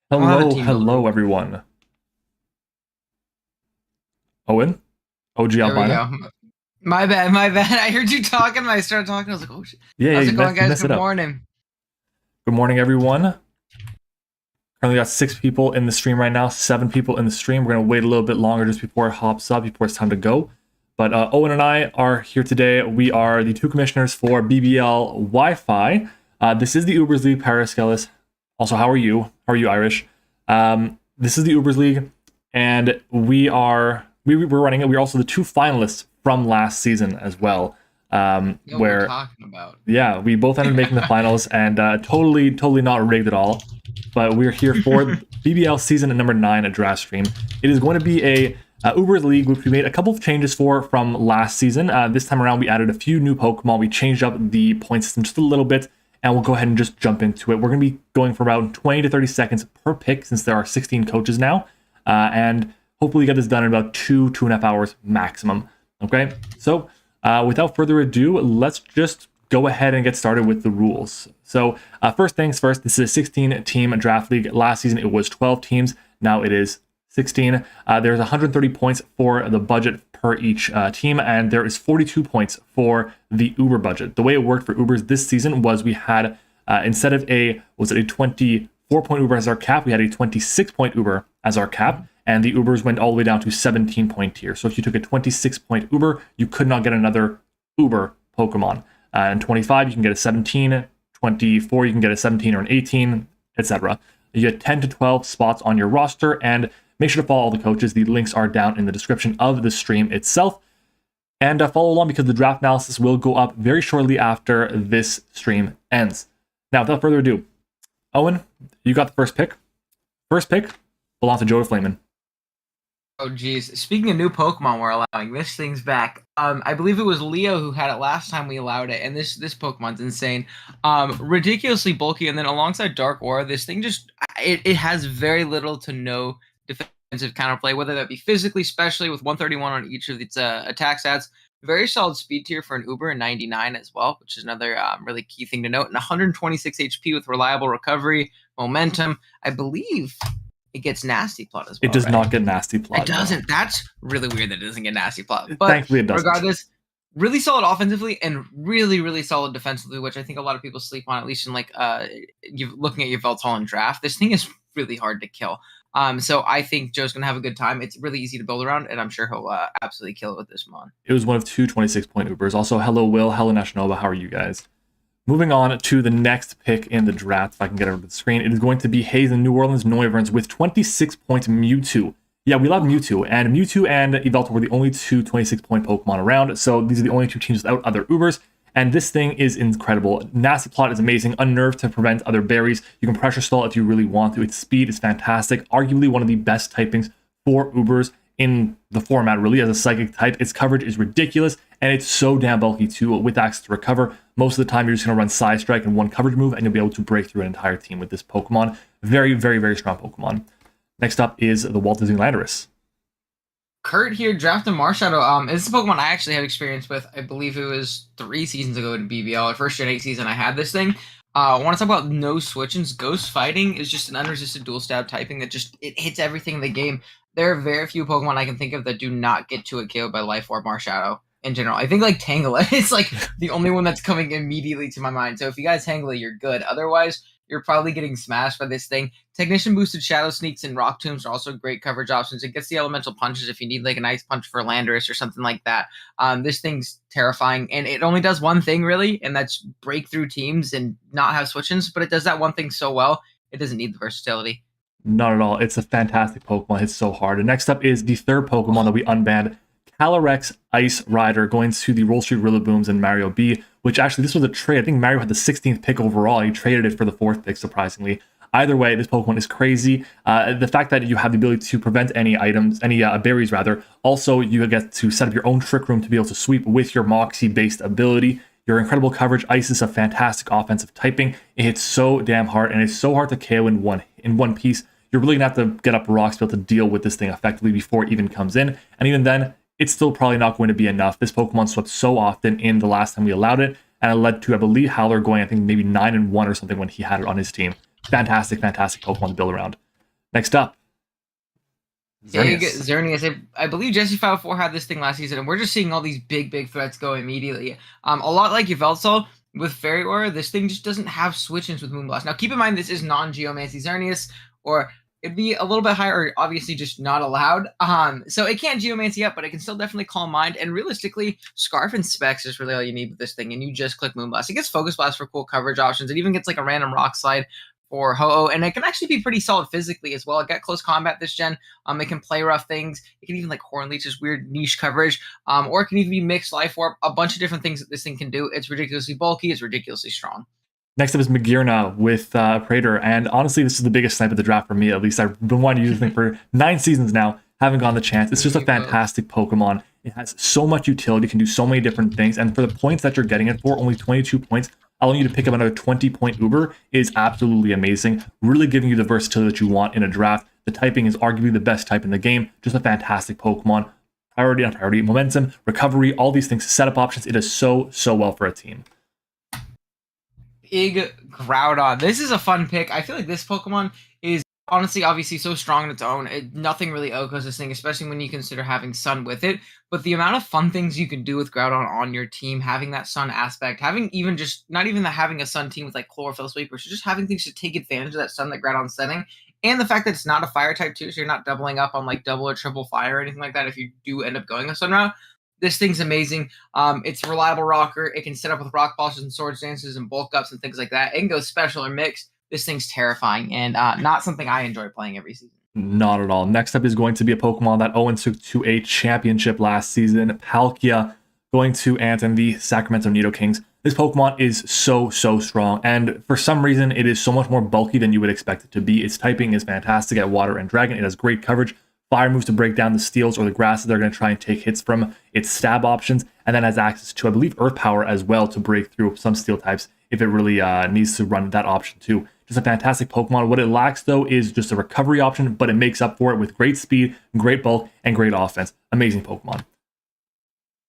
I don't have a Hello, team builder. hello, everyone. Owen, OG There we Albina. go. My bad, my bad. I heard you talking and I started talking. I was like, oh shit. Yeah, yeah, How's you it going, messed, you guys? messed it Good up. morning. Good morning, everyone. Currently got 6 people in the stream right now, 7 people in the stream. We're going to wait a little bit longer just before it hops up, before it's time to go. But Owen and I are here today. We are the 2 commissioners for BBL Wi-Fi. This is the Ubers League, Paraskelis. Also, how are you? How are you, Irish? This is the Ubers League, and we're running it. We're also the 2 finalists from last season as well. Yeah, what we're Where talking about. Yeah, we both ended up making the finals, and totally not rigged at all. But we're here for BBL season number 9 at Draft Stream. It is going to be a Ubers League, which we made a couple of changes for from last season. This time around, we added a few new Pokemon. We changed up the point system just a little bit, and we'll go ahead and just jump into it. We're going to be going for about 20 to 30 seconds per pick, since there are 16 coaches now, and hopefully get this done in about 2.5 hours maximum. Okay, so without further ado, let's just go ahead and get started with the rules. So first things first, this is a 16-team draft league. Last season it was 12 teams. Now it is 16. There's 130 points for the budget per each team, and there is 42 points for the Uber budget. The way it worked for Ubers this season was we had, instead of a 24-point Uber as our cap, we had a 26-point Uber as our cap, and the Ubers went all the way down to 17-point tier. So if you took a 26-point Uber, you could not get another Uber Pokemon. And 25, you can get a 17, 24, you can get a 17 or an 18, etc. You get 10 to 12 spots on your roster, and make sure to follow all the coaches. The links are down in the description of the stream itself. And follow along, because the draft analysis will go up very shortly after this stream ends. Now, without further ado, Owen, you got the first pick. First pick belongs to Joe Flamin. Oh geez. Speaking of new Pokemon we're allowing, this thing's back. I believe it was Leo who had it last time we allowed it, and this Pokemon's insane. Ridiculously bulky, and then alongside Dark Aura, this thing just it has very little to no defensive counterplay, whether that be physically, especially with 131 on each of its attack stats. Very solid speed tier for an Uber, and 99 as well, which is another really key thing to note. And 126 HP with reliable recovery, momentum. I believe it gets nasty plot as well. It does right? not get nasty plot. It doesn't. No. That's really weird that it doesn't get nasty plot. But thankfully, it doesn't. Regardless, really solid offensively and really solid defensively, which I think a lot of people sleep on, at least in like looking at your Veltal and draft. This thing is really hard to kill. So I think Joe's gonna have a good time. It's really easy to build around, and I'm sure he'll absolutely kill it with this mon. It was one of 2 26-point Ubers. Also, hello Will, hello Nashnova, how are you guys? Moving on to the next pick in the draft, if I can get it over the screen, it is going to be Hayes and New Orleans Noivern with 26 points Mewtwo. Yeah, we love Mewtwo, and Mewtwo and Yveltal were the only 2 26-point Pokemon around, so these are the only 2 teams without other Ubers, and this thing is incredible. Nasty Plot is amazing, Unnerve to prevent other berries, you can Pressure Stall if you really want to, its speed is fantastic, arguably one of the best typings for Ubers in the format, really, as a Psychic type. Its coverage is ridiculous, and it's so damn bulky too, with access to recover. Most of the time, you're just going to run Side Strike and 1 coverage move, and you'll be able to break through an entire team with this Pokemon. Very strong Pokemon. Next up is the Walt Disney Landorus. Kurt here drafted Marshadow. This is a Pokemon I actually have experience with. I believe it was 3 seasons ago in BBL. First Gen 8 season, I had this thing. I want to talk about no switch-ins. Ghost Fighting is just an unresisted dual stab typing that just it hits everything in the game. There are very few Pokemon I can think of that do not get to a KO by Life Orb Marshadow in general. I think like Tangela is like the only one that's coming immediately to my mind. So if you guys Tangela, you're good. Otherwise, you're probably getting smashed by this thing. Technician boosted Shadow Sneaks and Rock Tombs are also great coverage options. It gets the elemental punches if you need like an ice punch for Landorus or something like that. This thing's terrifying, and it only does one thing really, and that's break through teams and not have switch-ins, but it does that one thing so well, it doesn't need the versatility. Not at all. It's a fantastic Pokemon. It hits so hard. And next up is the third Pokemon that we unbanned, Calyrex Ice Rider, going to the Roll Street Rillabooms and Mario B, which actually, this was a trade. I think Mario had the 16th pick overall. He traded it for the 4th pick, surprisingly. Either way, this Pokemon is crazy. The fact that you have the ability to prevent any berries rather. Also, you get to set up your own Trick Room to be able to sweep with your Moxie-based ability. Your incredible coverage. Ice is a fantastic offensive typing. It hits so damn hard, and it's so hard to KO in one piece. You're really going to have to get up rocks to be able to deal with this thing effectively before it even comes in. And even then, it's still probably not going to be enough. This Pokemon swept so often in the last time we allowed it, and it led to, I believe, Howler going, I think, maybe 9-1 or something when he had it on his team. Fantastic Pokemon to build around. Next up, Big Xerneas. Xerneas. I believe Jesse 504 had this thing last season, and we're just seeing all these big threats go immediately. A lot like Yveltal with Fairy Aura, this thing just doesn't have switch-ins with Moonblast. Now, keep in mind, this is non-Geomancy Xerneas, or it'd be a little bit higher, or obviously just not allowed. So it can't Geomancy up, but it can still definitely Calm Mind, and realistically, Scarf and Specs is really all you need with this thing, and you just click Moonblast. It gets Focus Blast for cool coverage options. It even gets like a random Rock Slide for Ho-Oh, and it can actually be pretty solid physically as well. It got close combat this gen. It can play rough things. It can even like Horn Leech, this weird niche coverage, or it can even be mixed Life Orb. A bunch of different things that this thing can do. It's ridiculously bulky. It's ridiculously strong. Next up is Magearna with Praetor, and honestly, this is the biggest snipe of the draft for me. At least I've been wanting to use this thing for 9 seasons now. Haven't gotten the chance. It's just a fantastic Pokemon. It has so much utility, can do so many different things, and for the points that you're getting it for, only 22 points, allowing you to pick up another 20-point Uber is absolutely amazing. Really giving you the versatility that you want in a draft. The typing is arguably the best type in the game. Just a fantastic Pokemon. Priority on priority, momentum, recovery, all these things, setup options. It is so well for a team. Big Groudon. This is a fun pick. I feel like this Pokemon is honestly, obviously, so strong on its own. Nothing really OHKOs this thing, especially when you consider having Sun with it. But the amount of fun things you can do with Groudon on your team, having that Sun aspect, having even just, not even having a Sun team with like Chlorophyll Sweepers, just having things to take advantage of that Sun that Groudon's setting. And the fact that it's not a Fire type too, so you're not doubling up on like double or triple Fire or anything like that if you do end up going a Sun route. This thing's amazing. It's a reliable rocker. It can set up with Rock Bosses and Swords Dances and Bulk Ups and things like that. It can go special or mixed. This thing's terrifying and not something I enjoy playing every season. Not at all. Next up is going to be a Pokemon that Owen took to a championship last season. Palkia going to Anthem, the Sacramento Nito Kings. This Pokemon is so strong, and for some reason, it is so much more bulky than you would expect it to be. Its typing is fantastic at Water and Dragon. It has great coverage. Fire moves to break down the steels or the grasses they're going to try and take hits from. Its stab options, and then has access to, I believe, Earth Power as well to break through some steel types if it really needs to run that option too. Just a fantastic Pokemon. What it lacks, though, is just a recovery option, but it makes up for it with great speed, great bulk, and great offense. Amazing Pokemon.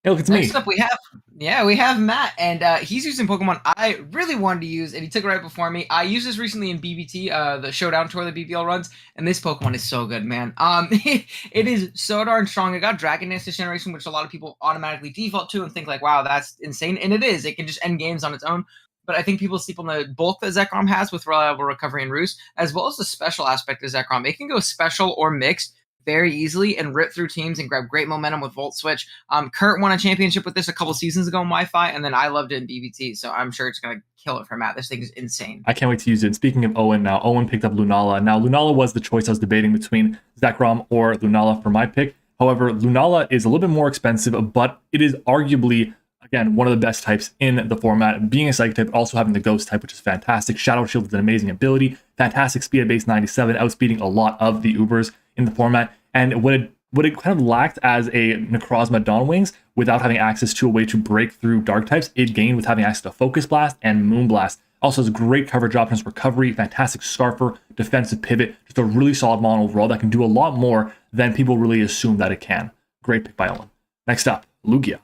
Hey, look, it's me. Next up, we have Matt, and he's using Pokemon I really wanted to use, and he took it right before me. I used this recently in BBT, the Showdown Tour that BBL runs, and this Pokemon is so good, man. It is so darn strong. It got Dragon Dance this generation, which a lot of people automatically default to and think like, wow, that's insane, and it is. It can just end games on its own. But I think people sleep on the bulk that Zekrom has with reliable recovery and roost, as well as the special aspect of Zekrom. It can go special or mixed very easily and rip through teams and grab great momentum with Volt Switch. Kurt won a championship with this a couple seasons ago in Wi-Fi, and then I loved it in BBT, so I'm sure it's going to kill it for Matt. This thing is insane. I can't wait to use it. Speaking of Owen now, Owen picked up Lunala. Now, Lunala was the choice I was debating between Zekrom or Lunala for my pick. However, Lunala is a little bit more expensive, but it is arguably, again, one of the best types in the format. Being a Psychic type, also having the Ghost type, which is fantastic. Shadow Shield is an amazing ability. Fantastic speed at base 97, outspeeding a lot of the Ubers in the format. And what it kind of lacked as a Necrozma Dawnwings, without having access to a way to break through Dark types, it gained with having access to Focus Blast and Moonblast. Also has great coverage options, recovery, fantastic Scarfer, defensive pivot, just a really solid model overall that can do a lot more than people really assume that it can. Great pick by Owen. Next up, Lugia.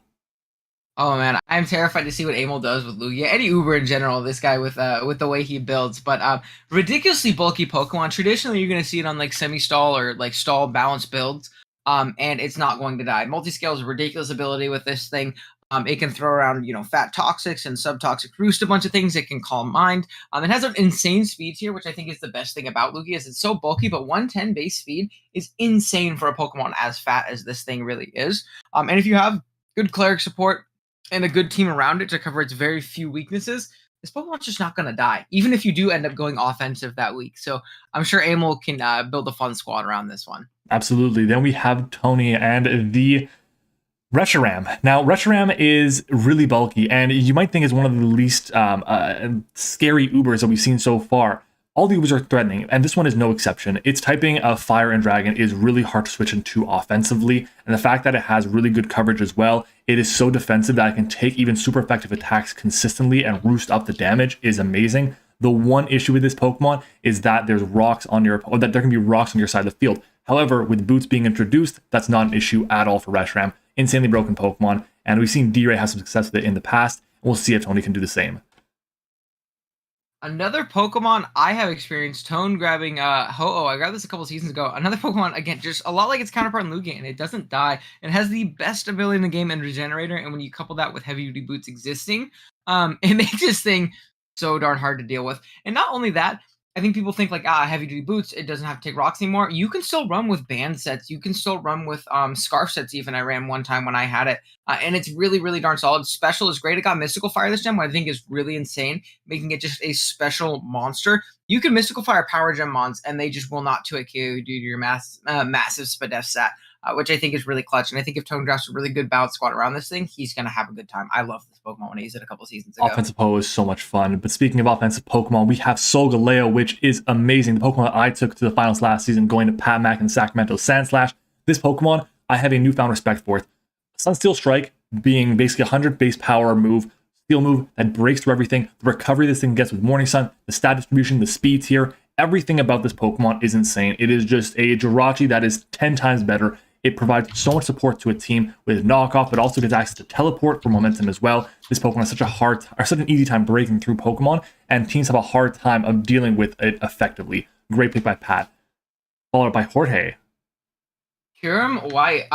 Oh man, I'm terrified to see what Amel does with Lugia. Any Uber in general, this guy with the way he builds. But ridiculously bulky Pokemon. Traditionally, you're gonna see it on like semi-stall or like stall balanced builds. And it's not going to die. Multiscale is a ridiculous ability with this thing. It can throw around, fat toxics and subtoxic roost, a bunch of things. It can Calm Mind. It has an insane speed here, which I think is the best thing about Lugia, is it's so bulky, but 110 base speed is insane for a Pokemon as fat as this thing really is. And if you have good cleric support and a good team around it to cover its very few weaknesses, this Pokemon's just not going to die, even if you do end up going offensive that week. So I'm sure Amel can build a fun squad around this one. Absolutely. Then we have Tony and the Reshiram. Now, Reshiram is really bulky, and you might think is one of the least scary Ubers that we've seen so far. All the Ubers are threatening, and this one is no exception. Its typing of Fire and Dragon is really hard to switch into offensively, and the fact that it has really good coverage as well, it is so defensive that it can take even super effective attacks consistently and roost up the damage is amazing. The one issue with this Pokemon is that there's rocks on your, or that there can be rocks on your side of the field. However, with boots being introduced, that's not an issue at all for Reshiram. Insanely broken Pokemon, and we've seen D-Ray have some success with it in the past, and we'll see if Tony can do the same. Another Pokemon I have experienced, Tone grabbing Ho-Oh. I grabbed this a couple seasons ago. Another Pokemon, again, just a lot like its counterpart in Lugia, and it doesn't die. It has the best ability in the game in Regenerator, and when you couple that with Heavy Duty Boots existing, it makes this thing so darn hard to deal with. And not only that, I think people think like, Heavy Duty Boots, it doesn't have to take rocks anymore. You can still run with band sets. You can still run with Scarf sets even. I ran one time when I had it. And it's really, really darn solid. Special is great. It got Mystical Fire this gem, what I think is really insane, making it just a special monster. You can Mystical Fire Power Gem mons, and they just will not 2-hit KO due to your massive Spadef stat, which I think is really clutch. And I think if Tone drafts a really good balance squad around this thing, he's going to have a good time. I love this Pokemon when I used it a couple seasons ago. Offensive Poe is so much fun. But speaking of offensive Pokemon, we have Solgaleo, which is amazing. The Pokemon that I took to the finals last season, going to Pat Mac and Sacramento Sandslash. This Pokemon, I have a newfound respect for it. Sunsteel Strike being basically a 100 base power move, steel move that breaks through everything. The recovery this thing gets with Morning Sun, the stat distribution, the speed tier, everything about this Pokemon is insane. It is just a Jirachi that is 10 times better. It provides so much support to a team with knockoff, but also gets access to teleport for momentum as well. This Pokemon has such an easy time breaking through Pokemon, and teams have a hard time of dealing with it effectively. Great pick by Pat. Followed by Jorge. Kyurem, why?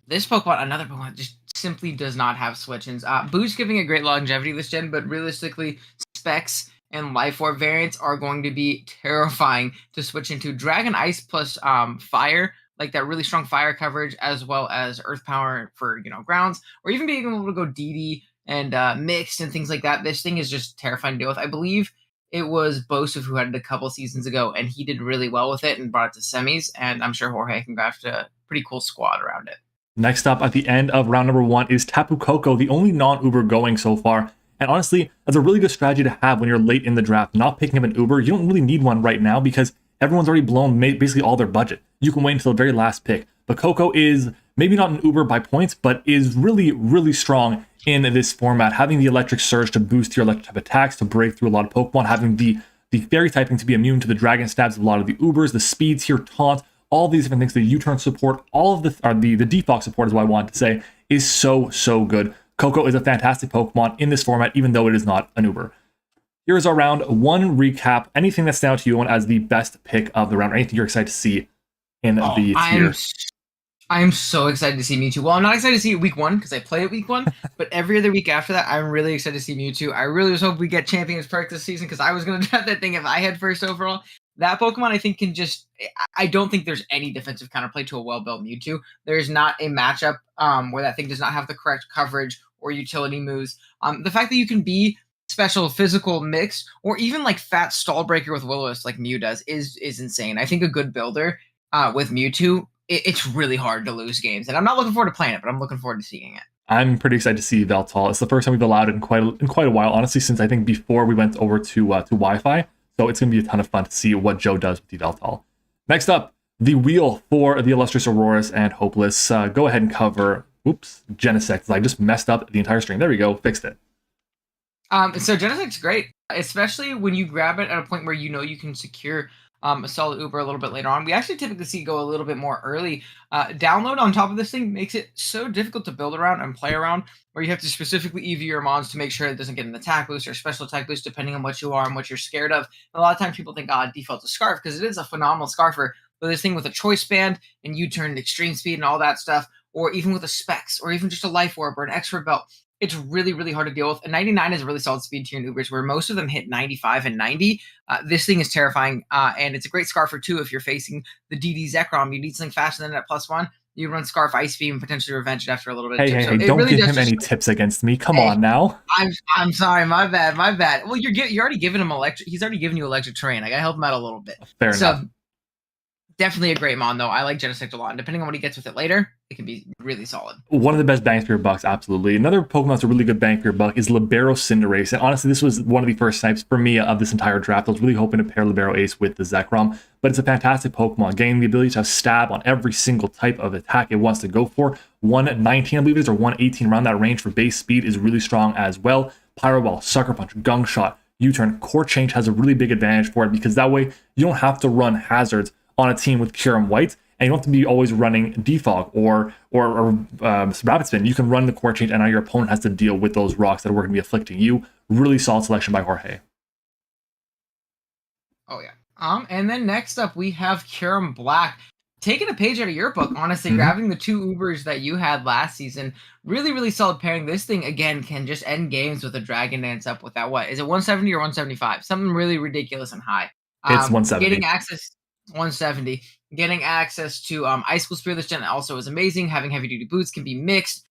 This Pokemon, another Pokemon, just simply does not have switch-ins. Boost giving a great longevity this gen, but realistically, Specs and Life Orb variants are going to be terrifying to switch into. Dragon Ice plus Fire, like that really strong fire coverage, as well as Earth Power for, grounds, or even being able to go DD and mixed and things like that. This thing is just terrifying to deal with. I believe it was Bosif who had it a couple seasons ago, and he did really well with it and brought it to semis, and I'm sure Jorge can craft a pretty cool squad around it. Next up at the end of round number 1 is Tapukoko, the only non-Uber going so far. And honestly, that's a really good strategy to have when you're late in the draft, not picking up an Uber. You don't really need one right now because everyone's already blown basically all their budget. You can wait until the very last pick. But Coco is maybe not an Uber by points, but is really, really strong in this format. Having the Electric Surge to boost your electric type attacks, to break through a lot of Pokemon, having the Fairy typing to be immune to the Dragon stabs of a lot of the Ubers, the speeds here, taunt, all these different things, the U-turn support, all of the defog support is what I wanted to say, is so, so good. Coco is a fantastic Pokemon in this format, even though it is not an Uber. Here's our round 1 recap. Anything that stands out to you, Owen, as the best pick of the round, or anything you're excited to see in the tier? I'm so excited to see Mewtwo. Well, I'm not excited to see it week 1 because I play it week 1, but every other week after that, I'm really excited to see Mewtwo. I really was hoping we get Champions Perk this season because I was going to draft that thing if I had first overall. That Pokemon, I think, I don't think there's any defensive counterplay to a well-built Mewtwo. There's not a matchup where that thing does not have the correct coverage or utility moves. The fact that you can be special physical mix or even like fat stall breaker with Will-O-Wisp like Mew does is insane. I think a good builder with Mewtwo, it's really hard to lose games. And I'm not looking forward to playing it, but I'm looking forward to seeing it. I'm pretty excited to see Veltal. It's the first time we've allowed it in quite a while, honestly, since I think before we went over to Wi-Fi. So it's going to be a ton of fun to see what Joe does with the Veltal. Next up, the wheel for the Illustrious Auroras and Hopeless. Go ahead and cover, Genesect. I just messed up the entire string. There we go, fixed it. So Genesect's great, especially when you grab it at a point where you can secure a solid Uber a little bit later on. We actually typically see it go a little bit more early. Download on top of this thing makes it so difficult to build around and play around, where you have to specifically EV your mons to make sure it doesn't get an attack boost or special attack boost depending on what you are and what you're scared of. And a lot of times people think, default to Scarf, because it is a phenomenal Scarfer. But this thing with a Choice Band and U-turn extreme speed and all that stuff, or even with a Specs, or even just a Life Orb or an Expert Belt, it's really, really hard to deal with. And 99 is a really solid speed tier in Ubers, where most of them hit 95 and 90. This thing is terrifying, and it's a great Scarfer too if you're facing the DD Zekrom. You need something faster than that +1. You run Scarf, Ice Beam, potentially Revenge it after a little bit. Hey, don't really give him any tips against me. Come on now. I'm sorry, my bad. Well, you're already giving him electric. He's already given you electric terrain. I gotta help him out a little bit. Fair enough. Definitely a great mon, though. I like Genesect a lot. And depending on what he gets with it later, it can be really solid. One of the best bangs for your bucks, absolutely. Another Pokemon that's a really good bang for your buck is Libero Cinderace. And honestly, this was one of the first snipes for me of this entire draft. I was really hoping to pair Libero Ace with the Zekrom, but it's a fantastic Pokemon. Gaining the ability to have stab on every single type of attack it wants to go for. 119, I believe it is, or 118 around that range for base speed is really strong as well. Pyro Ball, Sucker Punch, Gunk Shot, U-turn, Core Change has a really big advantage for it because that way you don't have to run hazards on a team with Kyurem White, and you don't have to be always running Defog or Rapid Spin. You can run the Core Change, and now your opponent has to deal with those rocks that are going to be afflicting you. Really solid selection by Jorge. Oh yeah. And then next up we have Kyurem Black. Taking a page out of your book, honestly, Mhm. grabbing the two Ubers that you had last season. Really, really solid pairing. This thing, again, can just end games with a Dragon Dance up with that, what? Is it 170 or 175? Something really ridiculous and high. It's 170. Getting access, 170. Getting access to Icicle Spear this gen also is amazing. Having heavy-duty boots can be mixed.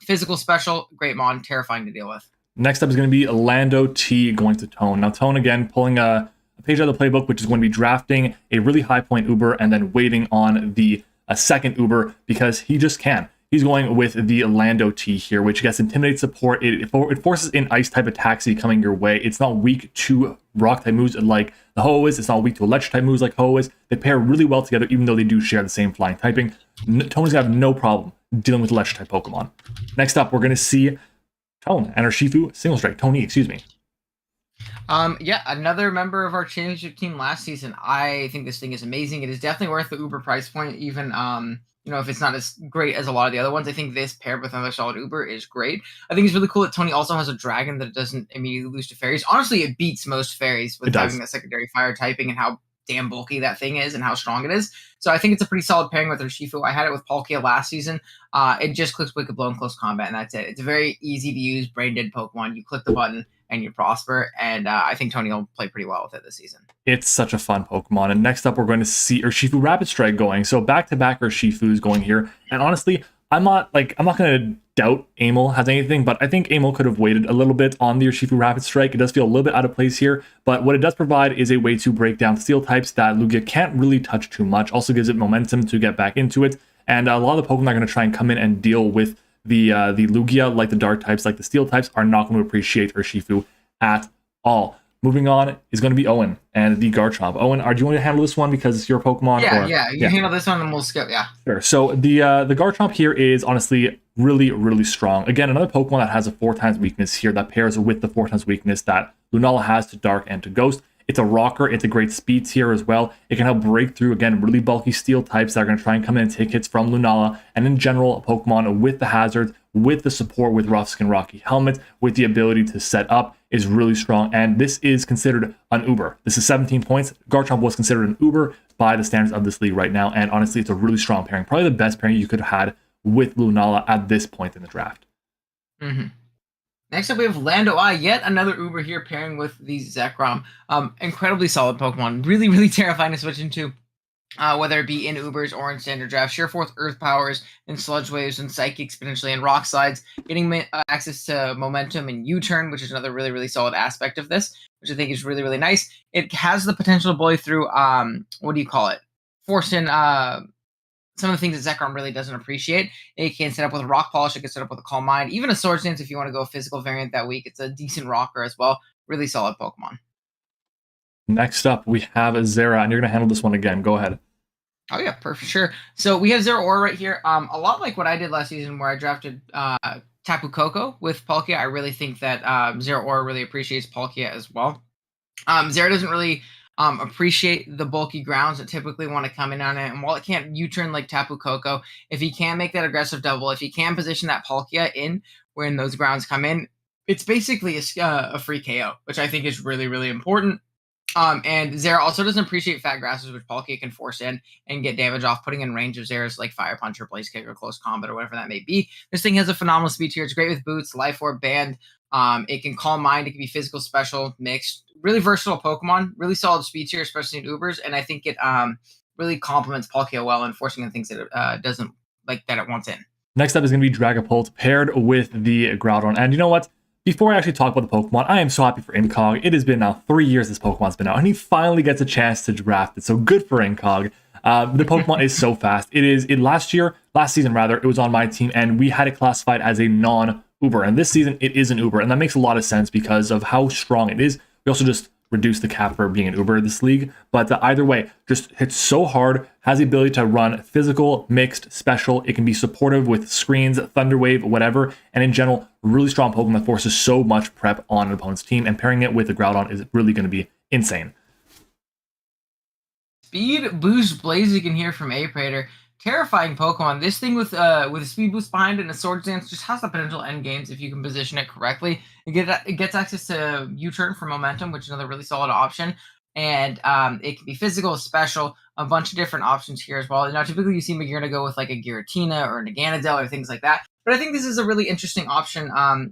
Physical special, great mod, terrifying to deal with. Next up is going to be Lando T going to Tone. Now, Tone, again, pulling a page out of the playbook, which is going to be drafting a really high point Uber and then waiting on the second Uber because he just can. He's going with the Lando T here, which gets Intimidate support. It forces in Ice type attacks coming your way. It's not weak to Rock type moves like the Ho is. It's not weak to Electric type moves like Ho is. They pair really well together, even though they do share the same flying typing. Tone's going to have no problem dealing with Electric type Pokemon. Next up, we're going to see Tone and our Shifu Single Strike. Tony, excuse me. Yeah, another member of our championship team last season. I think this thing is amazing. It is definitely worth the Uber price point, even if it's not as great as a lot of the other ones. I think this paired with another solid Uber is great. I think it's really cool that Tony also has a dragon that doesn't immediately lose to fairies. Honestly, it beats most fairies with having that secondary fire typing and how damn bulky that thing is and how strong it is. So I think it's a pretty solid pairing with Urshifu. I had it with Palkia last season. It just clicks Wicked Blow in close combat, and that's it. It's a very easy to use, brain dead Pokemon. You click the button and you prosper, and I think Tony will play pretty well with it this season. It's such a fun Pokemon. And next up, we're going to see Urshifu Rapid Strike going. So back-to-back Urshifus going here. And honestly, I'm not going to doubt Amel has anything, but I think Amel could have waited a little bit on the Urshifu Rapid Strike. It does feel a little bit out of place here, but what it does provide is a way to break down steel types that Lugia can't really touch too much. Also gives it momentum to get back into it. And a lot of the Pokemon are going to try and come in and deal with the Lugia, like the dark types, like the steel types, are not going to appreciate Urshifu at all. Moving on is going to be Owen and the Garchomp. Owen, do you want to handle this one because it's your Pokemon? Yeah, you handle this one and we'll skip, yeah. Sure. So the Garchomp here is honestly really, really strong. Again, another Pokemon that has a 4x weakness here that pairs with the 4x weakness that Lunala has to Dark and to Ghost. It's a rocker. It's a great speed tier as well. It can help break through, again, really bulky steel types that are going to try and come in and take hits from Lunala. And in general, a Pokemon with the hazards, with the support with Rough Skin Rocky Helmet, with the ability to set up is really strong. And this is considered an Uber. This is 17 points. Garchomp was considered an Uber by the standards of this league right now. And honestly, it's a really strong pairing. Probably the best pairing you could have had with Lunala at this point in the draft. Mm-hmm. Next up, we have Lando I, yet another Uber here pairing with the Zekrom. Incredibly solid Pokemon. Really, really terrifying to switch into, whether it be in Ubers or in standard draft. Sheer Force Earth Powers and Sludge Waves and Psychic exponentially and Rock Slides. Getting access to Momentum and U-Turn, which is another really, really solid aspect of this, which I think is really, really nice. It has the potential to bully through, Force in some of the things that Zekrom really doesn't appreciate. It can set up with a Rock Polish. It can set up with a Calm Mind. Even a Swords Dance if you want to go a physical variant that week. It's a decent rocker as well. Really solid Pokemon. Next up, we have Zera, and you're going to handle this one again. Go ahead. Oh, yeah, perfect. Sure. So we have Zeraora right here. A lot like what I did last season where I drafted Tapukoko with Palkia. I really think that Zeraora really appreciates Palkia as well. Zera doesn't really appreciate the bulky grounds that typically want to come in on it. And while it can't U-turn like Tapu Koko, if he can make that aggressive double, if he can position that Palkia in when those grounds come in, it's basically a free KO, which I think is really, really important. And Zera also doesn't appreciate fat grasses, which Palkia can force in and get damage off, putting in range of Zera's like Fire Punch or Blaze Kick or Close Combat or whatever that may be. This thing has a phenomenal speed tier. It's great with Boots, Life Orb, Band. It can Calm Mind. It can be physical, special, mixed. Really versatile Pokemon. Really solid speed tier, especially in Ubers. And I think it really complements Palkia well and forcing in things that it doesn't like that it wants in. Next up is going to be Dragapult paired with the Groudon. And you know what? Before I actually talk about the Pokemon, I am so happy for Incog. It has been now 3 years this Pokemon's been out, and he finally gets a chance to draft it. So good for Incog. The Pokemon is so fast. Last season, it was on my team, and we had it classified as a non-Uber. And this season, it is an Uber, and that makes a lot of sense because of how strong it is. We also just reduced the cap for being an Uber this league. But either way, just hits so hard, has the ability to run physical, mixed, special. It can be supportive with screens, Thunder Wave, whatever. And in general, really strong Pokemon that forces so much prep on an opponent's team. And pairing it with a Groudon is really going to be insane. Speed Boost Blaziken here from A-Prater. Terrifying Pokemon. This thing with a speed boost behind it and a Swords Dance just has the potential to end games if you can position it correctly. It gets access to U-Turn for Momentum, which is another really solid option. and it can be physical, special, a bunch of different options here as well. Now, typically you see Magearna go with like a Giratina or a Naganadel or things like that, but I think this is a really interesting option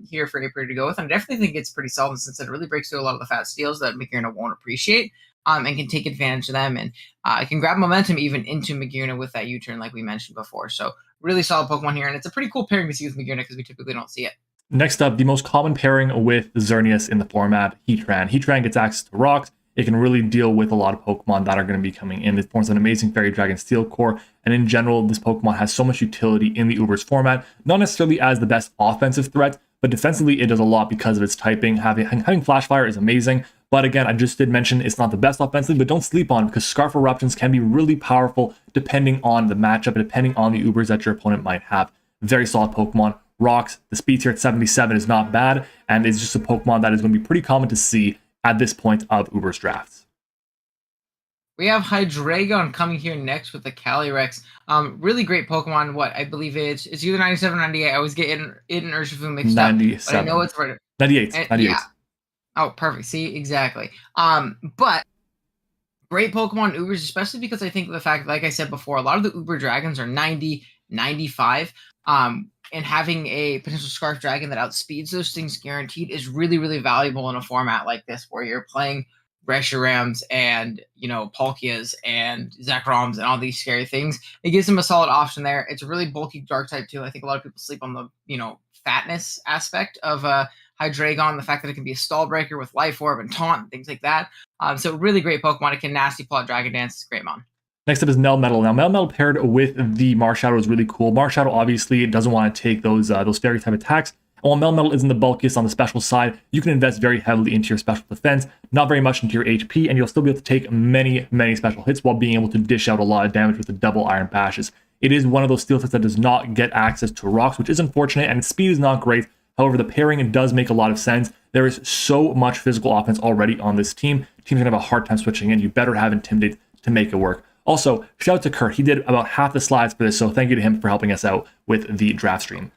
here for April to go with, and I definitely think it's pretty solid since it really breaks through a lot of the fat steals that Magearna won't appreciate. And can take advantage of them, and it can grab momentum even into Magearna with that U-turn like we mentioned before. So really solid Pokemon here, and it's a pretty cool pairing to see with Magearna because we typically don't see it. Next up, the most common pairing with Xerneas in the format, Heatran. Heatran gets access to rocks. It can really deal with a lot of Pokemon that are going to be coming in. It forms an amazing Fairy Dragon Steel Core, and in general, this Pokemon has so much utility in the Ubers format, not necessarily as the best offensive threat, but defensively it does a lot because of its typing. Having Flash Fire is amazing, but again, I just did mention it's not the best offensively, but don't sleep on it because Scarf Eruptions can be really powerful depending on the matchup, depending on the Ubers that your opponent might have. Very solid Pokemon. Rocks, the speed tier at 77 is not bad, and it's just a Pokemon that is going to be pretty common to see at this point of Uber's drafts. We have Hydragon coming here next with the Calyrex. Really great Pokemon. What I believe it's either 97 or 98. I always get it and Urshifu mixed 97. up. But I know it's right. 98. 98. Yeah. Oh, perfect. See, exactly. But great Pokemon Ubers, especially because I think the fact, like I said before, a lot of the Uber Dragons are 90, 95. And having a potential Scarf Dragon that outspeeds those things guaranteed is really, really valuable in a format like this where you're playing Reshurams and, Palkias and Zekroms and all these scary things. It gives them a solid option there. It's a really bulky dark type too. I think a lot of people sleep on the, fatness aspect of Hydragon, the fact that it can be a stall breaker with Life Orb and Taunt and things like that. So really great Pokemon. It can nasty plot Dragon Dance. It's a great mon. Next up is Melmetal. Now, Melmetal paired with the Marshadow is really cool. Marshadow obviously doesn't want to take those fairy type attacks. And while Melmetal isn't the bulkiest on the special side, you can invest very heavily into your special defense, not very much into your HP, and you'll still be able to take many, many special hits while being able to dish out a lot of damage with the double Iron Bashes. It is one of those steel types that does not get access to rocks, which is unfortunate, and its speed is not great. However, the pairing does make a lot of sense. There is so much physical offense already on this team. Teams are going to have a hard time switching in. You better have Intimidate to make it work. Also, shout out to Kurt. He did about half the slides for this, so thank you to him for helping us out with the draft stream.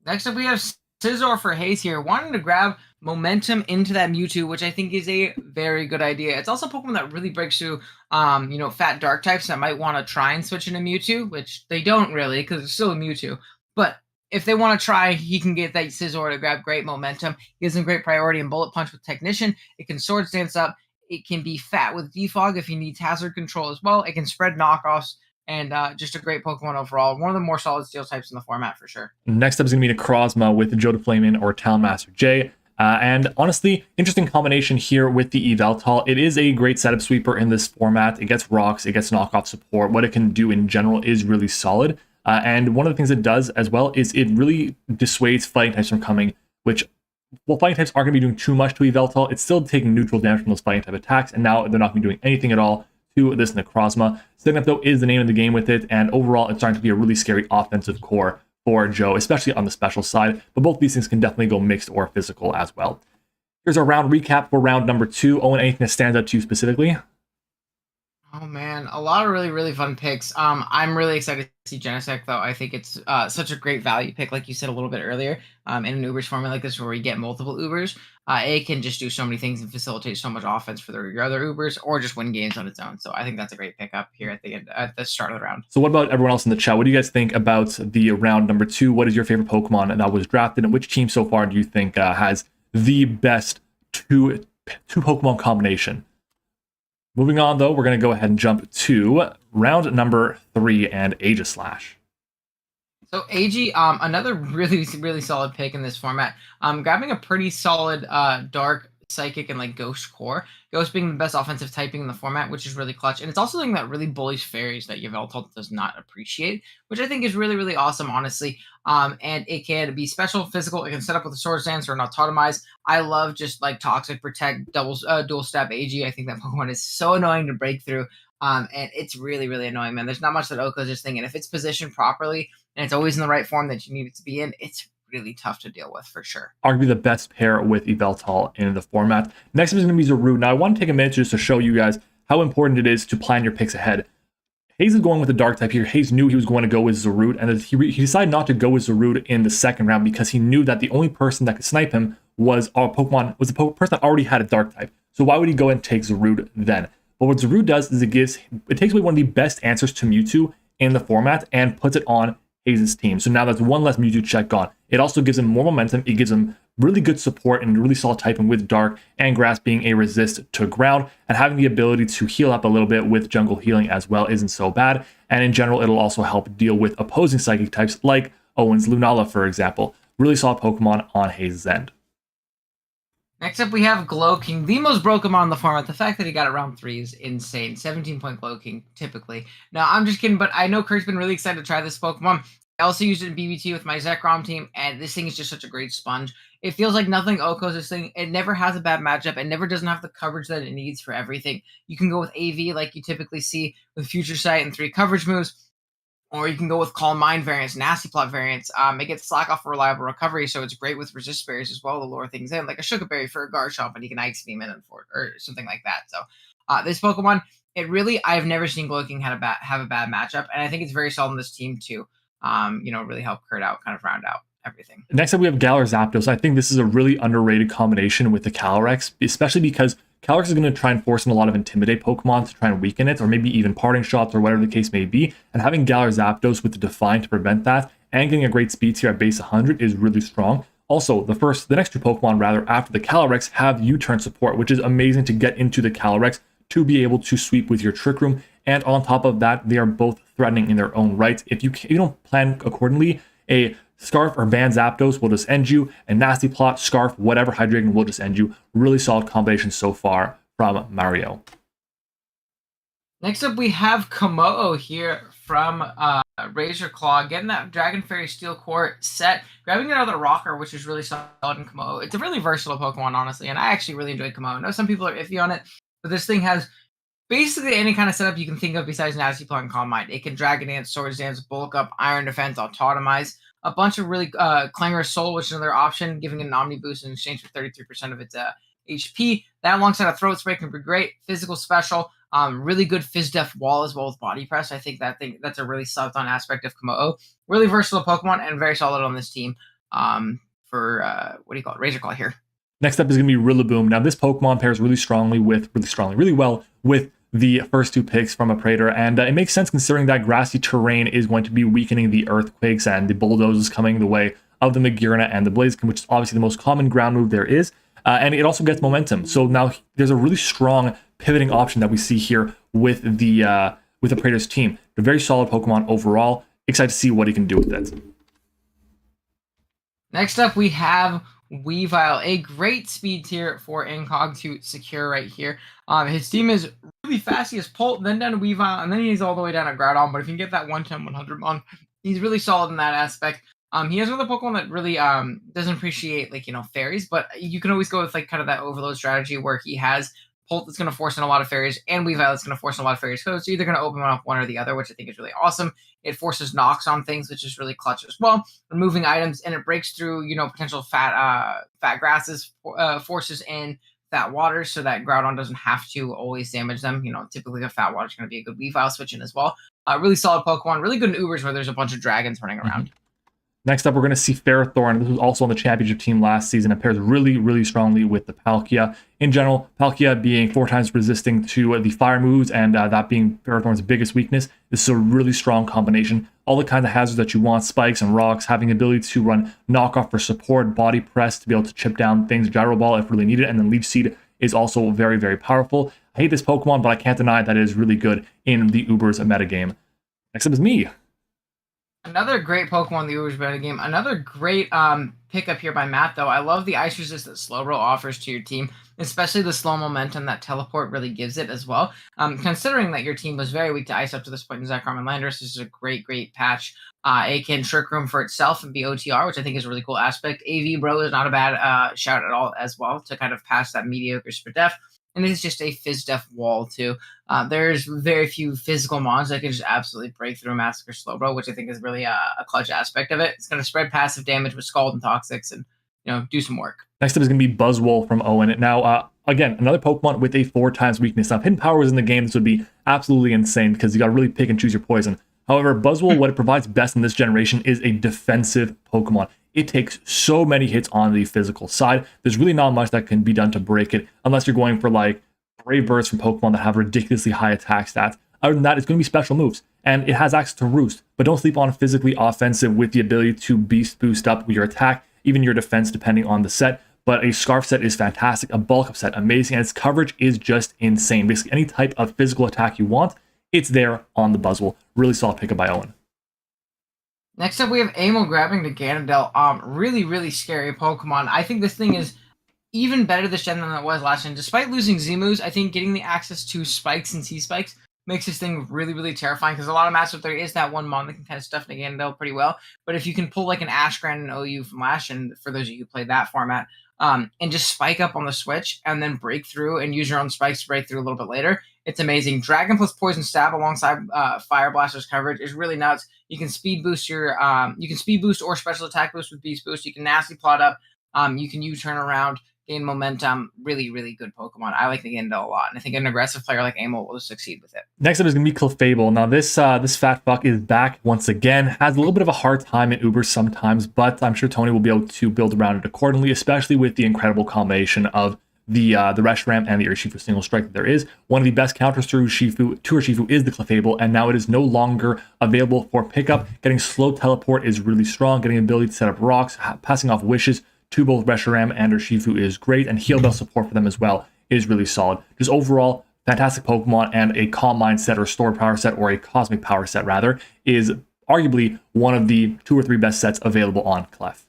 Next up, we have Scizor for Haze here. Wanting to grab momentum into that Mewtwo, which I think is a very good idea. It's also a Pokemon that really breaks through, fat dark types that might want to try and switch into Mewtwo, which they don't really because it's still a Mewtwo. But if they want to try, he can get that Scizor to grab great momentum. Gives him great priority and Bullet Punch with Technician. It can Swords Dance up. It can be fat with Defog if he needs hazard control as well. It can spread knockoffs, and just a great Pokemon overall. One of the more solid steel types in the format for sure. Next up is going to be a Crosma with Joe Flamin or Talonmaster J. And honestly, interesting combination here with the Yveltal. It is a great setup sweeper in this format. It gets rocks, it gets knockoff support. What it can do in general is really solid. And one of the things it does as well is it really dissuades fighting types from coming, which while fighting types aren't going to be doing too much to Yveltal, it's still taking neutral damage from those fighting type attacks, and now they're not going to be doing anything at all to this Necrozma. Sticking up though is the name of the game with it, and overall it's starting to be a really scary offensive core for Joe, especially on the special side, but both these things can definitely go mixed or physical as well. Here's our round recap for round number 2. Owen, anything that stands out to you specifically? Oh man, a lot of really, really fun picks. I'm really excited to see Genesect though. I think it's such a great value pick, like you said a little bit earlier. In an Ubers format like this where we get multiple Ubers, it can just do so many things and facilitate so much offense for your other Ubers or just win games on its own. So I think that's a great pickup here at the start of the round. So what about everyone else in the chat? What do you guys think about the round number 2? What is your favorite Pokemon that was drafted, and which team so far do you think has the best two Pokemon combination? Moving on, though, we're going to go ahead and jump to round number 3 and Aegislash. So AG, another really, really solid pick in this format. Grabbing a pretty solid dark, psychic, and ghost core. Ghost being the best offensive typing in the format, which is really clutch. And it's also something that really bullies fairies that Yveltal does not appreciate, which I think is really, really awesome, honestly. And it can be special, physical. It can set up with a Swords Dance or an Autotomize. I love just Toxic, Protect, Dual Stab AG. I think that Pokemon is so annoying to break through. And it's really, really annoying, man. There's not much that Oko's just thinking. If it's positioned properly and it's always in the right form that you need it to be in, it's really tough to deal with for sure. Arguably the best pair with Yveltal in the format. Next up is going to be Zarude. Now I want to take a minute just to show you guys how important it is to plan your picks ahead. Hayes is going with the dark type here. Hayes knew he was going to go with Zarude, and he decided not to go with Zarude in the second round because he knew that the only person that could snipe him was the person that already had a dark type. So why would he go and take Zarude then? But what Zarude does is it takes away one of the best answers to Mewtwo in the format and puts it on Hayes' team. So now that's one less Mewtwo check gone. It also gives him more momentum. It gives him really good support and really solid typing with Dark and Grass being a resist to ground, and having the ability to heal up a little bit with jungle healing as well isn't so bad. And in general, it'll also help deal with opposing psychic types like Owen's Lunala, for example. Really solid Pokemon on Hayes' end. Next up, we have Glow King, the most broken Pokemon in the format. The fact that he got it round 3 is insane. 17-point Glow King, typically. No, I'm just kidding, but I know Kurt's been really excited to try this Pokemon. I also used it in BBT with my Zekrom team, and this thing is just such a great sponge. It feels like nothing Okos this thing. It never has a bad matchup. It never doesn't have the coverage that it needs for everything. You can go with AV like you typically see with Future Sight and 3 coverage moves, or you can go with Calm Mind variants, Nasty Plot variants. It gets Slack off for reliable recovery, so it's great with resist berries as well to lure things in, like a Sugar Berry for a Garchomp, and you can Ice Beam in it for it, or something like that. So this Pokemon, I've never seen Glow King have a bad matchup, and I think it's very solid in this team too. Really help Kurt out, kind of round out everything. Next up, we have Galar Zapdos. I think this is a really underrated combination with the Calyrex, especially because Calyrex is going to try and force in a lot of Intimidate Pokemon to try and weaken it, or maybe even Parting Shots, or whatever the case may be. And having Galar Zapdos with the Define to prevent that, and getting a great speed tier at base 100 is really strong. Also, the next 2 Pokemon, rather, after the Calyrex have U-turn support, which is amazing to get into the Calyrex to be able to sweep with your Trick Room. And on top of that, they are both threatening in their own right. If you don't plan accordingly, a Scarf or Van Zapdos will just end you. A Nasty Plot, Scarf, whatever Hydragon will just end you. Really solid combination so far from Mario. Next up, we have Kamoto here from Razor Claw, getting that Dragon Fairy Steel Core set, grabbing another Rocker, which is really solid in Kamoto. It's a really versatile Pokemon, honestly, and I actually really enjoyed Kamoto. I know some people are iffy on it, but this thing has basically any kind of setup you can think of besides Nasty Plot and Calm Mind. It can Dragon Dance, Swords Dance, Bulk Up, Iron Defense, Autotomize, a bunch of really Clangorous Soul, which is another option, giving it an Omni Boost in exchange for 33% of its HP. That alongside a Throat Spray can be great. Physical Special, really good Fizz Def Wall as well with Body Press. I think that's a really slept on aspect of Kamoto. Really versatile Pokemon and very solid on this team for Razor Claw here. Next up is going to be Rillaboom. Now, this Pokemon pairs really well with the first 2 picks from a Praetor, and it makes sense considering that grassy terrain is going to be weakening the Earthquakes and the Bulldozers coming the way of the Magearna and the Blaziken, which is obviously the most common ground move there is, and it also gets momentum. So now there's a really strong pivoting option that we see here with the Praetor's team. A very solid Pokemon overall. Excited to see what he can do with it. Next up, we have Weevil, a great speed tier for Incog to secure right here. His team is really fast. He has Pult, then down to Weevil, and then he's all the way down to Groudon. But if you can get that 110-100 mon, he's really solid in that aspect. He has another Pokemon that really doesn't appreciate fairies, but you can always go with kind of that overload strategy where he has Pult that's going to force in a lot of fairies, and Weavile that's going to force in a lot of fairies. So it's either going to open up one or the other, which I think is really awesome. It forces knocks on things, which is really clutch as well. Removing items, and it breaks through, potential fat grasses, forces in fat waters, so that Groudon doesn't have to always damage them. Typically the fat water is going to be a good Weavile switch in as well. Really solid Pokemon, really good in Ubers where there's a bunch of dragons running around. Mm-hmm. Next up, we're going to see Farah Thorne. This was also on the championship team last season. It pairs really strongly with the Palkia. In general, Palkia being 4 times resisting to the fire moves, and that being Farah Thorne's biggest weakness. This is a really strong combination. All the kinds of hazards that you want, spikes and rocks, having the ability to run knockoff for support, body press to be able to chip down things, gyro ball if really needed, and then leaf seed is also very powerful. I hate this Pokemon, but I can't deny that it is really good in the Ubers metagame. Next up is me. Another great Pokemon in the Ubers metagame. Another great pickup here by Matt, though. I love the Ice Resist that Slowbro offers to your team, especially the slow momentum that Teleport really gives it as well. Considering that your team was very weak to Ice up to this point in Zekrom and Landorus, this is a great patch. It can Trick Room for itself and be OTR, which I think is a really cool aspect. AV Bro is not a bad shout at all as well to kind of pass that mediocre Spidef. And it's just a Fizz Def Wall, too. There's very few physical mons that can just absolutely break through Massacre Slowbro, which I think is really a clutch aspect of it. It's going to spread passive damage with Scald and Toxics and, do some work. Next up is going to be Buzzwole from Owen. Now, again, another Pokemon with a 4 times weakness. Now, if Hidden Power was in the game, this would be absolutely insane because you got to really pick and choose your poison. However, Buzzwole, what it provides best in this generation is a defensive Pokemon. It takes so many hits on the physical side. There's really not much that can be done to break it unless you're going for like Brave Birds from Pokemon that have ridiculously high attack stats. Other than that, it's going to be special moves. And it has access to Roost, but don't sleep on physically offensive with the ability to beast boost up your attack, even your defense, depending on the set. But a Scarf set is fantastic, a Bulk Up set, amazing, and its coverage is just insane. Basically, any type of physical attack you want, it's there on the Buzzwole. Really solid pickup by Owen. Next up, we have Amel grabbing the Ganondorf. Really, really scary Pokemon. I think this thing is even better this gen than it was last gen. Despite losing Z-moves, I think getting the access to Spikes and C-Spikes makes this thing really, really terrifying, because a lot of matchups there is that one Mon that can kind of stuff the Ganondorf pretty well. But if you can pull like an Ashgran and OU from last gen, for those of you who played that format, and just spike up on the switch and then break through and use your own spikes to break through a little bit later, it's amazing. Dragon plus Poison Stab alongside Fire Blaster's coverage is really nuts. You can speed boost you can speed boost or special attack boost with Beast Boost. You can nasty plot up. You can U-turn around, gain momentum. Really, really good Pokemon. I like the Ganondorf a lot, and I think an aggressive player like Amel will succeed with it. Next up is going to be Clefable. Now, this fat fuck is back once again. Has a little bit of a hard time in Ubers sometimes, but I'm sure Tony will be able to build around it accordingly, especially with the incredible combination of the Reshiram and the Urshifu single strike that there is. One of the best counters to Urshifu is the Clefable, and now it is no longer available for pickup. Getting slow teleport is really strong. Getting the ability to set up rocks, passing off wishes to both Reshiram and Urshifu is great, and Heal Bell support for them as well is really solid. Just overall, fantastic Pokemon, and a Calm Mind set or Stored Power set, or a Cosmic Power set rather, is arguably one of the 2 or 3 best sets available on Clef.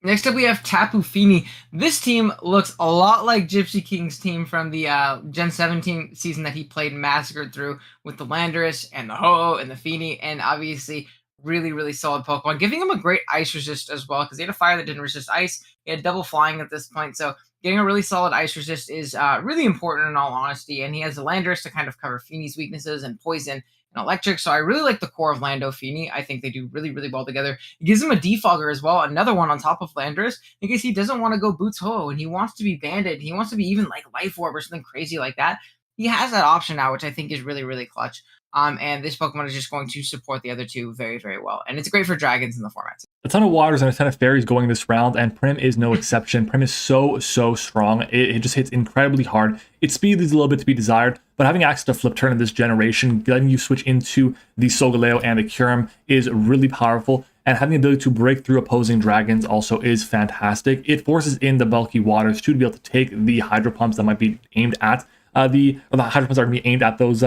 Next up, we have Tapu Fini. This team looks a lot like Gypsy King's team from the Gen 17 season that he played and massacred through, with the Landorus and the Ho-Oh and the Fini, and obviously really, really solid Pokemon, giving him a great ice resist as well, because he had a fire that didn't resist ice. He had double flying at this point, so getting a really solid ice resist is really important in all honesty, and he has the Landorus to kind of cover Fini's weaknesses and poison and electric, so I really like the core of Lando Fini. I think they do really, really well together. It gives him a defogger as well, another one on top of Landorus, in case he doesn't want to go Boots Ho and he wants to be Banded, he wants to be even like Life Orb or something crazy like that. He has that option now, which I think is really, really clutch. And this Pokemon is just going to support the other two very, very well. And it's great for dragons in the format. A ton of waters and a ton of fairies going this round, and Prim is no exception. Prim is so strong. It just hits incredibly hard. Its speed leaves a little bit to be desired, but having access to Flip Turn in this generation, letting you switch into the Solgaleo and the Kyurem is really powerful. And having the ability to break through opposing dragons also is fantastic. It forces in the bulky waters to be able to take the Hydro Pumps that might be aimed at the Hydro Pumps are going to be aimed at those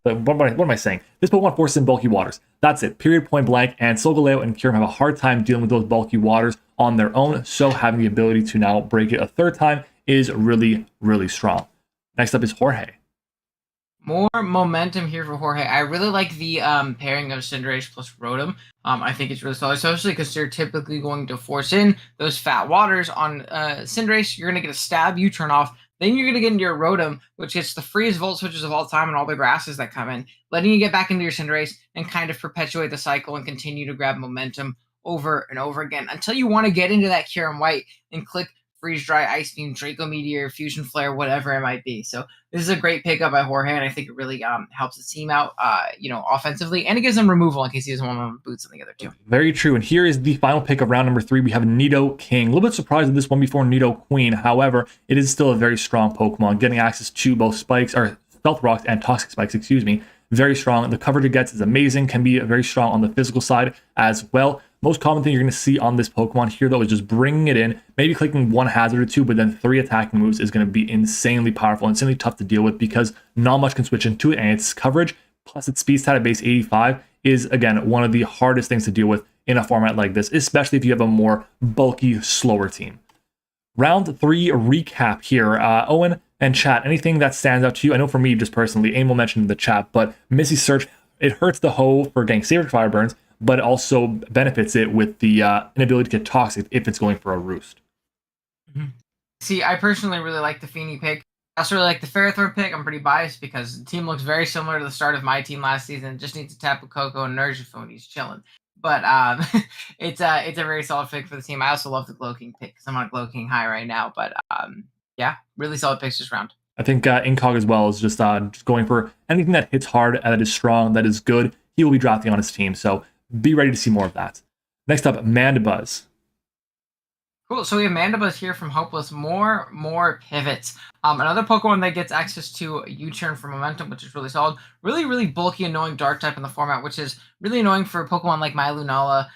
what am I saying? This Pokemon forces in bulky waters. That's it. Period, point blank. And Solgaleo and Kyurem have a hard time dealing with those bulky waters on their own. So having the ability to now break it a third time is really, really strong. Next up is Jorge. More momentum here for Jorge. I really like the pairing of Cinderace plus Rotom. I think it's really solid, especially because they're typically going to force in those fat waters on Cinderace. You're going to get a stab, you turn off. Then you're going to get into your Rotom, which gets the freest Volt Switches of all time and all the grasses that come in, letting you get back into your Cinderace and kind of perpetuate the cycle and continue to grab momentum over and over again until you want to get into that Kyurem White and click Freeze Dry, Ice Beam, Draco Meteor, Fusion Flare, whatever it might be. So this is a great pickup by Jorge, and I think it really helps the team out, offensively, and it gives him removal in case he doesn't want to boot something the other two. Very true. And here is the final pick of round number 3. We have Nito King. A little bit surprised at this one before Nito Queen. However, it is still a very strong Pokemon, getting access to both Spikes, or Stealth Rocks and Toxic Spikes, Very strong. The coverage it gets is amazing, can be very strong on the physical side as well. Most common thing you're going to see on this Pokemon here, though, is just bringing it in, maybe clicking one hazard or two, but then 3 attacking moves is going to be insanely powerful and insanely tough to deal with because not much can switch into it, and its coverage, plus its speed stat at base 85, is, again, one of the hardest things to deal with in a format like this, especially if you have a more bulky, slower team. Round 3 recap here. Owen and chat, anything that stands out to you? I know for me, just personally, Amel mentioned in the chat, but Missy Search, it hurts the Ho for getting Saber Fire Burns, but it also benefits it with the inability to get Toxic if it's going for a Roost. Mm-hmm. See, I personally really like the Fini pick. I also really like the Farah Thorne pick. I'm pretty biased because the team looks very similar to the start of my team last season. Just needs to Tapukoko and Nerjifune. He's chilling. But it's a very solid pick for the team. I also love the Glow King pick because I'm on Glow King high right now. But yeah, really solid picks this round. I think Incog as well is just going for anything that hits hard, that is strong, that is good. He will be drafting on his team, so be ready to see more of that. Next up, Mandibuzz. Cool. So we have Mandibuzz here from Hopeless. More pivots. Another Pokemon that gets access to a U-turn for momentum, which is really solid. Really bulky, annoying Dark type in the format, which is really annoying for Pokemon like My Lunala,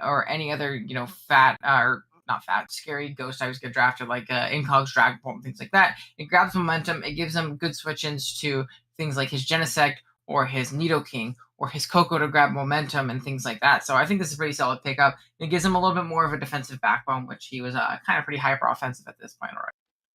or any other, fat or not fat, scary ghost types get drafted, like Incog's Dragon Pulp and things like that. It grabs momentum. It gives them good switch-ins to things like his Genesect or his Nito King or his Coco to grab momentum and things like that. So I think this is a pretty solid pickup. It gives him a little bit more of a defensive backbone, which he was kind of pretty hyper offensive at this point already.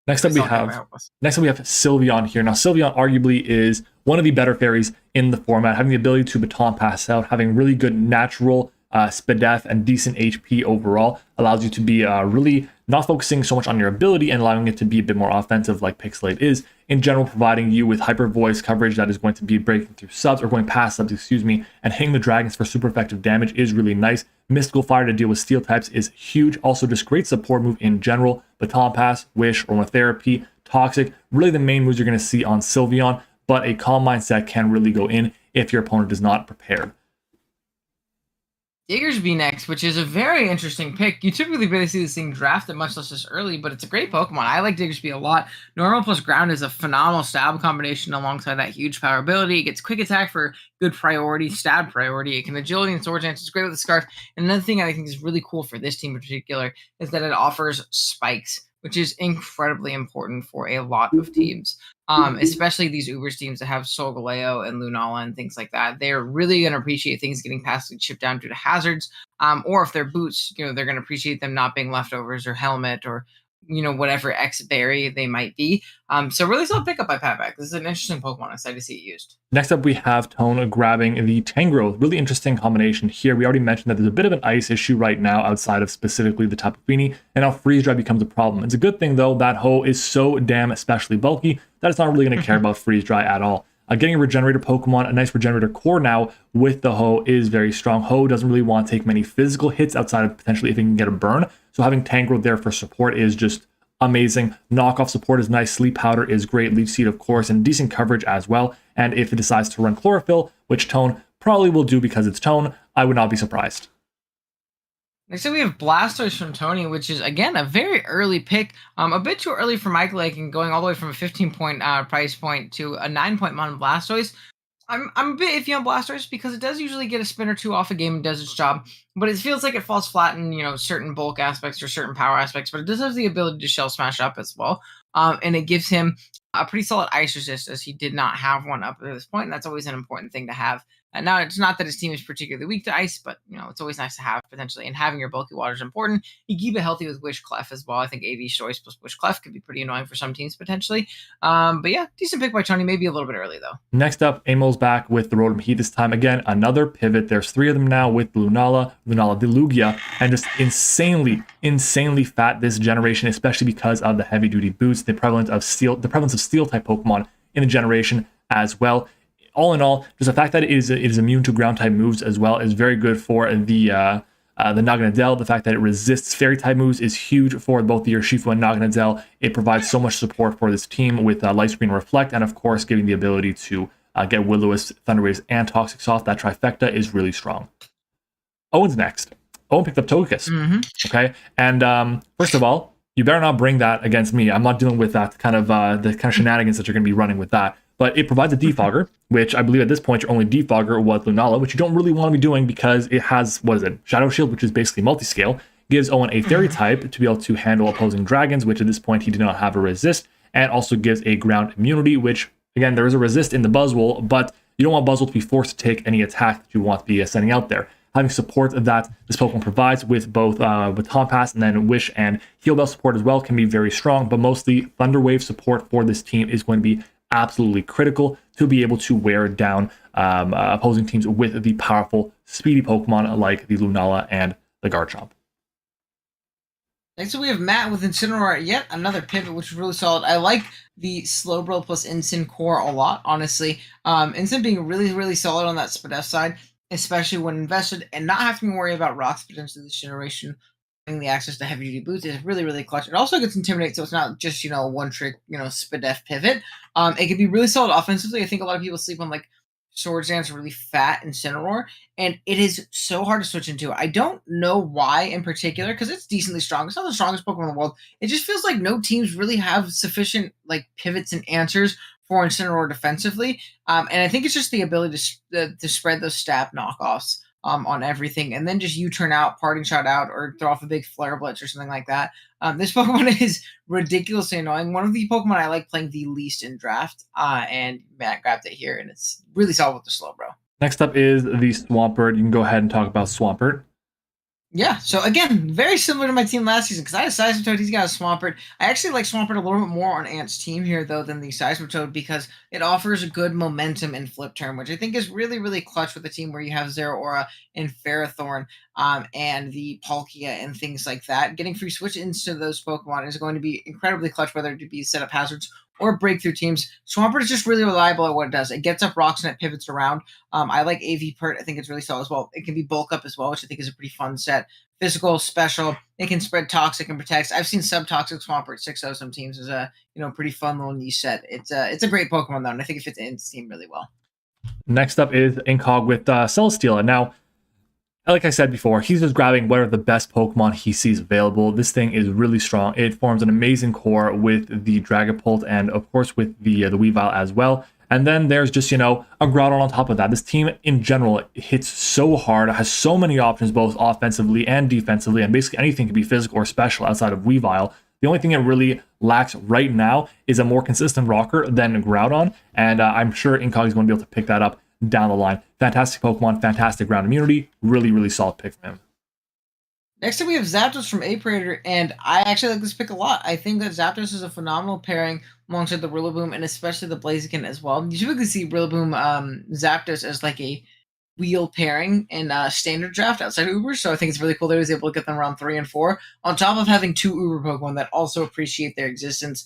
Next up we have Sylveon here. Now Sylveon arguably is one of the better fairies in the format, having the ability to baton pass out, having really good natural SPDF and decent HP overall, allows you to be really not focusing so much on your ability and allowing it to be a bit more offensive like Pixelate is. In general, providing you with hyper voice coverage that is going to be breaking through subs, or going past subs, and hitting the dragons for super effective damage is really nice. Mystical Fire to deal with steel types is huge. Also just great support move in general. Baton Pass, Wish, Aromatherapy, Toxic, really the main moves you're going to see on Sylveon, but a Calm Mindset can really go in if your opponent is not prepared. Diggersby next, which is a very interesting pick. You typically barely see this thing drafted, much less this early, but it's a great Pokemon. I like Diggersby a lot. Normal plus ground is a phenomenal stab combination alongside that huge power ability. It gets quick attack for good priority, stab priority. It can agility and sword dance. It's great with the scarf. And another thing I think is really cool for this team in particular is that it offers spikes, which is incredibly important for a lot of teams. Especially these Ubers teams that have Solgaleo and Lunala and things like that. They're really going to appreciate things getting past the chip down due to hazards. Or if they're boots, they're going to appreciate them not being leftovers or helmet or, whatever X berry they might be. So really solid pickup by Patback. This is an interesting Pokemon. I'm excited to see it used. Next up, we have Tone grabbing the Tangrowth. Really interesting combination here. We already mentioned that there's a bit of an ice issue right now outside of specifically the Tapu Fini, and now Freeze Dry becomes a problem. It's a good thing, though, that Ho is so damn especially bulky that it's not really going to care about Freeze Dry at all. Getting a Regenerator Pokemon, a nice Regenerator core now with the Ho is very strong. Ho doesn't really want to take many physical hits outside of potentially if he can get a burn, so having Tangrowth there for support is just amazing. Knockoff support is nice. Sleep Powder is great. Leech Seed, of course, and decent coverage as well. And if it decides to run Chlorophyll, which Tone probably will do because it's Tone, I would not be surprised. Next up, we have Blastoise from Tony, which is, again, a very early pick. A bit too early for Mike Lake and going all the way from a 15-point price point to a 9-point mon Blastoise. I'm a bit iffy on Blastoise because it does usually get a spin or two off a game and does its job, but it feels like it falls flat in, certain bulk aspects or certain power aspects, but it does have the ability to shell smash up as well. And it gives him a pretty solid ice resist, as he did not have one up to this point, and that's always an important thing to have. And now it's not that his team is particularly weak to ice, but it's always nice to have potentially. And having your bulky water is important. You keep it healthy with Wish Clef as well. I think AV Choice plus Wish Clef could be pretty annoying for some teams potentially. But yeah, decent pick by Tony. Maybe a little bit early though. Next up, Amil's back with the Rotom Heat this time. Again, another pivot. There's 3 of them now with Lunala, the Lugia, and just insanely fat this generation, especially because of the heavy duty boots, the prevalence of steel type Pokemon in the generation as well. All in all, just the fact that it is immune to ground type moves as well is very good for the Naganadel. The fact that it resists fairy type moves is huge for both the Urshifu and Naganadel. It provides so much support for this team with Light Screen Reflect, and of course giving the ability to get Will-O-Wisp, Thunder Waves, and Toxic Soft. That trifecta is really strong. Owen's next. Owen picked up Togekiss. Okay, and first of all, you better not bring that against me. I'm not dealing with that kind of shenanigans that you're going to be running with that. But it provides a defogger, which I believe at this point your only defogger was Lunala, which you don't really want to be doing because it has, Shadow Shield, which is basically multi-scale, gives Owen a fairy type to be able to handle opposing dragons, which at this point he did not have a resist, and also gives a ground immunity, which, again, there is a resist in the Buzzwole, but you don't want Buzzwole to be forced to take any attack that you want to be sending out there. Having support that this Pokemon provides with both Baton Pass and then Wish and Heal Bell support as well can be very strong, but mostly Thunder Wave support for this team is going to be absolutely critical to be able to wear down opposing teams with the powerful, speedy Pokemon like the Lunala and the Garchomp. Next up, we have Matt with Incineroar, yet another pivot, which is really solid. I like the Slowbro plus Incin core a lot, honestly. Incin being really solid on that SPDF side, especially when invested, and not having to worry about rocks potentially this generation. the access to heavy duty boots is really, really clutch. It also gets Intimidate, so it's not just, one trick, Spadef pivot. It can be really solid offensively. I think a lot of people sleep on like Swords Dance, really fat Incineroar, and it is so hard to switch into. I don't know why in particular, because it's decently strong. It's not the strongest Pokemon in the world. It just feels like no teams really have sufficient like pivots and answers for Incineroar defensively. And I think it's just the ability to spread those stab knockoffs on everything, and then just U-turn out, parting shot out, or throw off a big flare blitz or something like that. This Pokemon is ridiculously annoying. One of the Pokemon I like playing the least in draft, and Matt grabbed it here, and it's really solid with the slow, bro. Next up is the Swampert. You can go ahead and talk about Swampert. Yeah, so again, very similar to my team last season, because I had Seismitoad, he's got a Swampert. I actually like Swampert a little bit more on Ant's team here, though, than the Seismitoad, because it offers a good momentum in flip turn, which I think is really, really clutch with a team where you have Zeraora and Farah Thorne, and the Palkia and things like that. Getting free switch into those Pokemon is going to be incredibly clutch, whether it be setup hazards or breakthrough teams. Swampert is just really reliable at what it does. It gets up rocks and it pivots around. I like AV Pert. I think it's really solid as well. It can be bulk up as well, which I think is a pretty fun set. Physical, special. It can spread toxic and protects. I've seen sub-toxic Swampert 6-0 some teams as a pretty fun little niche set. It's a great Pokemon though, and I think it fits in its team really well. Next up is Incog with Celesteela. Now, like I said before, he's just grabbing what are the best Pokemon he sees available. This thing is really strong. It forms an amazing core with the Dragapult and, of course, with the Weavile as well. And then there's just, a Groudon on top of that. This team, in general, hits so hard, has so many options, both offensively and defensively, and basically anything can be physical or special outside of Weavile. The only thing it really lacks right now is a more consistent rocker than Groudon, and I'm sure Incog is going to be able to pick that up down the line. Fantastic Pokemon, fantastic ground immunity, really, really solid pick from him. Next up, we have Zapdos from Ape Raider, and I actually like this pick a lot. I think that Zapdos is a phenomenal pairing alongside the Rillaboom, and especially the Blaziken as well. You typically see Rillaboom Zapdos as like a wheel pairing in standard draft outside of Uber, so I think it's really cool that he was able to get them around 3 and 4, on top of having 2 Uber Pokemon that also appreciate their existence.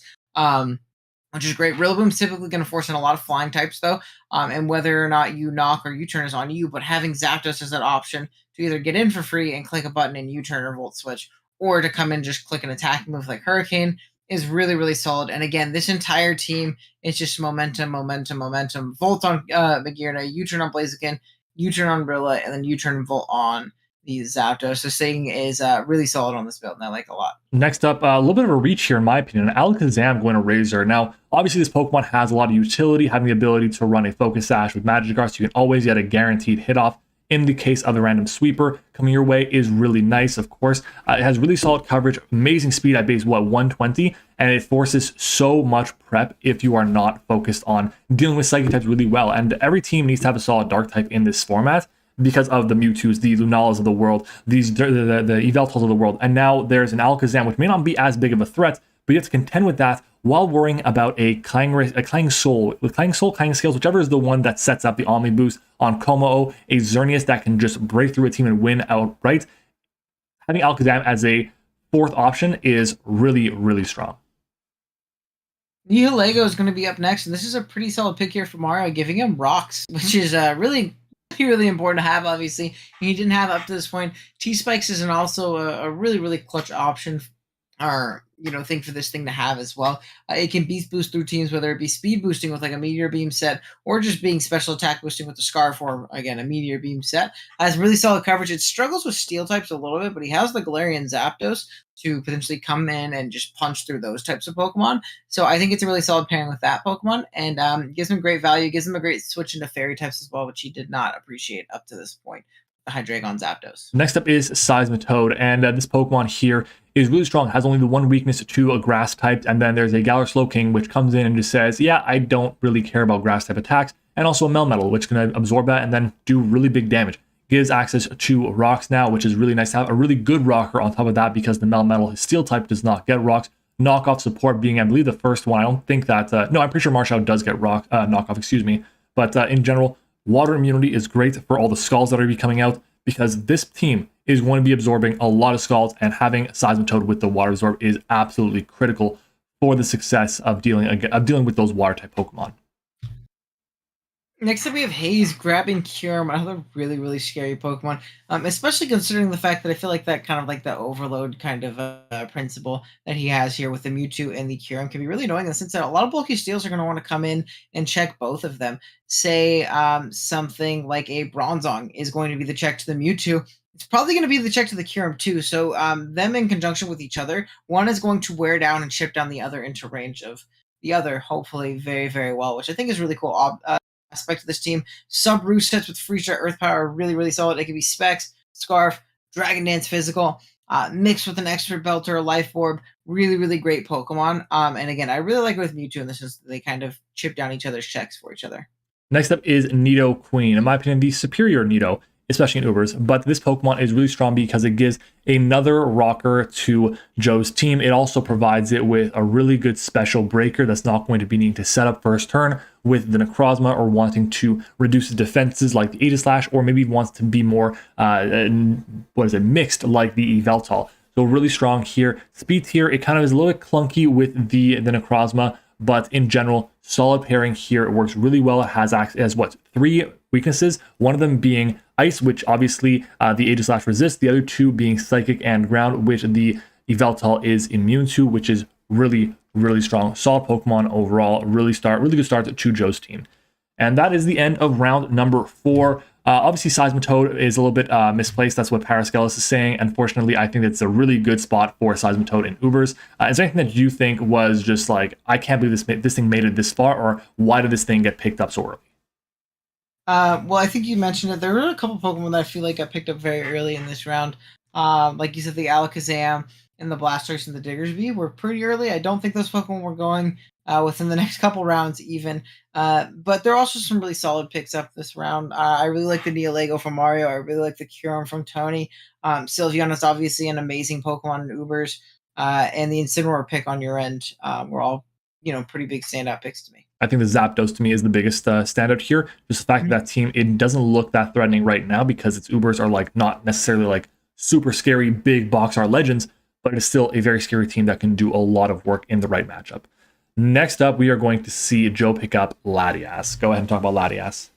Which is great. Rillaboom's typically going to force in a lot of flying types, though, and whether or not you knock or U-turn is on you, but having Zapdos as an option to either get in for free and click a button and U-turn or Volt Switch, or to come in just click an attack move like Hurricane is really, really solid. And again, this entire team is just momentum. Volt on Magearna, U-turn on Blaziken, U-turn on Rilla, and then U-turn Volt on the Zapdos. This thing is really solid on this build, and I like it a lot. Next up, a little bit of a reach here, in my opinion. Alakazam going to Razor. Now, obviously, this Pokemon has a lot of utility, having the ability to run a Focus Sash with Magikarp, so you can always get a guaranteed hit off. In the case of the random sweeper coming your way is really nice, of course. It has really solid coverage, amazing speed at base, 120, and it forces so much prep if you are not focused on dealing with Psychic types really well. And every team needs to have a solid Dark type in this format, because of the Mewtwo's, the Lunalas of the world, the Yveltals of the world. And now there's an Alakazam, which may not be as big of a threat, but you have to contend with that while worrying about a Clang Soul, with Clang Soul, Clang Scales, whichever is the one that sets up the Omni Boost on Komo, a Xerneas that can just break through a team and win outright. Having Alakazam as a 4th option is really, really strong. Nihilego is going to be up next, and this is a pretty solid pick here for Mario, giving him Rocks, which is really important to have, obviously. He didn't have up to this point. T-Spikes is also a really, really clutch option, or thing for this thing to have as well. It can beast boost through teams, whether it be speed boosting with like a Meteor Beam set, or just being special attack boosting with the Scarf, or again a Meteor Beam set. Has really solid coverage. It struggles with steel types a little bit, but he has the Galarian Zapdos to potentially come in and just punch through those types of Pokemon. So I think it's a really solid pairing with that Pokemon, and gives him great value, gives him a great switch into fairy types as well, which he did not appreciate up to this point. The Hydragon Zapdos. Next up is Seismitoad, and this Pokemon here is really strong. Has only the one weakness to a grass type, and then there's a Galar Slowking, which comes in and just says, yeah, I don't really care about grass type attacks, and also a Melmetal, which can absorb that and then do really big damage. Gives access to rocks now, which is really nice to have. A really good rocker on top of that, because the Melmetal, his steel type, does not get rocks. Knockoff support being, I believe, the first one. I don't think that, no, I'm pretty sure Marshall does get knockoff, excuse me. But in general, water immunity is great for all the Skulls that are going to be coming out, because this team is going to be absorbing a lot of Scalds, and having Seismitoad with the Water Absorb is absolutely critical for the success of dealing with those Water-type Pokemon. Next up, we have Haze grabbing Kyurem, another really, really scary Pokemon. Especially considering the fact that I feel like that kind of like the overload kind of principle that he has here with the Mewtwo and the Kyurem can be really annoying in the sense that a lot of bulky steals are going to want to come in and check both of them. Say something like a Bronzong is going to be the check to the Mewtwo. It's probably going to be the check to the Kyurem too. So them in conjunction with each other, one is going to wear down and chip down the other into range of the other, hopefully very, very well, which I think is really cool. Aspect of this team. Sub roost sets with Free Shot Earth Power are really, really solid. It could be Specs, Scarf, Dragon Dance Physical, mixed with an Extra Belt or a Life Orb. Really, really great Pokemon. And again, I really like it with Mewtwo in this sense. They kind of chip down each other's checks for each other. Next up is Nito Queen. In my opinion, the superior Nito, especially in Ubers, but this Pokemon is really strong because it gives another rocker to Joe's team. It also provides it with a really good special breaker that's not going to be needing to set up first turn with the Necrozma or wanting to reduce the defenses like the Aegislash, or maybe wants to be more, mixed like the Yveltal. So really strong here. Speed tier, it kind of is a little bit clunky with the Necrozma, but in general, solid pairing here. It works really well. It has 3 weaknesses, one of them being Ice, which obviously the Aegislash resists, the other 2 being Psychic and Ground, which the Yveltal is immune to, which is really, really strong. Solid Pokemon overall. Really good start to Joe's team. And that is the end of round number 4. Obviously, Seismitoad is a little bit misplaced. That's what Parascalis is saying. Unfortunately, I think it's a really good spot for Seismitoad in Ubers. Is there anything that you think was just like, I can't believe this thing made it this far, or why did this thing get picked up so early? Well, I think you mentioned it. There were a couple Pokemon that I feel like got picked up very early in this round. Like you said, the Alakazam and the Blastoise and the Diggersby were pretty early. I don't think those Pokemon were going within the next couple rounds even. But there are also some really solid picks up this round. I really like the Neolego from Mario. I really like the Kyurem from Tony. Sylveon is obviously an amazing Pokemon in Ubers. And the Incineroar pick on your end were all, pretty big standout picks to me. I think the Zapdos to me is the biggest standout here. Just the fact that team, it doesn't look that threatening right now because its Ubers are like not necessarily like super scary big box art legends, but it's still a very scary team that can do a lot of work in the right matchup. Next up, we are going to see Joe pick up Latias. Go ahead and talk about Latias.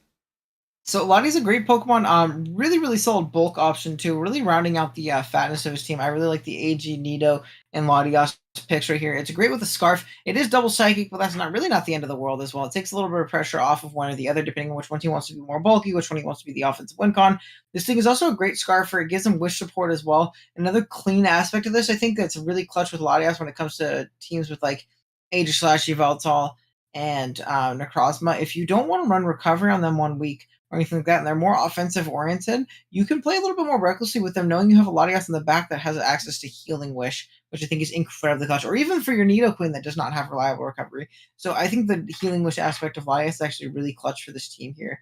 So Latias is a great Pokemon. Really, really solid bulk option too. Really rounding out the fatness of his team. I really like the AG, Nito, and Latias picks right here. It's great with the Scarf. It is double Psychic, but that's not the end of the world as well. It takes a little bit of pressure off of one or the other, depending on which one he wants to be more bulky, which one he wants to be the offensive win con. This thing is also a great Scarfer. It gives him wish support as well. Another clean aspect of this, I think that's really clutch with Latias when it comes to teams with like Aegislash, Yveltal, and Necrozma. If you don't want to run Recovery on them 1 week, or anything like that, and they're more offensive oriented, you can play a little bit more recklessly with them, knowing you have a Latias in the back that has access to Healing Wish, which I think is incredibly clutch, or even for your Nito Queen that does not have reliable recovery. So I think the Healing Wish aspect of Latias is actually really clutch for this team here,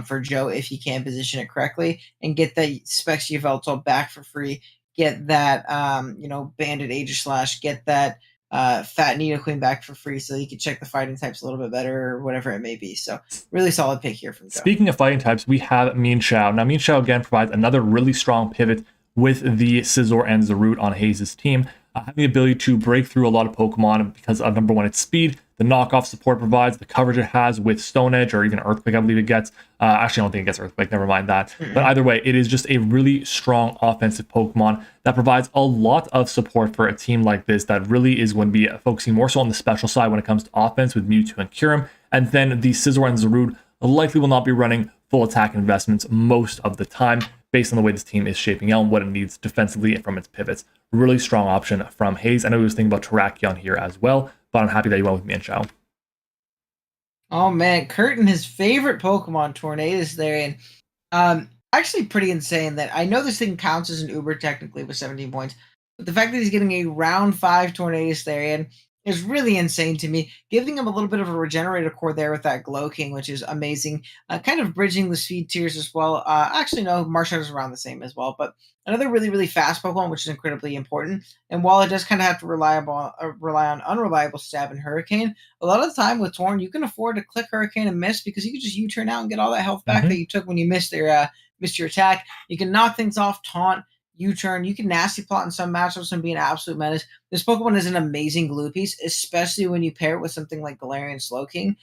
for Joe, if he can position it correctly and get that Specs Yveltal back for free, get that Banded Aegislash, get that fat Nito Queen back for free so you can check the fighting types a little bit better or whatever it may be. So really solid pick here from Joe. Speaking of fighting types, we have Mienshao. Now Mienshao again provides another really strong pivot with the Scizor and Zarude on Hayes' team. Having the ability to break through a lot of Pokemon because of number 1, its speed, the knockoff support provides, the coverage it has with Stone Edge or even Earthquake, I believe it gets. Actually, I don't think it gets Earthquake, never mind that. But either way, it is just a really strong offensive Pokemon that provides a lot of support for a team like this that really is going to be focusing more so on the special side when it comes to offense with Mewtwo and Kyurem. And then the Scizor and Zarude likely will not be running full attack investments most of the time based on the way this team is shaping out and what it needs defensively from its pivots. Really strong option from Hayes. I know he was thinking about Tarakion here as well, but I'm happy that you went with Mienshao. Oh man, Kurt and his favorite Pokemon, Tornadus there, and actually pretty insane that I know this thing counts as an Uber technically with 17 points, but the fact that he's getting a round 5 Tornadus there is really insane to me, giving him a little bit of a regenerator core there with that Glow King, which is amazing, kind of bridging the speed tiers as well. Actually, no, Marshall is around the same as well, but another really, really fast Pokemon, which is incredibly important. And while it does kind of have to rely on unreliable Stab and Hurricane, a lot of the time with Torn, you can afford to click Hurricane and miss because you can just U-turn out and get all that health back that you took when you missed your attack. You can knock things off, taunt. U-turn. You can nasty plot in some matchups and be an absolute menace. This Pokemon is an amazing glue piece, especially when you pair it with something like Galarian Slowking.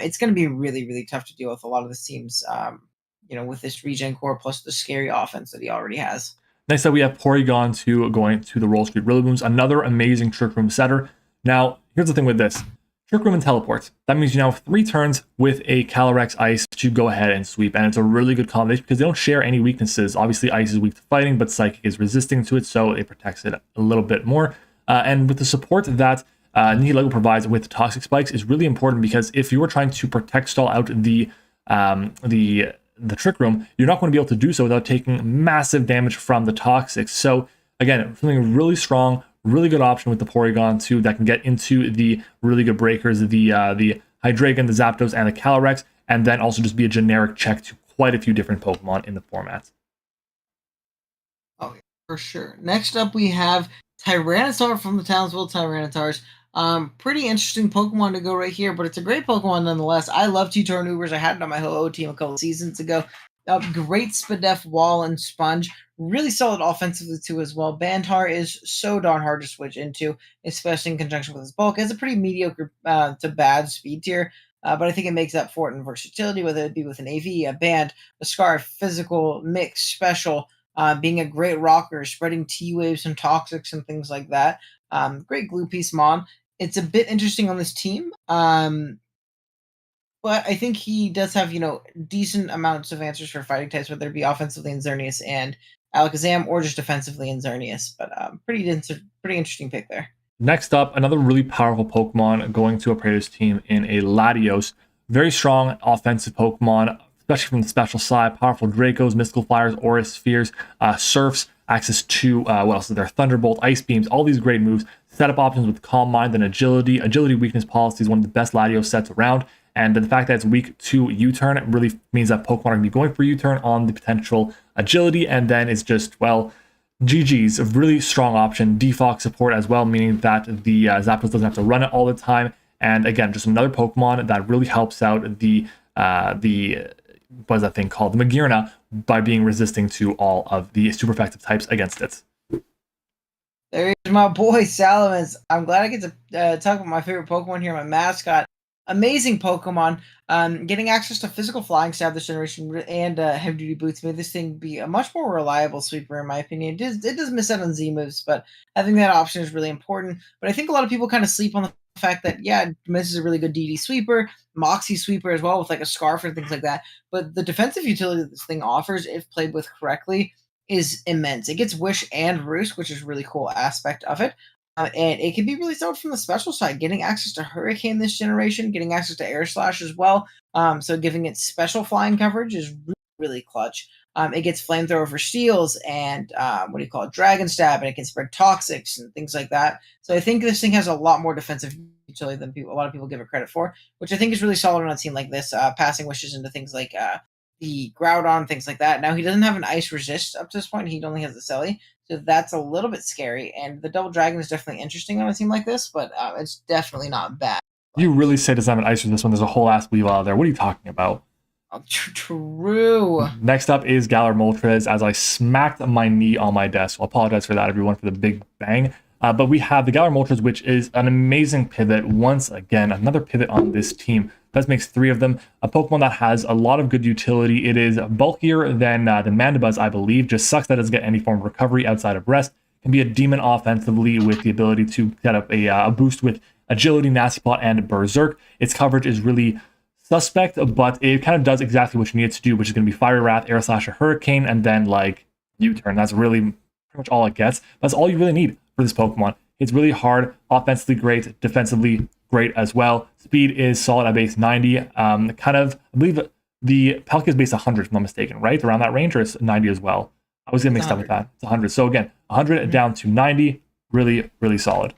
It's going to be really, really tough to deal with a lot of the teams, with this regen core plus the scary offense that he already has. Next up, we have Porygon 2 going to the Roll Street Rillabooms, another amazing Trick Room setter. Now, here's the thing with this. Trick Room and Teleport. That means you now have 3 turns with a Calyrex Ice to go ahead and sweep, and it's a really good combination because they don't share any weaknesses. Obviously, Ice is weak to fighting, but Psychic is resisting to it, so it protects it a little bit more. And with the support that Nihilego provides with Toxic Spikes is really important because if you are trying to protect stall out the Trick Room, you're not going to be able to do so without taking massive damage from the Toxics. So again, something really strong, really good option with the Porygon 2 that can get into the really good breakers, the Hydragon, the Zapdos, and the Calyrex, and then also just be a generic check to quite a few different Pokemon in the format. Oh, yeah, for sure. Next up, we have Tyranitar from the Townsville Tyranitars. Pretty interesting Pokemon to go right here, but it's a great Pokemon nonetheless. I love T-Turn Ubers. I had it on my Ho-Oh team a couple seasons ago. Great Spadef, Wall, and Sponge. Really solid offensively too as well. Bantar is so darn hard to switch into, especially in conjunction with his bulk. It has a pretty mediocre to bad speed tier, but I think it makes up for it in versatility, whether it be with an AV, a Band, a Scarf, Physical, Mix, Special, being a great rocker, spreading T-Waves and Toxics and things like that. Great glue piece Mon. It's a bit interesting on this team. But I think he does have, decent amounts of answers for fighting types, whether it be offensively in Xerneas and Alakazam or just defensively in Xerneas. But pretty interesting pick there. Next up, another really powerful Pokemon going to a Praetor's team in a Latios. Very strong offensive Pokemon, especially from the special side. Powerful Dracos, Mystical Flyers, Aura Spheres, Surfs, access to, what else is there? Thunderbolt, Ice Beams, all these great moves. Setup options with Calm Mind and Agility. Agility Weakness Policy is one of the best Latios sets around. And the fact that it's weak to U-turn really means that Pokemon are going to be going for U-turn on the potential agility, and then it's just, well, GG's, a really strong option. Defog support as well, meaning that the Zapdos doesn't have to run it all the time. And again, just another Pokemon that really helps out the what is that thing called? The Magearna, by being resisting to all of the super effective types against it. There's my boy Salamence. I'm glad I get to talk about my favorite Pokemon here, my mascot. Amazing Pokemon. Getting access to physical flying stab this generation and heavy duty boots made this thing be a much more reliable sweeper in my opinion. It does miss out on Z moves, but having that option is really important. But I think a lot of people kind of sleep on the fact that this is a really good DD sweeper, Moxie sweeper as well with like a Scarf and things like that. But the defensive utility that this thing offers, if played with correctly, is immense. It gets Wish and Roost, which is a really cool aspect of it. And it can be really solid from the special side, getting access to Hurricane this generation, getting access to Air Slash as well. So giving it special flying coverage is really, really clutch. It gets Flamethrower for steals and Dragon Stab, and it can spread Toxics and things like that. So I think this thing has a lot more defensive utility than a lot of people give it credit for, which I think is really solid on a team like this, passing Wishes into things like the Groudon, things like that. Now, he doesn't have an Ice Resist up to this point. He only has the Selly. So that's a little bit scary. And the Double Dragon is definitely interesting on a team like this, but it's definitely not bad. You really say does not have an Ice Resist when there's a whole ass Weevil out there. What are you talking about? Oh, true. Next up is Galar Moltres as I smacked my knee on my desk. I'll apologize for that, everyone, for the big bang. But we have the Galar Moltres, which is an amazing pivot. Once again, another pivot on this team. That makes 3 of them. A Pokemon that has a lot of good utility. It is bulkier than the Mandibuzz, I believe. Just sucks that it doesn't get any form of recovery outside of rest. Can be a demon offensively with the ability to get up a boost with Agility, Nasty Plot, and Berserk. Its coverage is really suspect, but it kind of does exactly what you need it to do, which is going to be Fire Wrath, Air Slash, or Hurricane, and then like U-turn. That's really pretty much all it gets. That's all you really need for this Pokemon. It's really hard, offensively great, defensively great as well. Speed is solid at base 90. I believe the Palkia is base 100, if I'm not mistaken, right? Around that range, or it's 90 as well? I was getting mixed up with that. It's 100. So again, 100 down to 90. Really, really solid.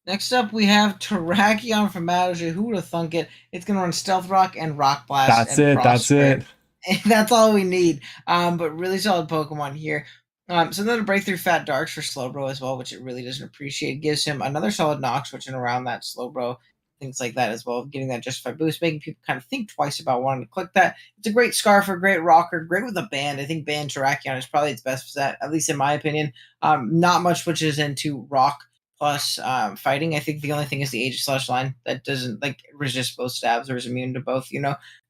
Next up, we have Tarakion from Madoji. Who would have thunk it? It's going to run Stealth Rock and Rock Blast. That's it. That's all we need. But really solid Pokemon here. So another Breakthrough Fat Darks for Slowbro as well, which it really doesn't appreciate. Gives him another solid Knock switching around that Slowbro. things like that as well. Getting that justified boost, making people kind of think twice about wanting to click that. It's a great Scarfer, great rocker, great with a band. I think band Tarakion is probably its best set, at least in my opinion. Not much switches into rock plus fighting. I think the only thing is the Aegis line that doesn't like resist both stabs or is immune to both,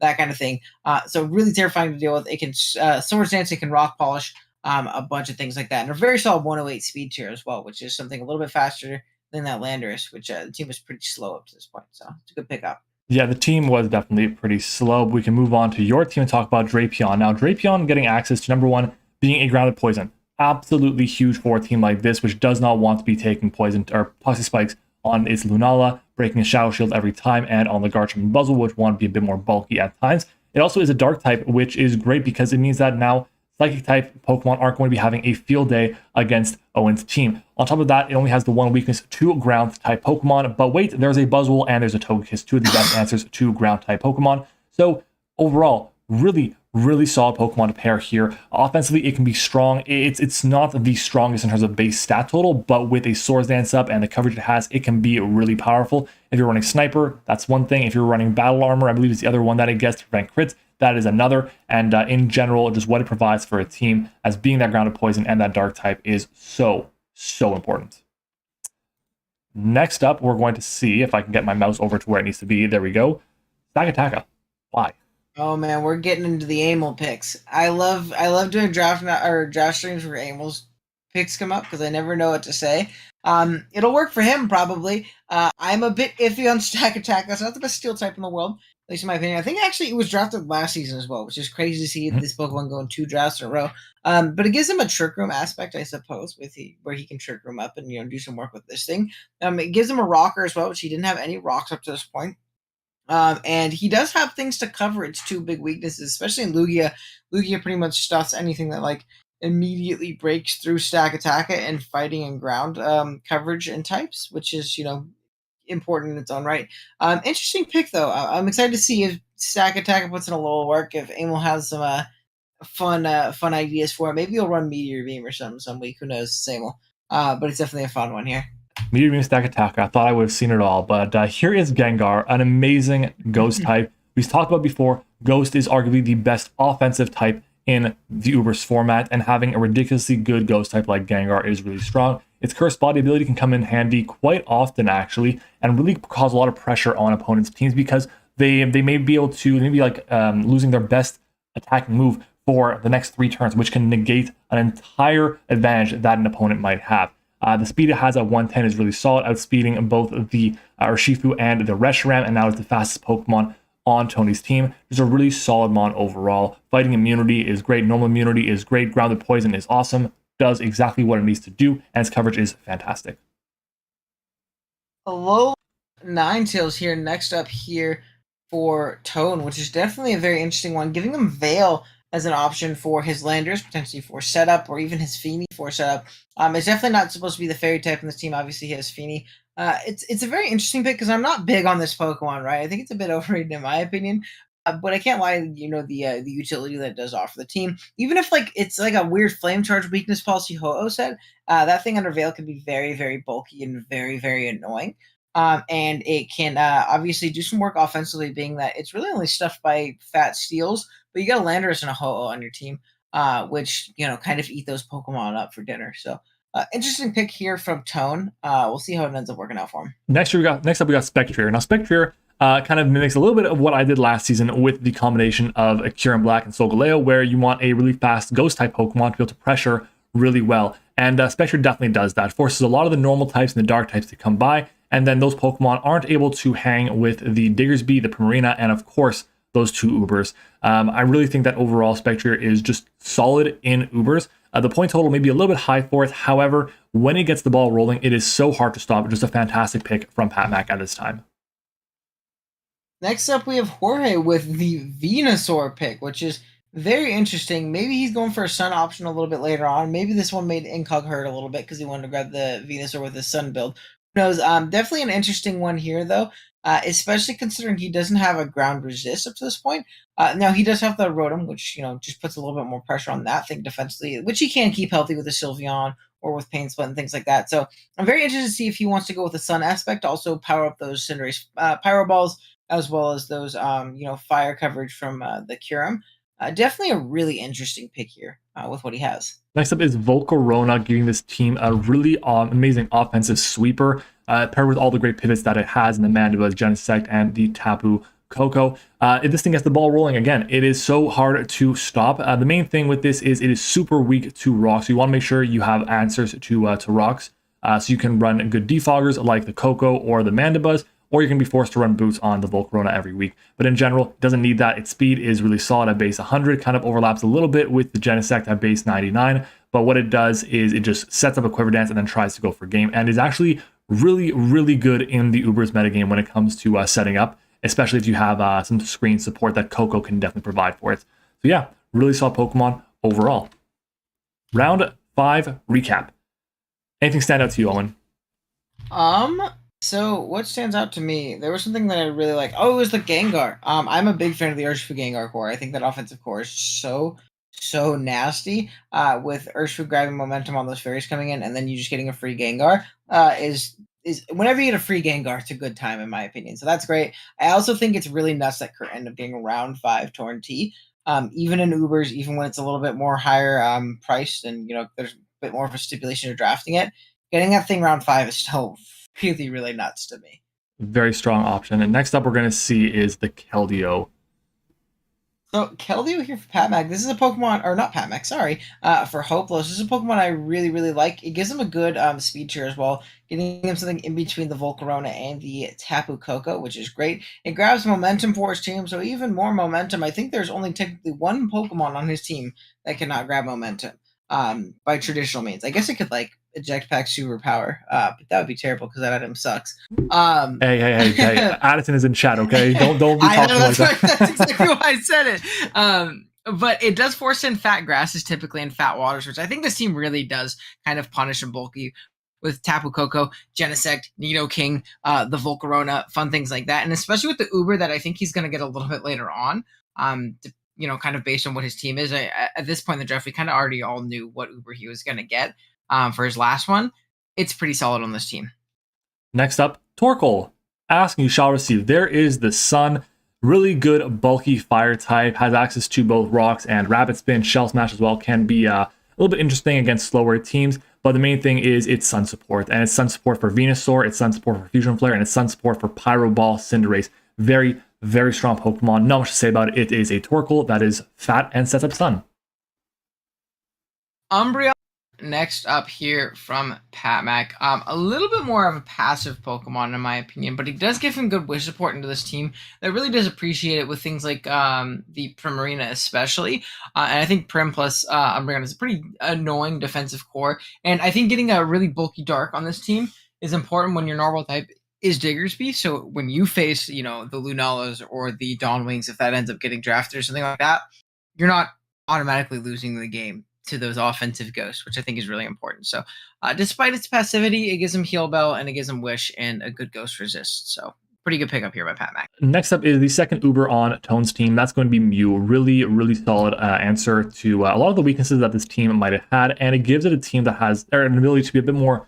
that kind of thing. So really terrifying to deal with. It can Swords Dance, it can rock polish, a bunch of things like that. And a very solid 108 speed tier as well, which is something a little bit faster than that Landorus, which the team was pretty slow up to this point. So it's a good pickup. Yeah, the team was definitely pretty slow. We can move on to your team and talk about Drapion. Now, Drapion getting access to number one, being a grounded poison. Absolutely huge for a team like this, which does not want to be taking poison or toxic spikes on its Lunala, breaking a Shadow Shield every time, and on the Garchomp and Buzzwole, which want to be a bit more bulky at times. It also is a dark type, which is great because it means that now Psychic type Pokemon aren't going to be having a field day against Owen's team. On top of that, it only has the one weakness to ground type Pokemon. But wait, there's a Buzzwole and there's a Togekiss, two of the best answers to ground type Pokemon. So overall, really, really solid Pokemon to pair here. Offensively, it can be strong. It's not the strongest in terms of base stat total, but with a Swords Dance up and the coverage it has, it can be really powerful. If you're running Sniper, that's one thing. If you're running Battle Armor, I believe it's the other one that it gets to prevent crits. That is another, and in general, just what it provides for a team as being that grounded poison and that dark type is so important. Next up, we're going to see if I can get my mouse over to where it needs to be. There we go. Stakataka. Why? Oh man, we're getting into the Amel picks. I love doing draft streams where Amel's picks come up because I never know what to say. It'll work for him probably. I'm a bit iffy on Stakataka. It's not the best steel type in the world, at least in my opinion. I think actually it was drafted last season as well, which is crazy to see this Pokemon go in 2 drafts in a row. But it gives him a Trick Room aspect, I suppose, where he can Trick Room up and do some work with this thing. It gives him a rocker as well, which he didn't have any rocks up to this point. And he does have things to cover its 2 big weaknesses, especially in Lugia. Lugia pretty much stuffs anything that like immediately breaks through Stakataka and fighting and ground coverage and types, which is important in its own right. Interesting pick though. I'm excited to see if Stakataka puts in a little work. If Amel has some fun ideas for it, maybe he'll run Meteor Beam or something some week. Who knows? Samel. But it's definitely a fun one here. Meteor Beam Stakataka. I thought I would have seen it all, but here is Gengar, an amazing Ghost type. We've talked about before. Ghost is arguably the best offensive type in the Uber's format, and having a ridiculously good Ghost type like Gengar is really strong. Its Curse Body ability can come in handy quite often, actually, and really cause a lot of pressure on opponents' teams because they may be able to losing their best attacking move for the next 3 turns, which can negate an entire advantage that an opponent might have. The speed it has at 110 is really solid, outspeeding both the Urshifu and the Reshiram, and now it's the fastest Pokemon on Tony's team. Just a really solid mon overall. Fighting immunity is great, normal immunity is great, grounded poison is awesome, does exactly what it needs to do, and its coverage is fantastic. Hello, Ninetales here. Next up here for Tone, which is definitely a very interesting one, giving him Veil as an option for his Landers, potentially for setup, or even his Feeny for setup. It's definitely not supposed to be the fairy type in this team. Obviously, he has Feeny. It's a very interesting pick because I'm not big on this Pokemon, right? I think it's a bit overrated in my opinion. But I can't lie, the utility that it does offer the team. Even if it's like a weird Flame Charge weakness policy Ho-Oh set, that thing under Veil can be very, very bulky and very, very annoying. And it can obviously do some work offensively, being that it's really only stuffed by Fat Steels, but you got a Landorus and a Ho-Oh on your team, which kind of eat those Pokemon up for dinner. So interesting pick here from Tone. We'll see how it ends up working out for him. Next up we got Spectre. Now Spectre kind of mimics a little bit of what I did last season with the combination of Kyurem Black and Solgaleo, where you want a really fast Ghost type Pokemon to be able to pressure really well. And Spectre definitely does that. Forces a lot of the normal types and the dark types to come by, and then those Pokemon aren't able to hang with the Diggersby, the Primarina, and of course those 2 Ubers. I really think that overall Spectre is just solid in Ubers. The point total may be a little bit high for it. However, when it gets the ball rolling, it is so hard to stop. Just a fantastic pick from Pat Mac at this time. Next up, we have Jorge with the Venusaur pick, which is very interesting. Maybe he's going for a Sun option a little bit later on. Maybe this one made Incog hurt a little bit because he wanted to grab the Venusaur with his Sun build. Who knows? Definitely an interesting one here, though, especially considering he doesn't have a ground resist up to this point. Now, he does have the Rotom, which just puts a little bit more pressure on that thing defensively, which he can keep healthy with a Sylveon or with Pain Split and things like that. So I'm very interested to see if he wants to go with the Sun aspect, also power up those Cinderace Pyro Balls, as well as those fire coverage from the Kyurem. Definitely a really interesting pick here with what he has. Next up is Volcarona, giving this team a really amazing offensive sweeper, paired with all the great pivots that it has in the Mandibuzz, Genesect, and the Tapu Koko. If this thing gets the ball rolling, again, it is so hard to stop. The main thing with this is it is super weak to rocks. So you want to make sure you have answers to rocks, so you can run good defoggers like the Koko or the Mandibuzz, or you can be forced to run boots on the Volcarona every week. But in general, it doesn't need that. Its speed is really solid at base 100, kind of overlaps a little bit with the Genesect at base 99. But what it does is it just sets up a Quiver Dance and then tries to go for game, and is actually really, really good in the Uber's metagame when it comes to setting up, especially if you have some screen support that Koko can definitely provide for it. So yeah, really solid Pokemon overall. Round 5 recap. Anything stand out to you, Owen? So what stands out to me? There was something that I really like. Oh, it was the Gengar. I'm a big fan of the Urshifu Gengar core. I think that offensive core is so nasty. With Urshifu grabbing momentum on those fairies coming in, and then you just getting a free Gengar. Is whenever you get a free Gengar, it's a good time in my opinion. So that's great. I also think it's really nuts that Kurt ended up getting a round 5 Torn T. Even in Ubers, even when it's a little bit more higher priced, and there's a bit more of a stipulation of drafting it, getting that thing round 5 is still really, really nuts to me. Very strong option. And next up we're going to see is the Keldeo. So Keldeo here for Patmac. This is a Pokemon, or not Patmac, sorry, for Hopeless. This is a Pokemon I really, really like. It gives him a good speed tier as well, getting him something in between the Volcarona and the Tapu Koko, which is great. It grabs momentum for his team, so even more momentum. I think there's only technically one Pokemon on his team that cannot grab momentum by traditional means. I guess it could eject pack superpower, but that would be terrible because that item sucks. Hey. Addison is in chat, okay? Don't be talking like that. That's exactly why I said it. But it does force in fat grasses typically and fat waters, which I think this team really does kind of punish and bulky with Tapu Koko, Genesect, Nito King, the Volcarona, fun things like that. And especially with the Uber that I think he's going to get a little bit later on, kind of based on what his team is. At this point in the draft, we kind of already all knew what Uber he was going to get. For his last one, it's pretty solid on this team. Next up, Torkoal. Ask and you shall receive. There is the Sun. Really good bulky fire type. Has access to both rocks and rapid spin. Shell smash as well can be a little bit interesting against slower teams. But the main thing is it's Sun support. And it's Sun support for Venusaur. It's Sun support for Fusion Flare. And it's Sun support for Pyro Ball, Cinderace. Very, very strong Pokemon. Not much to say about it. It is a Torkoal that is fat and sets up Sun. Umbreon. Next up here from Patmac, a little bit more of a passive Pokemon in my opinion, but he does give him good wish support into this team that really does appreciate it with things like the Primarina especially, and I think Prim plus Umbreon is a pretty annoying defensive core, and I think getting a really bulky Dark on this team is important when your normal type is Diggersby, so when you face the Lunalas or the Dawnwings, if that ends up getting drafted or something like that, you're not automatically losing the game to those offensive ghosts, which I think is really important. So despite its passivity, it gives him Heal Bell and it gives him Wish and a good Ghost Resist. So pretty good pickup here by Patmac. Next up is the second Uber on Tone's team. That's going to be Mew. Really, really solid answer to a lot of the weaknesses that this team might have had. And it gives it a team that has an ability to be a bit more,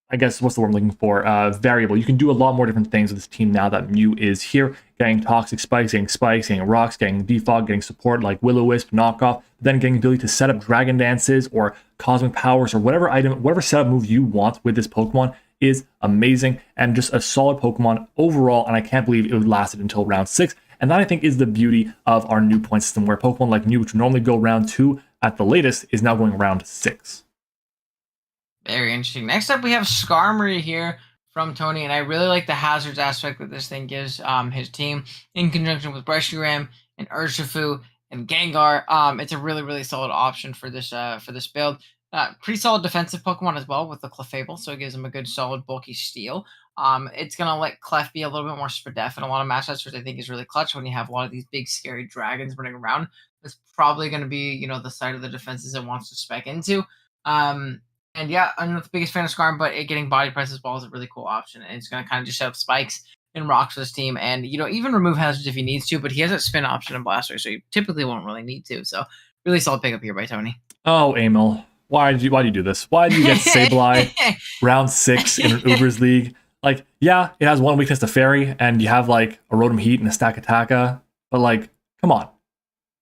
I guess, what's the word I'm looking for? Variable. You can do a lot more different things with this team now that Mew is here. Getting Toxic Spikes, getting Rocks, getting Defog, getting support like Will-O-Wisp, Knockoff, then getting the ability to set up Dragon Dances or Cosmic Powers or whatever setup move you want with this Pokemon is amazing and just a solid Pokemon overall. And I can't believe it lasted until round 6. And that I think is the beauty of our new point system, where Pokemon like Mew, which would normally go round 2 at the latest, is now going round 6. Very interesting. Next up, we have Skarmory here from Tony, and I really like the hazards aspect that this thing gives his team in conjunction with Reshiram and Urshifu and Gengar. It's a really, really solid option for this build. Pretty solid defensive Pokemon as well with the Clefable, so it gives him a good, solid, bulky steal. It's going to let Clef be a little bit more Spadef in a lot of matchups, which I think is really clutch when you have a lot of these big, scary dragons running around. It's probably going to be, the side of the defenses it wants to spec into. And yeah, I'm not the biggest fan of Skarm, but it getting body press as well is a really cool option. And it's going to kind of just set up spikes and rocks for this team. And, even remove hazards if he needs to, but he has that spin option in Blastoise, so you typically won't really need to. So really solid pickup here by Tony. Oh, Emil. why do you do this? Why do you get Sableye round 6 in an Ubers League? Like, yeah, it has one weakness to Fairy, and you have like a Rotom Heat and a Stakataka, but like, come on.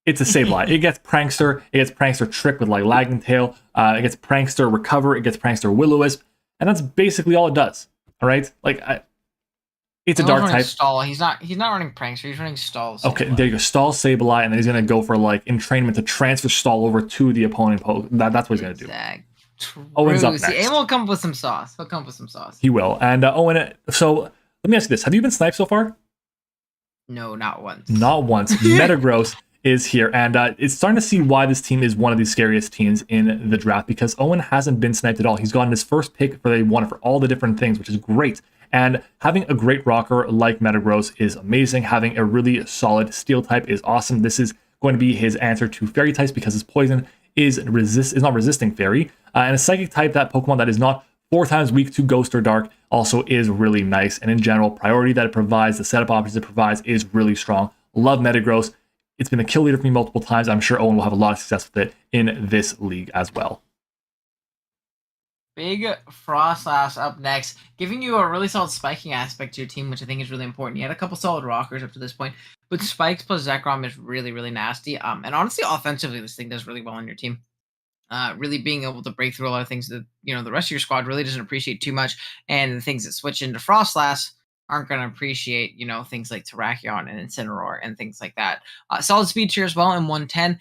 It's a Sableye. It gets Prankster. It gets Prankster Trick with like Lagging Tail. It gets Prankster Recover. It gets Prankster Will-O-Wisp, and that's basically all it does. All right, like it's a dark type. Stall. He's not running Prankster. He's running Stall. Sableye. Okay, there you go. Stall Sableye, and then he's gonna go for like entrainment to transfer Stall over to the opponent. That's what he's gonna do. True. Owen's up next. See, Aim will come up with some sauce. He'll come up with some sauce. He will. And Owen, so let me ask you this: have you been sniped so far? No, not once. Not once. Metagross is here, and it's starting to see why this team is one of the scariest teams in the draft, because Owen hasn't been sniped at all. He's gotten his first pick for they wanted for all the different things, which is great. And having a great rocker like Metagross is amazing. Having a really solid steel type is awesome. This is going to be his answer to fairy types because his poison is not resisting fairy. And a psychic type, that Pokemon that is not 4 times weak to Ghost or Dark, also is really nice. And in general, priority that it provides, the setup options it provides is really strong. Love Metagross. It's been a kill leader for me multiple times. I'm sure Owen will have a lot of success with it in this league as well. Big Frostlass up next, giving you a really solid spiking aspect to your team, which I think is really important. You had a couple solid rockers up to this point, but spikes plus Zekrom is really, really nasty. And honestly, offensively, this thing does really well on your team. Really being able to break through a lot of things that, you know, the rest of your squad really doesn't appreciate too much. And the things that switch into Frostlass aren't going to appreciate, you know, things like Tarakion and Incineroar and things like that. Solid speed tier as well in 110,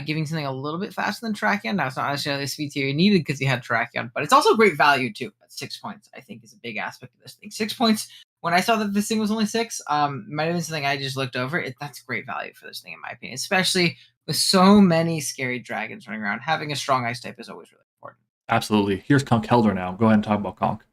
giving something a little bit faster than Tarakion. Now, it's not necessarily a speed tier you needed because you had Tarakion, but it's also great value too. At 6 points, I think, is a big aspect of this thing. 6 points. When I saw that this thing was only 6, might have been something I just looked over. That's great value for this thing, in my opinion, especially with so many scary dragons running around. Having a strong ice type is always really important. Absolutely. Here's Kunk Elder now. Go ahead and talk about Kunk.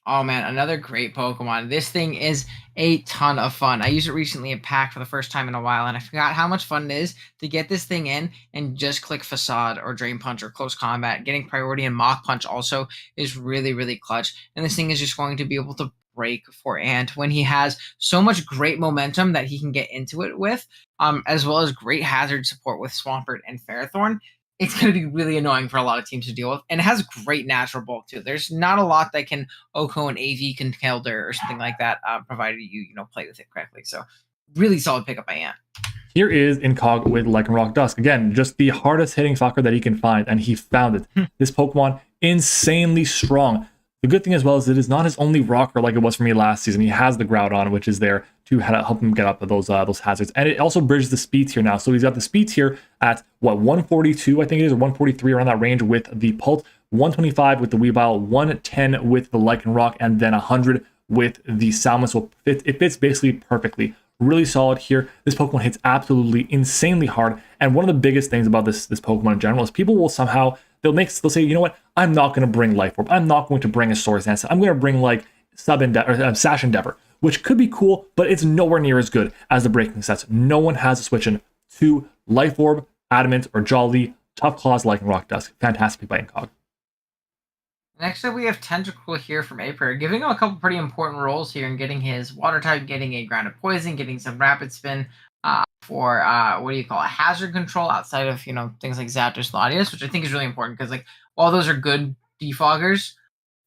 Oh man, another great Pokemon. This thing is a ton of fun. I used it recently in pack for the first time in a while, and I forgot how much fun it is to get this thing in and just click Facade or Drain Punch or Close Combat. Getting priority and Mach Punch also is really, really clutch. And this thing is just going to be able to break for Ant when he has so much great momentum that he can get into it with, as well as great hazard support with Swampert and Farah Thorne. It's going to be really annoying for a lot of teams to deal with. And it has great natural bulk, too. There's not a lot that can OHKO and AV Kunk Elder or something like that, provided you play with it correctly. So, really solid pickup by Ant. Here is Incog with Lycanroc Dusk. Again, just the hardest hitting fucker that he can find, and he found it. This Pokemon, insanely strong. The good thing as well is it is not his only rocker like it was for me last season. He has the Groudon, which is there to help him get up those hazards. And it also bridges the speed tier now. So he's got the speed tier at, 142, I think it is, or 143, around that range with the Pult, 125 with the Weevil, 110 with the Lycanroc, and then 100 with the Salmon. So it fits basically perfectly. Really solid here. This Pokemon hits absolutely insanely hard. And one of the biggest things about this Pokemon in general is people will somehow, they'll say, you know what, I'm not going to bring Life Orb. I'm not going to bring a Swords Dance. I'm going to bring like Sash Endeavor, which could be cool, but it's nowhere near as good as the breaking sets. No one has a switch in to Life Orb, Adamant, or Jolly, Tough Claws, Lycanroc Dusk. Fantastic by Incog. Next up, we have Tentacle here from Aper, giving him a couple pretty important roles here in getting his Water type, getting a Grounded Poison, getting some Rapid Spin for, hazard control outside of, things like Zapdos, Latios, which I think is really important because, while those are good defoggers,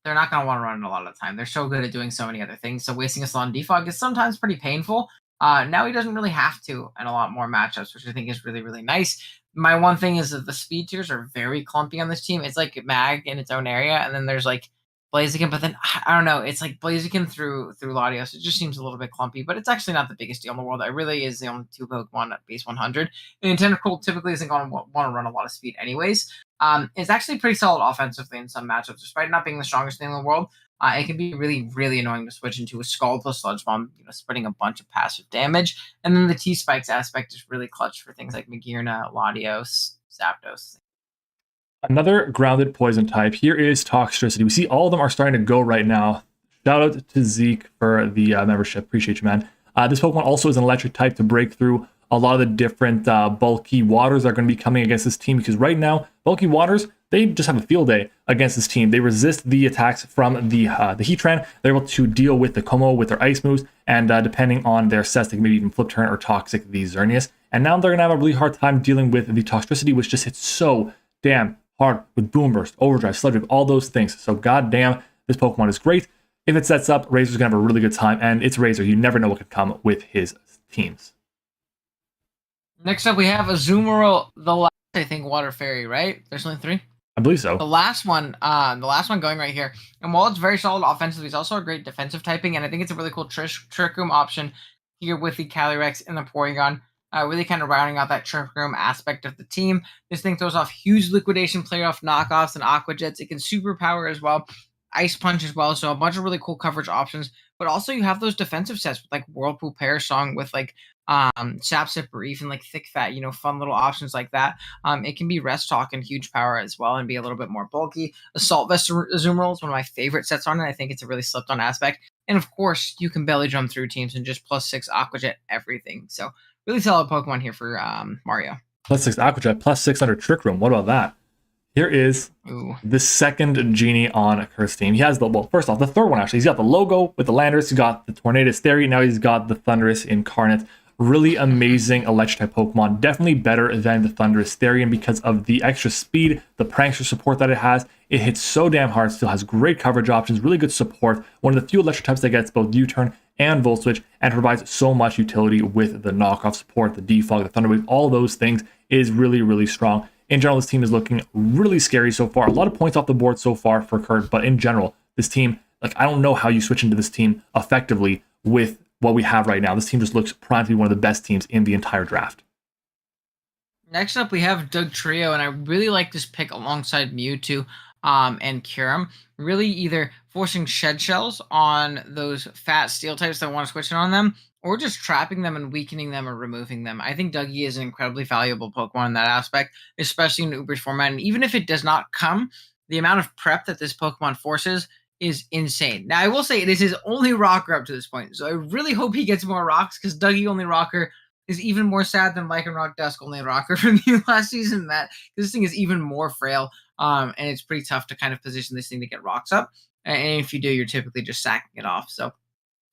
they're not going to want to run it a lot of the time. They're so good at doing so many other things, so wasting a slot on defog is sometimes pretty painful. Now he doesn't really have to in a lot more matchups, which I think is really, really nice. My one thing is that the speed tiers are very clumpy on this team. It's like Mag in its own area, and then there's Blaziken, but then I don't know. It's like Blaziken through Latios. It just seems a little bit clumpy, but it's actually not the biggest deal in the world. It really is the only 2 Pokemon at base 100. And Tentacle typically isn't going to want to run a lot of speed anyways. It's actually pretty solid offensively in some matchups, despite not being the strongest thing in the world. It can be really, really annoying to switch into a Scald plus Sludge Bomb, spreading a bunch of passive damage. And then the T-Spikes aspect is really clutch for things like Magearna, Latios, Zapdos. Another grounded poison type. Here is Toxtricity. We see all of them are starting to go right now. Shout out to Zeke for the membership. Appreciate you, man. This Pokemon also is an electric type to break through a lot of the different bulky waters that are going to be coming against this team, because right now, bulky waters, they just have a field day against this team. They resist the attacks from the Heatran. They're able to deal with the Como with their ice moves, and depending on their sets, they can maybe even flip turn or toxic the Xerneas. And now they're going to have a really hard time dealing with the Toxtricity, which just hits so damn hard with Boom Burst, Overdrive, Sludge Wave, all those things. So goddamn, this Pokemon is great. If it sets up, Razor's gonna have a really good time, and it's Razor. You never know what could come with his teams. Next up, we have Azumarill, the last, I think, Water Fairy, right? There's only 3? I believe so. The last one going right here. And while it's very solid offensively, it's also a great defensive typing, and I think it's a really cool Trick Room option here with the Calyrex and the Porygon. Really kind of rounding out that Trick Room aspect of the team. This thing throws off huge liquidation, playoff knockoffs, and Aqua Jets. It can superpower as well. Ice Punch as well, so a bunch of really cool coverage options. But also you have those defensive sets with like Whirlpool Pair Song with like Sap Sipper, even like Thick Fat, fun little options like that. It can be Rest Talk and Huge Power as well and be a little bit more bulky. Assault Vest Azumarill is one of my favorite sets on it. I think it's a really slept on aspect. And of course, you can belly drum through teams and just +6 Aqua Jet everything. So really solid Pokemon here for Mario. +6 Aqua Jet, +6 under Trick Room. What about that? Here is the second genie on Kurt's team. He has first off, the third one actually. He's got the logo with the Landers. He's got the Tornadus Theory. Now he's got the Thundurus Incarnate. Really amazing electric type Pokemon. Definitely better than the Thundurus Therian because of the extra speed, the prankster support that it has. It hits so damn hard, still has great coverage options, really good support. One of the few electric types that gets both U-Turn and Volt Switch and provides so much utility with the knockoff support, the defog, the Thunder Wave, all those things is really, really strong. In general, this team is looking really scary so far. A lot of points off the board so far for Kurt, but in general, this team, I don't know how you switch into this team effectively with what we have right now. This team just looks primed to be one of the best teams in the entire draft. Next up, we have Dugtrio, and I really like this pick alongside Mewtwo and Kyurem. Really either forcing Shed Shells on those fat steel types that want to switch in on them, or just trapping them and weakening them or removing them. I think Dougie is an incredibly valuable Pokemon in that aspect, especially in Uber's format. And even if it does not come, the amount of prep that this Pokemon forces is insane. Now, I will say this is only Rocker up to this point, so I really hope he gets more rocks, because Dougie only Rocker is even more sad than Lycanroc Dusk only Rocker from you last season, Matt. This thing is even more frail, and it's pretty tough to kind of position this thing to get rocks up. And if you do, you're typically just sacking it off. So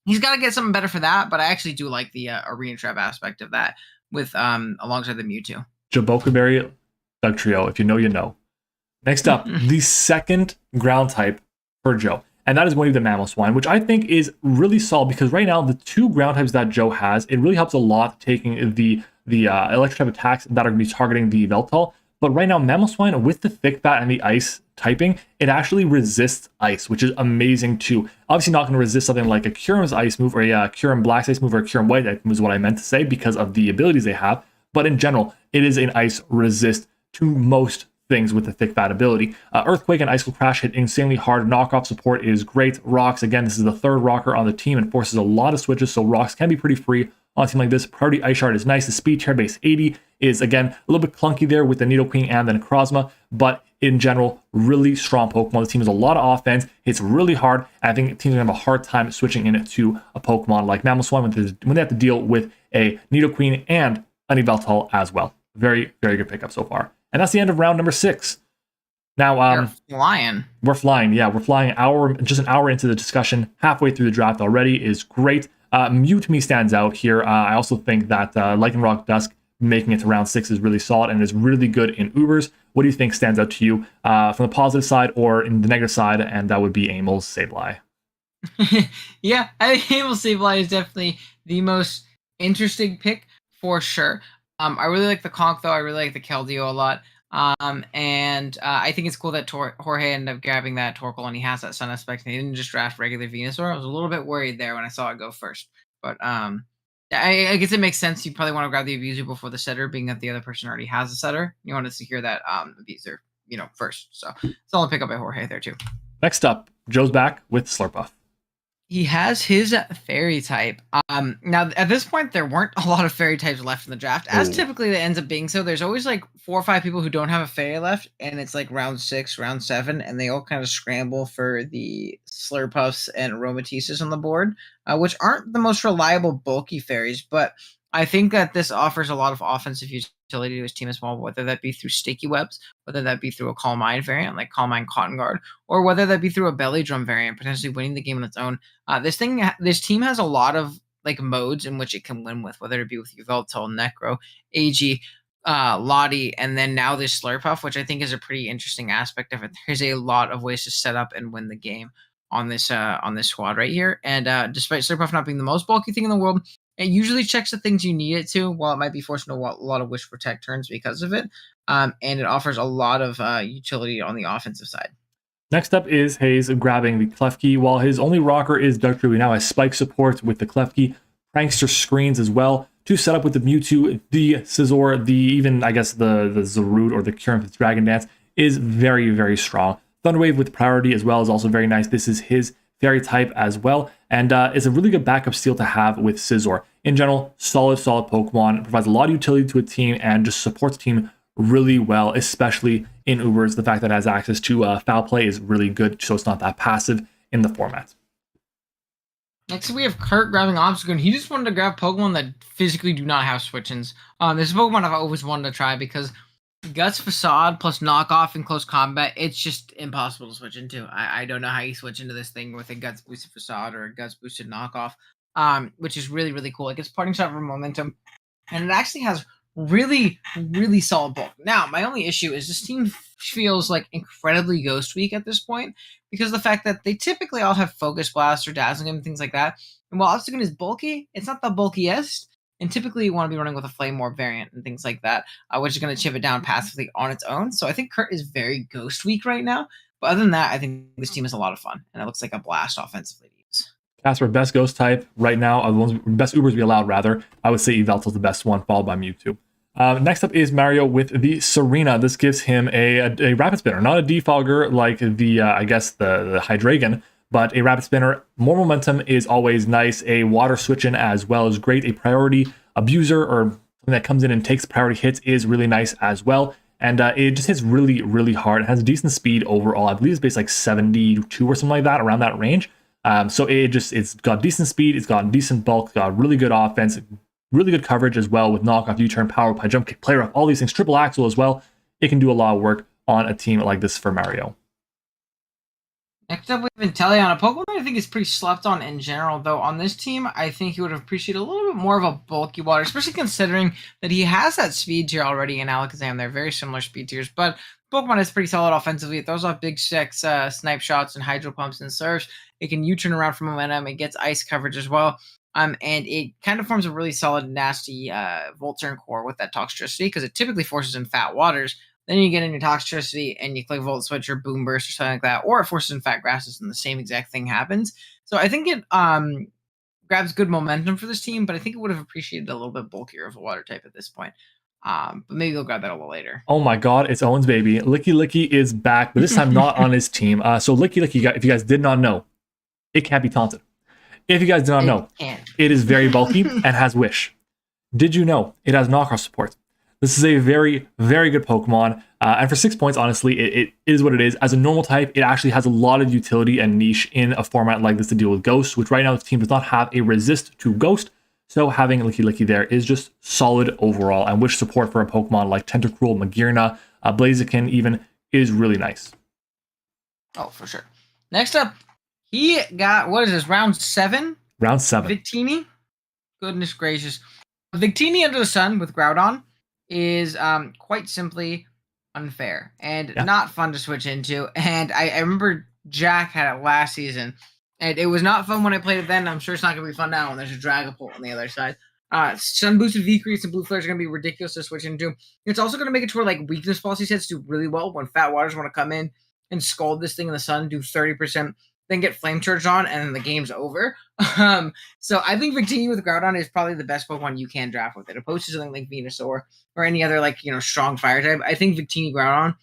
he's got to get something better for that, but I actually do like the Arena Trap aspect of that with alongside the Mewtwo. Jaboka Berry, Dugtrio, if you know, you know. Next up, the second ground type for Joe, and that is going to be the Mamoswine, which I think is really solid because right now the two ground types that Joe has, it really helps a lot taking the electric type attacks that are going to be targeting the Veltal. But right now, Mamoswine with the Thick Bat and the Ice typing, it actually resists Ice, which is amazing too. Obviously not going to resist something like a Kyurem's Ice move or a Kyurem Black's Ice move or a Kyurem White Ice move is what I meant to say because of the abilities they have. But in general, it is an Ice resist to most things with the Thick Bat ability. Earthquake and Icicle Crash hit insanely hard. Knockoff support is great. Rocks, again, this is the third rocker on the team and forces a lot of switches, so rocks can be pretty free on a team like this. Priority Ice Shard is nice. The speed tier base 80 is, again, a little bit clunky there with the Nito King and then Crosma, but in general, really strong Pokemon. The team has a lot of offense. It's really hard, and I think teams are going to have a hard time switching into a Pokemon like Mamoswine when they have to deal with a Nito Queen and a Yveltal as well. Very, very good pickup so far. And that's the end of round number 6. Now, we're flying. Yeah, we're flying just an hour into the discussion. Halfway through the draft already is great. Mew to me stands out here. I also think that Lycanroc Dusk making it to round 6 is really solid and is really good in Ubers. What do you think stands out to you from the positive side or in the negative side? And that would be Amel's Sableye. Yeah, I think Amel's Sableye is definitely the most interesting pick for sure. I really like the Conk, though. I really like the Keldeo a lot. And I think it's cool that Jorge ended up grabbing that Torkoal, and he has that Sun aspect, and he didn't just draft regular Venusaur. I was a little bit worried there when I saw it go first. But I guess it makes sense. You probably want to grab the Abuser before the Setter, being that the other person already has a Setter. You want to secure that Abuser, first. So it's all a pick up by Jorge there, too. Next up, Joe's back with Slurpuff. He has his fairy type. Now, at this point, there weren't a lot of fairy types left in the draft. As typically it ends up being so, there's always like 4 or 5 people who don't have a fairy left, and it's like round 6, round 7, and they all kind of scramble for the Slurpuffs and Aromatisas on the board, which aren't the most reliable bulky fairies, but I think that this offers a lot of offensive utility to his team as well, whether that be through Sticky Webs, whether that be through a Calm Mind variant like Calm Mind Cotton Guard, or whether that be through a Belly Drum variant, potentially winning the game on its own. This team has a lot of like modes in which it can win with, whether it be with Yveltal, Necro, AG, Lottie, and then now this Slurpuff, which I think is a pretty interesting aspect of it. There's a lot of ways to set up and win the game on this squad right here. And despite Slurpuff not being the most bulky thing in the world, it usually checks the things you need it to, while it might be forced into a lot of Wish Protect turns because of it. And it offers a lot of utility on the offensive side. Next up is Hayes grabbing the Klefki. While his only rocker is Ductrio, he now has Spike support with the Klefki, Prankster screens as well to set up with the Mewtwo, the Scizor, the even, I guess, the Zarude or the Kyurem Dragon Dance is very, very strong. Thunderwave with priority as well is also very nice. This is his fairy type as well, and it's a really good backup steal to have with Scizor. In general, solid Pokemon, provides a lot of utility to a team and just supports the team really well, especially in Ubers. The fact that it has access to foul play is really good, so it's not that passive in the format. Next we have Kurt grabbing Obstacle. He just wanted to grab Pokemon that physically do not have switch-ins. This is a Pokemon I've always wanted to try because Guts Facade plus Knockoff in close combat, it's just impossible to switch into. I don't know how you switch into this thing with a Guts boosted Facade or a Guts boosted Knockoff, which is really, really cool. It gets Parting Shot for momentum, and it actually has really, really solid bulk. Now, my only issue is this team feels like incredibly Ghost Weak at this point because of the fact that they typically all have Focus Blast or Dazzling and things like that. And while Obstacle is bulky, it's not the bulkiest. And typically you want to be running with a Flame Orb variant and things like that, which is going to chip it down passively on its own. So I think Kurt is very Ghost Weak right now. But other than that, I think this team is a lot of fun. And it looks like a blast offensively to use. Casper, best Ghost type right now, the ones, best Ubers be allowed rather. I would say Yveltal's the best one, followed by Mewtwo. Next up is Mario with the Serena. This gives him a Rapid Spinner, not a Defogger like the, I guess, the Hydragon, but a Rapid Spinner. More momentum is always nice. A Water Switch-In as well is great. A Priority Abuser or something that comes in and takes priority hits is really nice as well. And it just hits really, really hard. It has decent speed overall. I believe it's based like 72 or something like that, around that range. So it's got decent speed, it's got decent bulk, it's got really good offense, really good coverage as well with knockoff, U-turn, power up, jump kick, player up, all these things, triple axle as well. It can do a lot of work on a team like this for Mario. Next up, we have Inteleon, a Pokemon I think is pretty slept on in general, though on this team, I think he would have appreciated a little bit more of a bulky water, especially considering that he has that speed tier already in Alakazam. They're very similar speed tiers, but Pokemon is pretty solid offensively. It throws off big six snipe shots and hydro pumps and surfs. It can U-turn around for momentum. It gets ice coverage as well. And it kind of forms a really solid, nasty Volt Turn core with that Toxtricity because it typically forces in fat waters. Then you get in your Toxtricity and you click Volt Switch or Boom Burst or something like that, or it forces in fat grasses and the same exact thing happens. So I think it grabs good momentum for this team, but I think it would have appreciated a little bit bulkier of a water type at this point. But maybe they'll grab that a little later. Oh my god, it's Owen's baby. Licky Licky is back, but this time not on his team. So Licky Licky, if you guys did not know, it can't be taunted. If you guys did not know, it is very bulky and has Wish. Did you know it has knockoff support? This is a very, very good Pokemon. And for 6 points, honestly, it is what it is. As a normal type, it actually has a lot of utility and niche in a format like this to deal with Ghost, which right now the team does not have a resist to Ghost. So having Licky Licky there is just solid overall. And Wish support for a Pokemon like Tentacruel, Magearna, Blaziken even is really nice. Oh, for sure. Next up, he got, what is this, round 7? Round 7. Victini. Goodness gracious. Victini Under the Sun with Groudon is quite simply unfair and not fun to switch into. And I remember Jack had it last season, and it was not fun when I played it then. I'm sure it's not going to be fun now when there's a Dragapult on the other side. Sun boosted V-Crease and Blue Flares are going to be ridiculous to switch into. It's also going to make it to where like weakness policy sets do really well when Fat Waters want to come in and scald this thing in the sun, do 30%, then get Flame Charged on, and then the game's over. So I think Victini with Groudon is probably the best Pokemon you can draft with it, opposed to something like Venusaur or any other like, strong fire type. I think Victini Groudon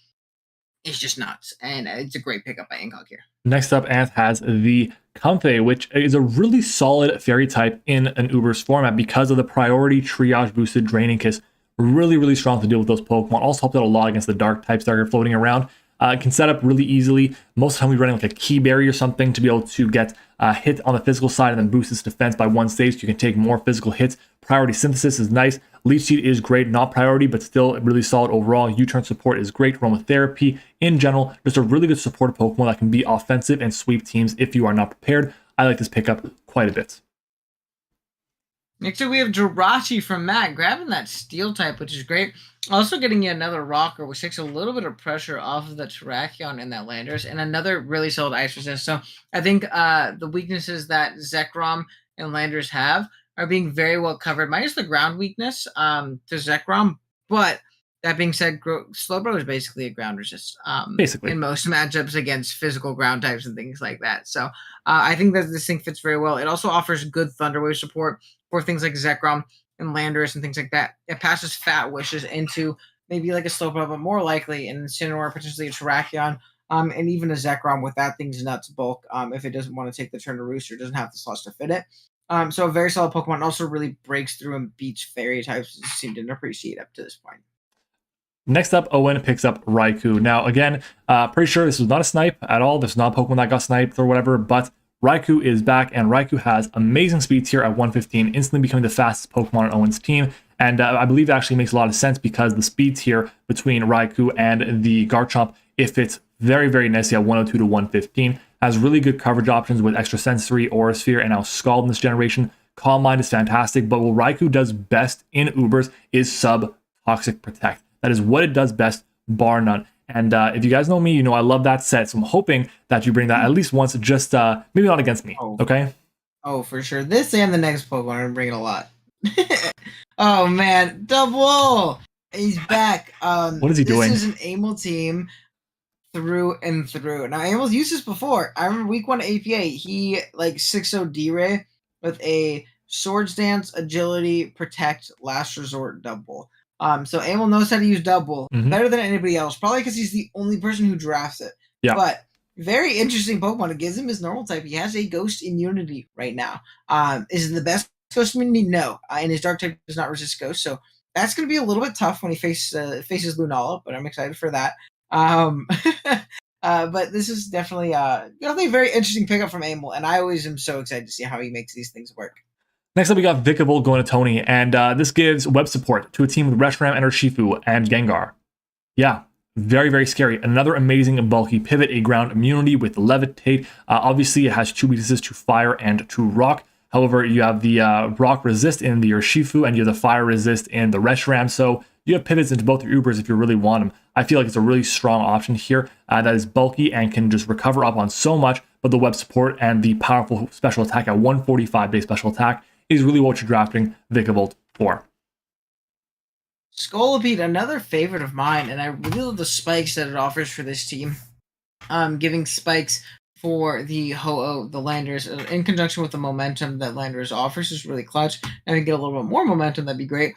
is just nuts, and it's a great pickup by Incog here. Next up, Anth has the Comfey, which is a really solid fairy type in an Uber's format because of the priority triage boosted Draining Kiss. Really, really strong to deal with those Pokemon. Also helped out a lot against the dark types that are floating around. It can set up really easily. Most of the time we're running like a Key Berry or something to be able to get hit on the physical side and then boost its defense by 1 stage so you can take more physical hits. Priority Synthesis is nice. Leech Seed is great, not priority, but still really solid overall. U-turn support is great. Aromatherapy in general, just a really good supportive Pokemon that can be offensive and sweep teams if you are not prepared. I like this pickup quite a bit. Next up, we have Jirachi from Matt, grabbing that Steel type, which is great. Also getting you another rocker, which takes a little bit of pressure off of the Tarakion and that Landers, and another really solid ice resist. So I think the weaknesses that Zekrom and Landers have are being very well covered, minus the ground weakness to Zekrom. But that being said, Slowbro is basically a ground resist Basically. in most matchups against physical ground types and things like that. So I think that this thing fits very well. It also offers good Thunder Wave support for things like Zekrom and Landorus and things like that. It passes Fat Wishes into maybe like a Slowbro, but more likely in Incineroar, potentially a Tarakion, and even a Zekrom with that thing's nuts bulk if it doesn't want to take the turn to Roost or doesn't have the slots to fit it. So a very solid Pokemon, also really breaks through and beats fairy types, as you seem to appreciate up to this point. Next up, Owen picks up Raiku. Now, again, pretty sure this was not a snipe at all. This is not a Pokemon that got sniped or whatever, but Raiku is back, and Raiku has amazing speeds here at 115, instantly becoming the fastest Pokemon on Owen's team. And I believe it actually makes a lot of sense because the speeds here between Raiku and the Garchomp, it fits very, very nicely at 102 to 115. Has really good coverage options with Extra Sensory, Aura Sphere, and now Scald in this generation. Calm Mind is fantastic, but what Raiku does best in Ubers is Sub-Toxic Protect. That is what it does best, bar none. And if you guys know me, you know I love that set. So I'm hoping that you bring that at least once, just maybe not against me, okay? Oh, for sure. This and the next Pokemon are bringing a lot. Oh, man. Double! He's back. What is he doing? This is an Amel team through and through. Now, Amel's used this before. I remember week 1 APA, he like 6-0 D-Ray with a Swords Dance, Agility, Protect, Last Resort double. So Amel knows how to use double better than anybody else, probably because he's the only person who drafts it. Yeah. But very interesting Pokemon. It gives him his normal type. He has a Ghost immunity right now. Is it the best Ghost immunity? No. And his Dark type does not resist Ghost, so that's going to be a little bit tough when he faces Lunala, but I'm excited for that. But this is definitely a very interesting pickup from Amel, and I always am so excited to see how he makes these things work. Next up, we got Vikavolt going to Tony, and this gives web support to a team with Reshiram, Urshifu, and Gengar. Yeah, very, very scary. Another amazing and bulky pivot, a ground immunity with Levitate. Obviously, it has 2 weaknesses to fire and to rock. However, you have the rock resist in the Urshifu, and you have the fire resist in the Reshiram, so you have pivots into both your Ubers if you really want them. I feel like it's a really strong option here that is bulky and can just recover up on so much, but the web support and the powerful special attack at 145 base special attack is really what you're drafting Vikavolt for. Scolipede, another favorite of mine, and I really love the spikes that it offers for this team. Giving spikes for the Ho-Oh, the Landers, in conjunction with the momentum that Landers offers is really clutch. And we get a little bit more momentum, that'd be great.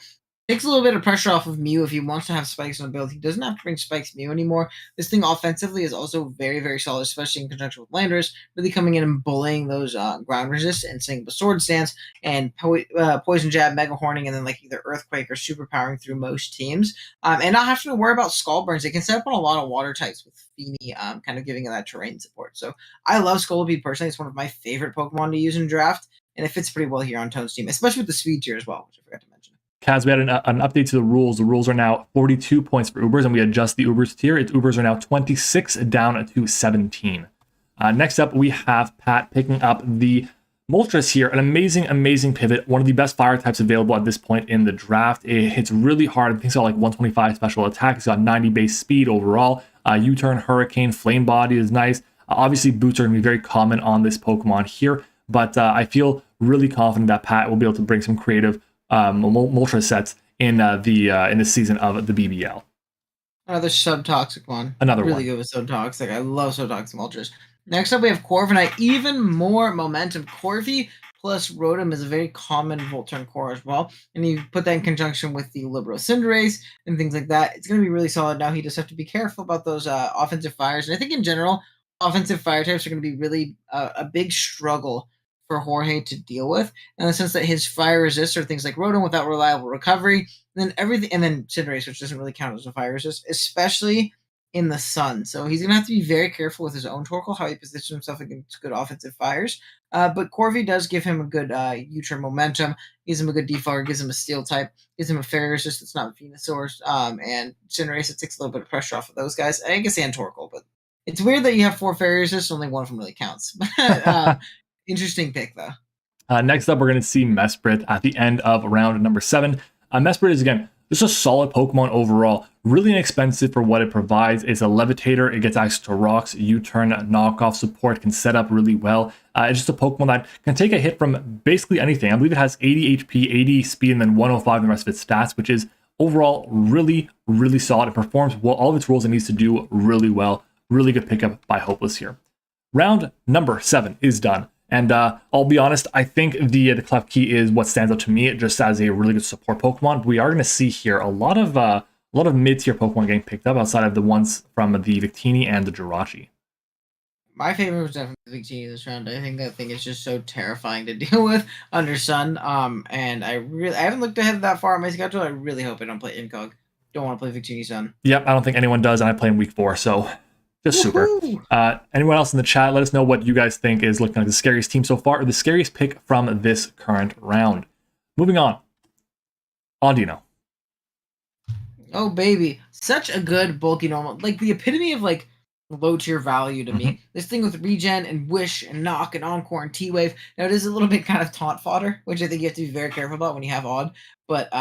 Takes a little bit of pressure off of Mew if he wants to have spikes on the build. He doesn't have to bring spikes Mew anymore. This thing offensively is also very, very solid, especially in conjunction with Landers, really coming in and bullying those ground resists and setting the Sword Stance and Poison Jab, Mega Horning, and then like either Earthquake or Superpowering through most teams. And not having to worry about Skull Burns. They can set up on a lot of water types with Feeny kind of giving that terrain support. So I love Scolipede personally. It's one of my favorite Pokemon to use in draft, and it fits pretty well here on Tone's team, especially with the speed tier as well, which I forgot to mention. Kaz, we had an update to the rules. The rules are now 42 points for Ubers, and we adjust the Ubers tier. Its Ubers are now 26 down to 17. Next up, we have Pat picking up the Moltres here. An amazing, amazing pivot. One of the best fire types available at this point in the draft. It hits really hard. I think it's got like 125 special attack. It's got 90 base speed overall. U-turn, Hurricane, Flame Body is nice. Obviously, boots are going to be very common on this Pokemon here, but I feel really confident that Pat will be able to bring some creative Moltres sets in this season of the BBL. Another Subtoxic one. Another really one. good with Subtoxic. I love Subtoxic Moltres. Next up, we have Corviknight. Even more momentum. Corvi plus Rotom is a very common Volt-turn core as well. And you put that in conjunction with the Libero Cinderace and things like that. It's going to be really solid. Now he just have to be careful about those offensive fires. And I think in general, offensive fire types are going to be really a big struggle for Jorge to deal with, in the sense that his fire resists are things like Rotom without reliable recovery, and then Cinderace, which doesn't really count as a fire resist, especially in the sun. So he's going to have to be very careful with his own Torkoal, how he positions himself against good offensive fires. But Corvi does give him a good U-turn momentum, gives him a good defogger, gives him a steel type, gives him a fairy resist that's not a Venusaur, and Cinderace, it takes a little bit of pressure off of those guys. I guess and Torkoal, but it's weird that you have 4 fairy resists, only one of them really counts. Interesting pick, though. Next up, we're going to see Mesprit at the end of round number 7. Mesprit is, again, just a solid Pokemon overall. Really inexpensive for what it provides. It's a levitator. It gets access to rocks, U-turn, knockoff support, can set up really well. It's just a Pokemon that can take a hit from basically anything. I believe it has 80 HP, 80 speed, and then 105 in the rest of its stats, which is overall really, really solid. It performs well, all of its roles it needs to do really well. Really good pickup by Hopeless here. Round number 7 is done. And I'll be honest, I think the Klefki is what stands out to me just as a really good support Pokemon. We are going to see here a lot of mid-tier Pokemon getting picked up outside of the ones from the Victini and the Jirachi. My favorite was definitely Victini this round. I think that thing is just so terrifying to deal with under Sun. And I haven't looked ahead that far on my schedule. I really hope I don't play Incog. Don't want to play Victini Sun. Yep, I don't think anyone does, and I play in week 4, so just super. Anyone else in the chat, let us know what you guys think is looking like the scariest team so far, or the scariest pick from this current round. Moving on. Dino. Oh, baby. Such a good bulky normal. Like, the epitome of, like, low tier value to me. This thing with regen and wish and knock and encore and T-wave. Now, it is a little bit kind of taunt fodder, which I think you have to be very careful about when you have odd. But,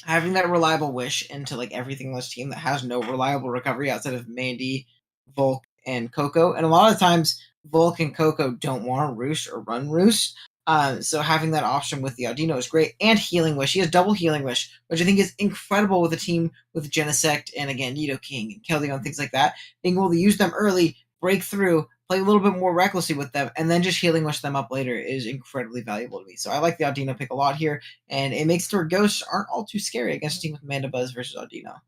having that reliable wish into, like, everything in this team that has no reliable recovery outside of Mandy, Volk, and Coco. And a lot of times, Volk and Coco don't want to roost or run roost. So having that option with the Audino is great. And Healing Wish. He has double Healing Wish, which I think is incredible with a team with Genesect and, again, Nito King and Keldeo and things like that. Being able to use them early, break through, play a little bit more recklessly with them, and then just Healing Wish them up later is incredibly valuable to me. So I like the Audino pick a lot here, and it makes it where Ghosts aren't all too scary against a team with Mandibuzz versus Audino.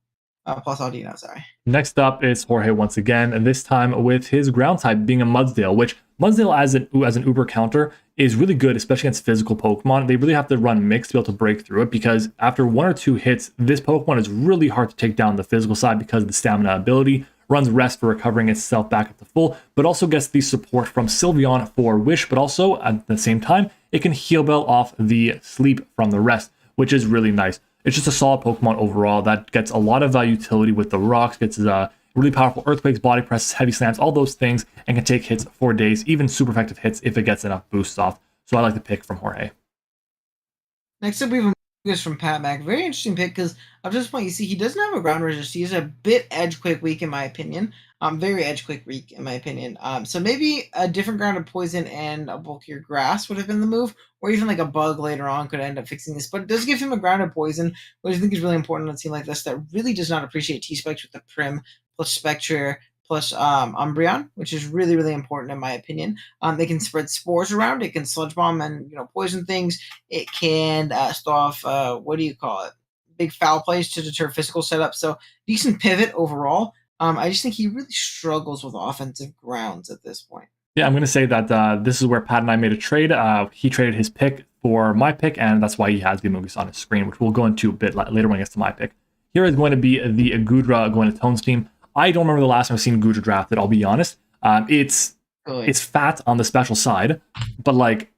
Plus Audino, sorry. Next up is Jorge once again, and this time with his ground type being a Mudsdale, which Mudsdale as an Uber counter is really good, especially against physical Pokemon. They really have to run mix to be able to break through it, because after 1 or 2 hits, this Pokemon is really hard to take down the physical side because of the stamina ability. Runs rest for recovering itself back at the full, but also gets the support from Sylveon for Wish, but also at the same time, it can Heal Bell off the sleep from the rest, which is really nice. It's just a solid Pokemon overall that gets a lot of utility with the rocks, gets really powerful Earthquakes, Body Presses, Heavy Slams, all those things, and can take hits for days, even super effective hits if it gets enough boosts off. So I like the pick from Jorge. Next up, we have this from Pat Mac. Very interesting pick, because up to this point, you see he doesn't have a ground resist. He's a bit edge quick weak in my opinion. Very edge quick weak in my opinion. So maybe a different grounded poison and a bulkier grass would have been the move, or even like a bug later on could end up fixing this. But it does give him a grounded poison, which I think is really important on a team like this that really does not appreciate T-Spikes with the Prim plus Spectre plus Umbreon, which is really, really important in my opinion. They can spread spores around. It can Sludge Bomb and poison things. It can start off big foul plays to deter physical setup. So decent pivot overall. I just think he really struggles with offensive grounds at this point. Yeah, I'm going to say that this is where Pat and I made a trade. He traded his pick for my pick, and that's why he has the Amogus on his screen, which we'll go into a bit later when it gets to my pick. Here is going to be the Gudra going to Tone's team. I don't remember the last time I've seen Gudra drafted, I'll be honest. It's fat on the special side, but like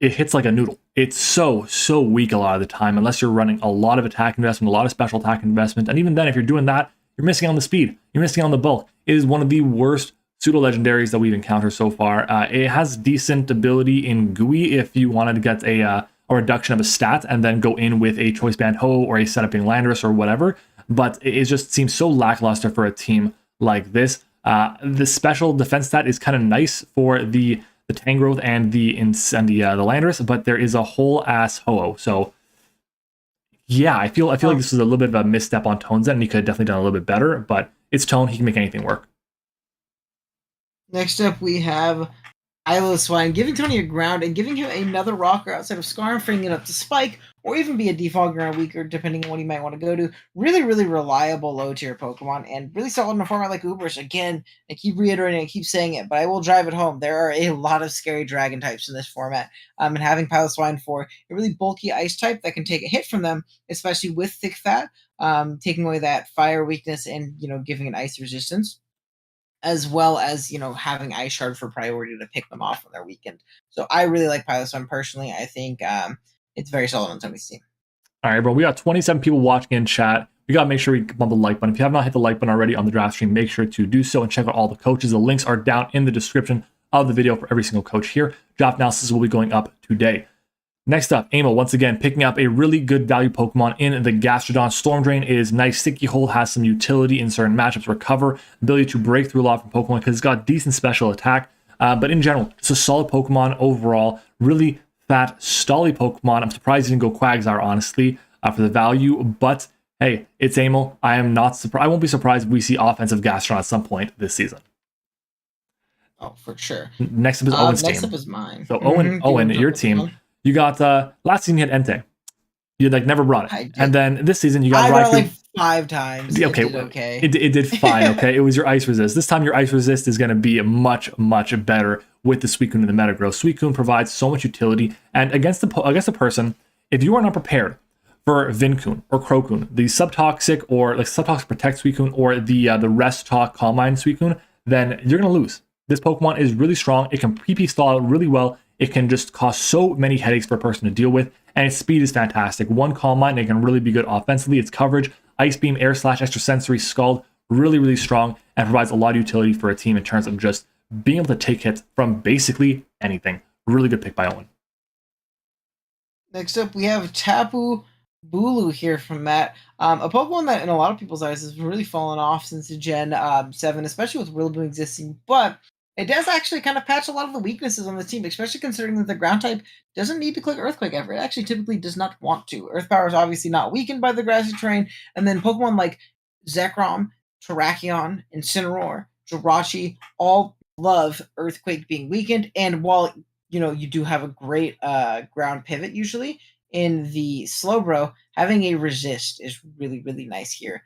it hits like a noodle. It's so weak a lot of the time, unless you're running a lot of attack investment, a lot of special attack investment. And even then, if you're doing that, you're missing on the speed. You're missing on the bulk. It is one of the worst pseudo-legendaries that we've encountered so far. It has decent ability in GUI if you wanted to get a reduction of a stat and then go in with a Choice Band Ho or a Setup in Landorus or whatever. But it just seems so lackluster for a team like this. The special defense stat is kind of nice for the Tangrowth and the Landorus, but there is a whole ass Ho-Oh. So yeah, I feel like this was a little bit of a misstep on Tone's end, and he could have definitely done a little bit better, but it's Tone, he can make anything work. Next up, we have Ilo Swine, giving Tony a ground and giving him another rocker outside of Skarm, freeing it up to Spike, or even be a default ground weaker, depending on what he might want to go to. Really, really reliable low-tier Pokemon, and really solid in a format like Ubers. Again, I keep reiterating, I keep saying it, but I will drive it home. There are a lot of scary dragon types in this format, and having Pilot Swine for a really bulky ice type that can take a hit from them, especially with thick fat, taking away that fire weakness and, giving an ice resistance, as well as, having Ice Shard for priority to pick them off when they're weakened. So I really like Pilot Swine personally. I think it's very solid on Tony's team. All right, bro. We got 27 people watching in chat. We got to make sure we bump the like button. If you have not hit the like button already on the draft stream, make sure to do so and check out all the coaches. The links are down in the description of the video for every single coach here. Draft analysis will be going up today. Next up, Amel, once again, picking up a really good value Pokemon in the Gastrodon. Storm Drain is nice. Sticky Hold has some utility in certain matchups. Recover, ability to break through a lot from Pokemon because it's got decent special attack. But in general, it's a solid Pokemon overall. Really fat, stolly Pokemon. I'm surprised you didn't go Quagsire, honestly, for the value. But hey, it's Amel. I am not surprised. I won't be surprised if we see offensive Gastrodon at some point this season. Oh, for sure. Next up is Owen's team. Next up is mine. So Owen, your team. You got last season you had Entei. You like never brought it, and then this season you got Raiku. Like 5 times. Okay, it did fine. Okay, it was your Ice Resist. This time your Ice Resist is going to be much better with the Suicune and the Metagross. Suicune provides so much utility, and against the person, if you are not prepared for Vincoon or Crocune, the Subtoxic or like Subtoxic Protect Suicune or the Rest Talk Calm Mind Suicune, then you're going to lose. This Pokemon is really strong. It can PP stall out really well. It can just cause so many headaches for a person to deal with, and its speed is fantastic. One Calm Mind, it can really be good offensively. Its coverage, Ice Beam, Air Slash, Extra Sensory, Scald, really strong, and provides a lot of utility for a team in terms of just being able to take hits from basically anything. Really good pick by Owen. Next up, we have Tapu Bulu here from Matt. A Pokemon that in a lot of people's eyes has really fallen off since the Gen 7, especially with Rillaboom existing, but it does actually kind of patch a lot of the weaknesses on the team, especially considering that the ground type doesn't need to click Earthquake ever. It actually typically does not want to. Earth Power is obviously not weakened by the grassy terrain, and then Pokemon like Zekrom, Tarakion, Incineroar, Jirachi all love Earthquake being weakened, and while you do have a great ground pivot usually in the Slowbro, having a resist is really nice here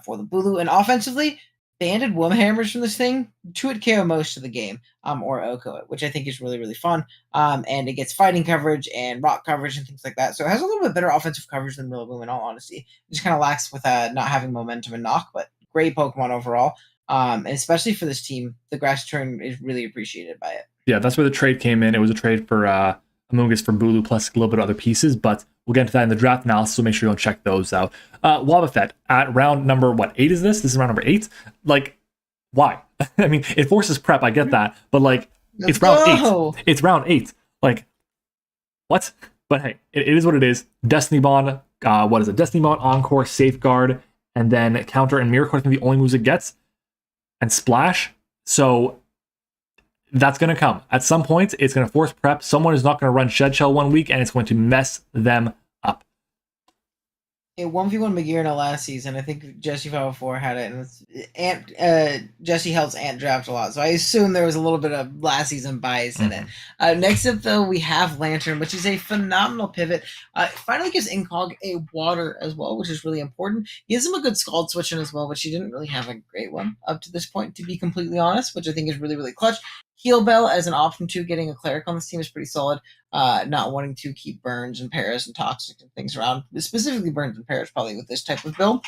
for the Bulu. And offensively, banded Woomhammers from this thing, 2-hit KO most of the game, or Oko it, which I think is really fun. And it gets fighting coverage and rock coverage and things like that. So it has a little bit better offensive coverage than Rillaboom in all honesty. It just kind of lacks with not having momentum and knock, but great Pokemon overall. And especially for this team, the grass turn is really appreciated by it. Yeah, that's where the trade came in. It was a trade for Amoonguss for Bulu plus a little bit of other pieces, but we'll get into that in the draft analysis, so make sure you go check those out. Wobbuffet, at round number, 8 is this? This is round number 8? Like, why? I mean, it forces prep, I get that, but like, it's round 8. It's round 8. Like, what? But hey, it is what it is. Destiny Bond, what is it? Destiny Bond, Encore, Safeguard, and then Counter and Mirror Court, I think the only moves it gets. And Splash. So that's going to come. At some point, it's going to force prep. Someone is not going to run Shed Shell one week, and it's going to mess them up. It 1v1 Magearna last season. I think Jesse 504 had it, and Jesse helps Ant draft a lot, so I assume there was a little bit of last season bias in it. Next up, though, we have Lantern, which is a phenomenal pivot. It finally gives Incog a water as well, which is really important. He gives him a good Scald switch in as well, but she didn't really have a great one up to this point, to be completely honest, which I think is really clutch. Heal Bell as an option too, getting a Cleric on this team is pretty solid. Not wanting to keep Burns and Paras and Toxic and things around, specifically Burns and Paras probably with this type of build.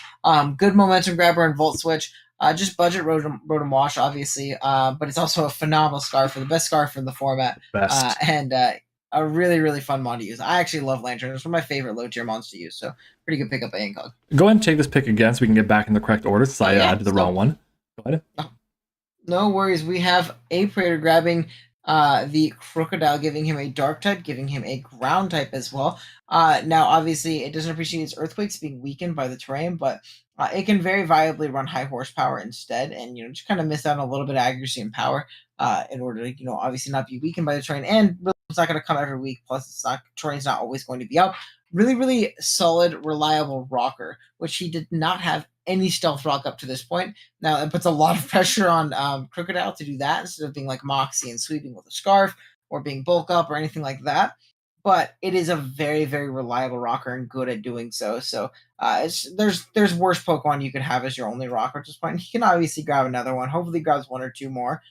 Good momentum grabber and Volt Switch. Just budget Rotom Wash, obviously, but it's also a phenomenal Scarf, the best Scarf in the format. And a really fun mon to use. I actually love Lantern. It's one of my favorite low tier mons to use, so pretty good pickup by Incog. Go ahead and take this pick again so we can get back in the correct order, since I did the wrong one. Go ahead. No worries. We have a Praetor grabbing the Crocodile, giving him a Dark type, giving him a Ground type as well. Now, obviously, it doesn't appreciate its Earthquakes being weakened by the terrain, but it can very viably run high horsepower instead, and just kind of miss out on a little bit of accuracy and power in order to obviously not be weakened by the terrain. And it's not going to come every week. Plus, terrain's not always going to be out. Really solid, reliable rocker, which he did not have any stealth rock up to this point. Now, it puts a lot of pressure on Crocodile to do that instead of being like Moxie and sweeping with a Scarf or being bulk up or anything like that. But it is a very reliable rocker and good at doing so. So there's worse Pokemon you could have as your only rocker at this point. He can obviously grab another one. Hopefully grabs 1 or 2 more.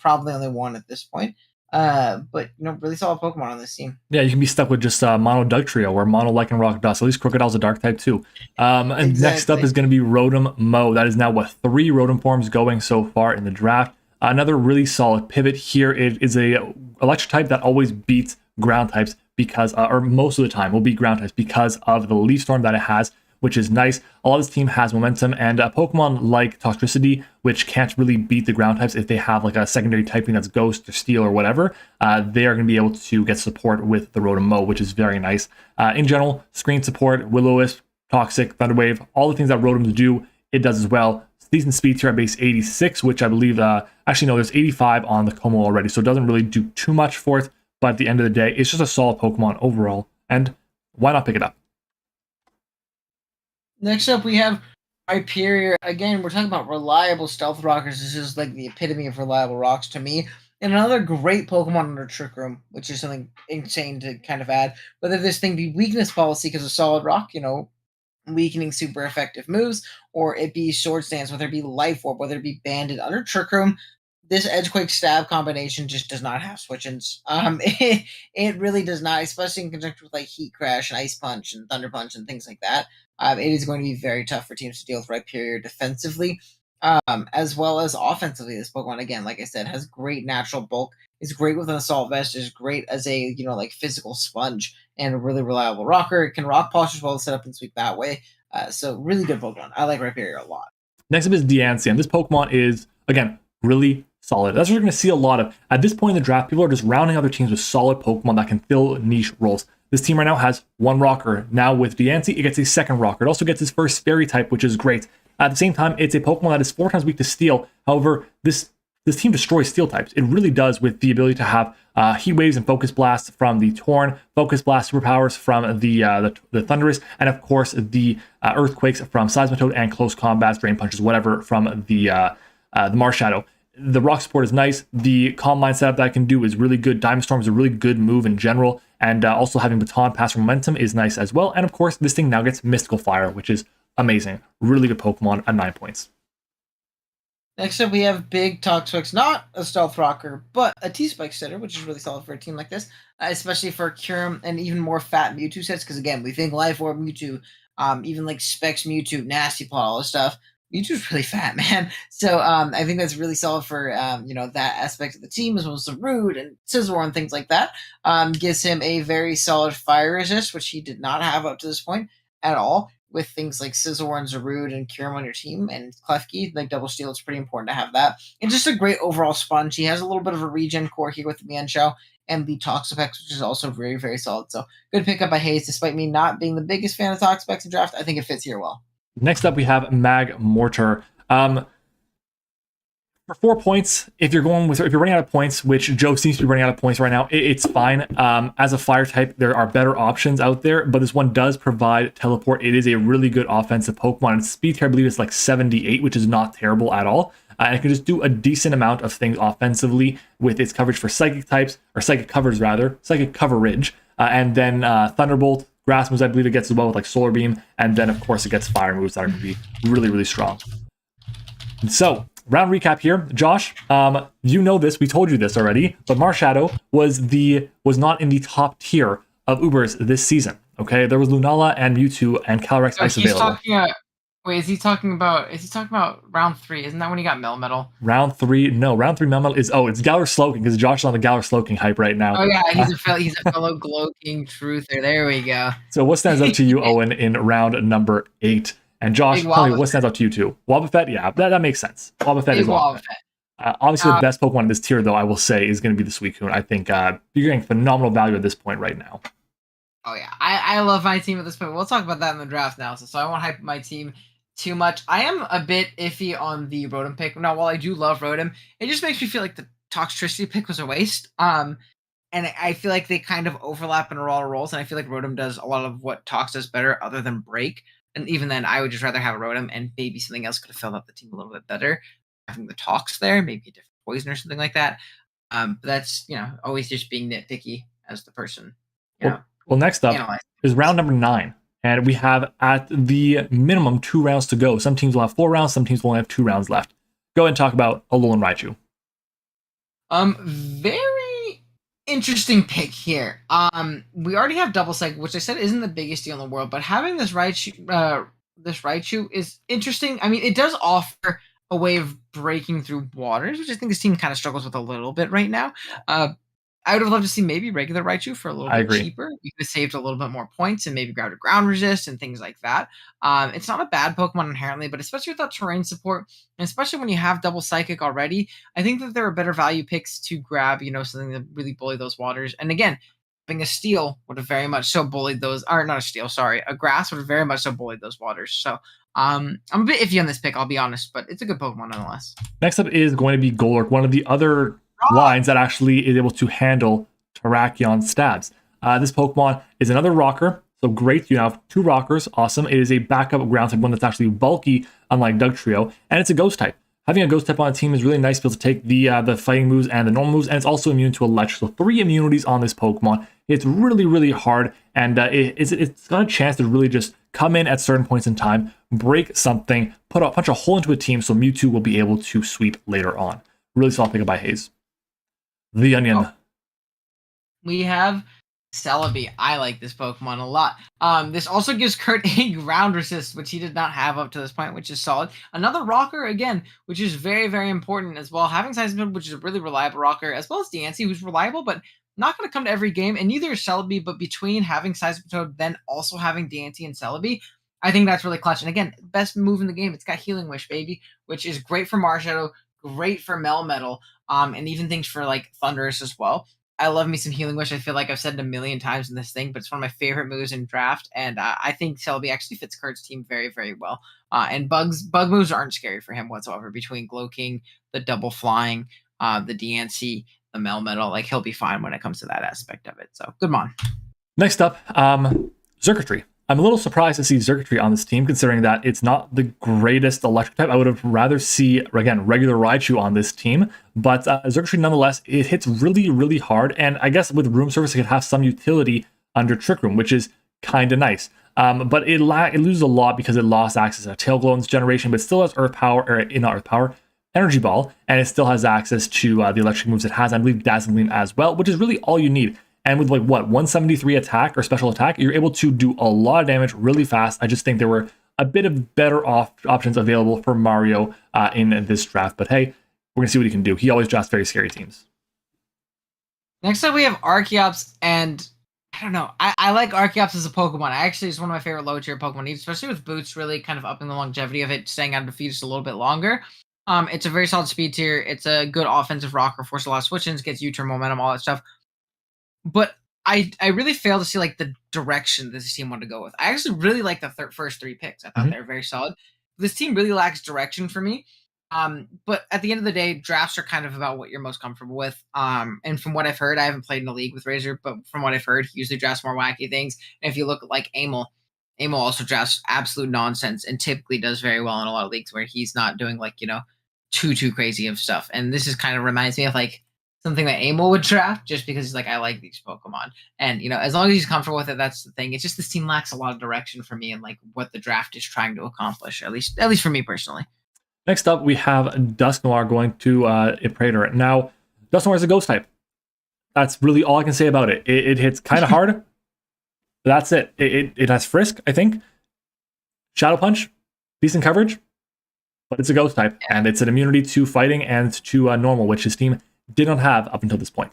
Probably only 1 at this point. But really solid Pokemon on this team. Yeah, you can be stuck with just Mono Dugtrio or Mono Lycan Rock Dust. At least Crocodile's a Dark type too. And Exactly. Next up is going to be Rotom Mow. That is now 3 Rotom forms going so far in the draft. Another really solid pivot here. It is a electric type that always beats ground types because, or most of the time will beat ground types because of the Leaf Storm that it has, which is nice. A lot of this team has momentum, and Pokemon like Toxtricity, which can't really beat the ground types if they have like a secondary typing that's Ghost or Steel or whatever, they are going to be able to get support with the Rotom Mow, which is very nice. In general, screen support, Will-O-Wisp, Toxic, Thunderwave, all the things that Rotoms do, it does as well. Decent speed here at base 86, which I believe, actually no, there's 85 on the Como already, so it doesn't really do too much for it, but at the end of the day, it's just a solid Pokemon overall, and why not pick it up? Next up, we have Hyperior. Again, we're talking about reliable stealth rockers. This is like the epitome of reliable rocks to me. And another great Pokemon under Trick Room, which is something insane to kind of add. Whether this thing be weakness policy because of solid rock, weakening super effective moves, or it be Sword Stance, whether it be Life Orb, whether it be Banded under Trick Room, this Edgequake Stab combination just does not have switch-ins. It really does not, especially in conjunction with like Heat Crash and Ice Punch and Thunder Punch and things like that. It is going to be very tough for teams to deal with Rhyperior defensively, as well as offensively. This Pokemon, again, like I said, has great natural bulk. Is great with an Assault Vest. Is great as a physical sponge and a really reliable rocker. It can rock polish as well, set up and sweep that way. So really good Pokemon. I like Rhyperior a lot. Next up is Diancie. This Pokemon is, again, really solid. That's what you're going to see a lot of. At this point in the draft, people are just rounding other teams with solid Pokemon that can fill niche roles. This team right now has one rocker. Now with Diancie, it gets a second rocker. It also gets its first fairy type, which is great. At the same time, it's a Pokemon that is 4 times weak to Steel. However, this team destroys Steel types. It really does, with the ability to have Heat Waves and Focus Blast from the Torn, Focus Blast superpowers from the Thundurus, and of course the Earthquakes from Seismitoad and Close Combats, Drain Punches, whatever from the Marshadow. The rock support is nice. The Calm Mind setup that I can do is really good. Diamond Storm is a really good move in general, and also having Baton Pass for momentum is nice as well. And of course, this thing now gets Mystical Fire, which is amazing. Really good Pokemon at 9 points. Next up, we have Big Toxtricity, not a Stealth Rocker, but a T-Spike setter, which is really solid for a team like this, especially for Kyurem and even more fat Mewtwo sets, because again, we think Life Orb Mewtwo, even like Specs Mewtwo, Nasty Plot, all this stuff. Mewtwo's really fat, man. So I think that's really solid for that aspect of the team, as well as the Rude and Scizor and things like that. Gives him a very solid fire resist, which he did not have up to this point at all. With things like Scizor and Zarude and Kyurem on your team, and Klefki, like Double Steel, it's pretty important to have that. And just a great overall sponge. He has a little bit of a regen core here with the Mienshao and the Toxapex, which is also very, very solid. So good pickup by Hayes, despite me not being the biggest fan of Toxapex in draft. I think it fits here well. Next up, we have Magmortar. For 4 points, if you're running out of points, which Joe seems to be running out of points right now, it's fine. As a fire type, there are better options out there, but this one does provide teleport. It is a really good offensive Pokemon. And speed here, I believe, is like 78, which is not terrible at all. And it can just do a decent amount of things offensively with its coverage for psychic types, or psychic covers rather, psychic coverage, and then Thunderbolt. Grass moves, I believe it gets as well with like Solar Beam, and then of course it gets fire moves that are going to be really, really strong. So, round recap here. Josh, you know this, we told you this already, but Marshadow was not in the top tier of Ubers this season. Okay, there was Lunala and Mewtwo and Calyrex Ice available. Is he talking about round 3? Isn't that when he got Melmetal? Round 3, no. Round 3 Melmetal it's Galar Slowking, because Josh is on the Galar Slowking hype right now. Oh yeah, he's a fellow Glow-King truther. There we go. So what stands out to you, Owen, in round number 8? And Josh, tell me what stands out to you too. Wobbuffet, yeah, that makes sense. Wobbuffet is Wobbuffet. Obviously, the best Pokemon in this tier, though, I will say, is going to be the Suicune. I think you're getting phenomenal value at this point right now. Oh yeah, I love my team at this point. We'll talk about that in the draft now, so I won't hype my team too much. I am a bit iffy on the Rotom pick. Now, while I do love Rotom, it just makes me feel like the Toxtricity pick was a waste. And I feel like they kind of overlap in a lot of roles, and I feel like Rotom does a lot of what Tox does better, other than Break. And even then, I would just rather have a Rotom, and maybe something else could have filled out the team a little bit better. Having the Tox there, maybe a different poison or something like that. But that's, always just being nitpicky as the person. Well, next up is round number 9. And we have, at the minimum, 2 rounds to go. Some teams will have 4 rounds, some teams will only have 2 rounds left. Go ahead and talk about Alolan Raichu. Very interesting pick here. We already have Double Psychic, which I said isn't the biggest deal in the world, but having this Raichu is interesting. I mean, it does offer a way of breaking through waters, which I think this team kind of struggles with a little bit right now. I would have loved to see maybe regular Raichu for a little I bit agree. cheaper. You could have saved a little bit more points and maybe grabbed a ground resist and things like that. It's not a bad Pokemon inherently, but especially without terrain support, and especially when you have double Psychic already, I think that there are better value picks to grab, something that really bully those waters. And again, having a Steel would have very much so bullied those, or not a Steel, sorry, a Grass would have very much so bullied those waters. So I'm a bit iffy on this pick, I'll be honest, but it's a good Pokemon nonetheless. Next up is going to be Golurk, one of the other lines that actually is able to handle Tarakion stabs. This Pokemon is another rocker, so great. You have 2 rockers, awesome. It is a backup ground type, one that's actually bulky, unlike Dugtrio, and it's a ghost type. Having a ghost type on a team is really nice to be able to take the fighting moves and the normal moves, and it's also immune to electric. So 3 immunities on this Pokemon. It's really, really hard, and it's got a chance to really just come in at certain points in time, break something, punch a hole into a team, so Mewtwo will be able to sweep later on. Really solid pickup by Hayes. The Onion. Oh. We have Celebi. I like this Pokemon a lot. This also gives Kurt a ground resist, which he did not have up to this point, which is solid. Another rocker, again, which is very, very important as well. Having Seismitoad, which is a really reliable rocker, as well as Diancie, who's reliable, but not going to come to every game, and neither is Celebi, but between having Seismitoad, then also having Diancie and Celebi, I think that's really clutch. And again, best move in the game. It's got Healing Wish, baby, which is great for Marshadow, great for Melmetal, and even things for, like, Thundurus as well. I love me some Healing Wish. I feel like I've said it a million times in this thing, but it's one of my favorite moves in draft, and I think Celebi actually fits Kurt's team very, very well. And bug moves aren't scary for him whatsoever. Between Glow King, the double flying, the DNC, the Melmetal, like he'll be fine when it comes to that aspect of it. So good mon. Next up, Xurkitree. I'm a little surprised to see Xurkitree on this team, considering that it's not the greatest electric type. I would have rather see, again, regular Raichu on this team, but Xurkitree, nonetheless, it hits really, really hard, and I guess with Room Service, it could have some utility under Trick Room, which is kind of nice. But it loses a lot because it lost access to Tail Glow in this generation, but it still has Earth Power, or not Earth Power, Energy Ball, and it still has access to the electric moves it has, I believe Dazzling Gleam as well, which is really all you need. And with 173 attack or special attack, you're able to do a lot of damage really fast. I just think there were a bit of better options available for Mario in this draft. But hey, we're going to see what he can do. He always drafts very scary teams. Next up, we have Archeops, and I don't know. I like Archeops as a Pokemon. Actually, it's one of my favorite low-tier Pokemon, especially with Boots really kind of upping the longevity of it, staying out of defeat just a little bit longer. It's a very solid speed tier. It's a good offensive rocker, forces a lot of switch-ins, gets U-turn momentum, all that stuff. But I really fail to see like the direction this team wanted to go with. I actually really like the first 3 picks. I thought they were very solid. This team really lacks direction for me. But at the end of the day, drafts are kind of about what you're most comfortable with. And from what I've heard, I haven't played in the league with Razor, but from what I've heard, he usually drafts more wacky things. And if you look at like Amel also drafts absolute nonsense and typically does very well in a lot of leagues where he's not doing like, too crazy of stuff. And this is kind of reminds me of like something that Amel would draft just because he's like, I like these Pokemon. And, as long as he's comfortable with it, that's the thing. It's just this team lacks a lot of direction for me and like what the draft is trying to accomplish, at least for me personally. Next up, we have Dusknoir going to Imperator. Now, Dusknoir is a ghost type. That's really all I can say about it. It hits kind of hard. That's it. It has Frisk, I think. Shadow Punch, decent coverage, but it's a ghost type, and it's an immunity to fighting and to normal, which his team did not have up until this point.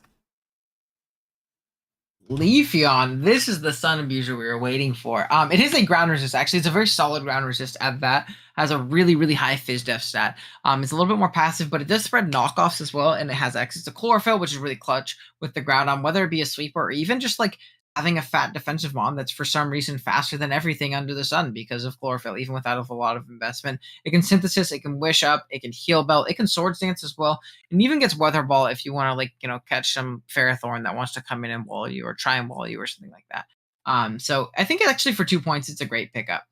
Leafeon, this is the sun abuser we were waiting for. It is a ground resist. Actually, it's a very solid ground resist at that. Has a really, really high Fizz Def stat. It's a little bit more passive, but it does spread knockoffs as well, and it has access to Chlorophyll, which is really clutch with the ground whether it be a sweeper or even just like having a fat defensive mon that's for some reason faster than everything under the sun because of Chlorophyll, even without a lot of investment. It can Synthesis, it can Wish Up, it can Heal Belt, it can Swords Dance as well, and even gets Weather Ball if you want to catch some Farah Thorne that wants to come in and wall you or try and wall you or something like that. So I think actually for 2 points, it's a great pickup.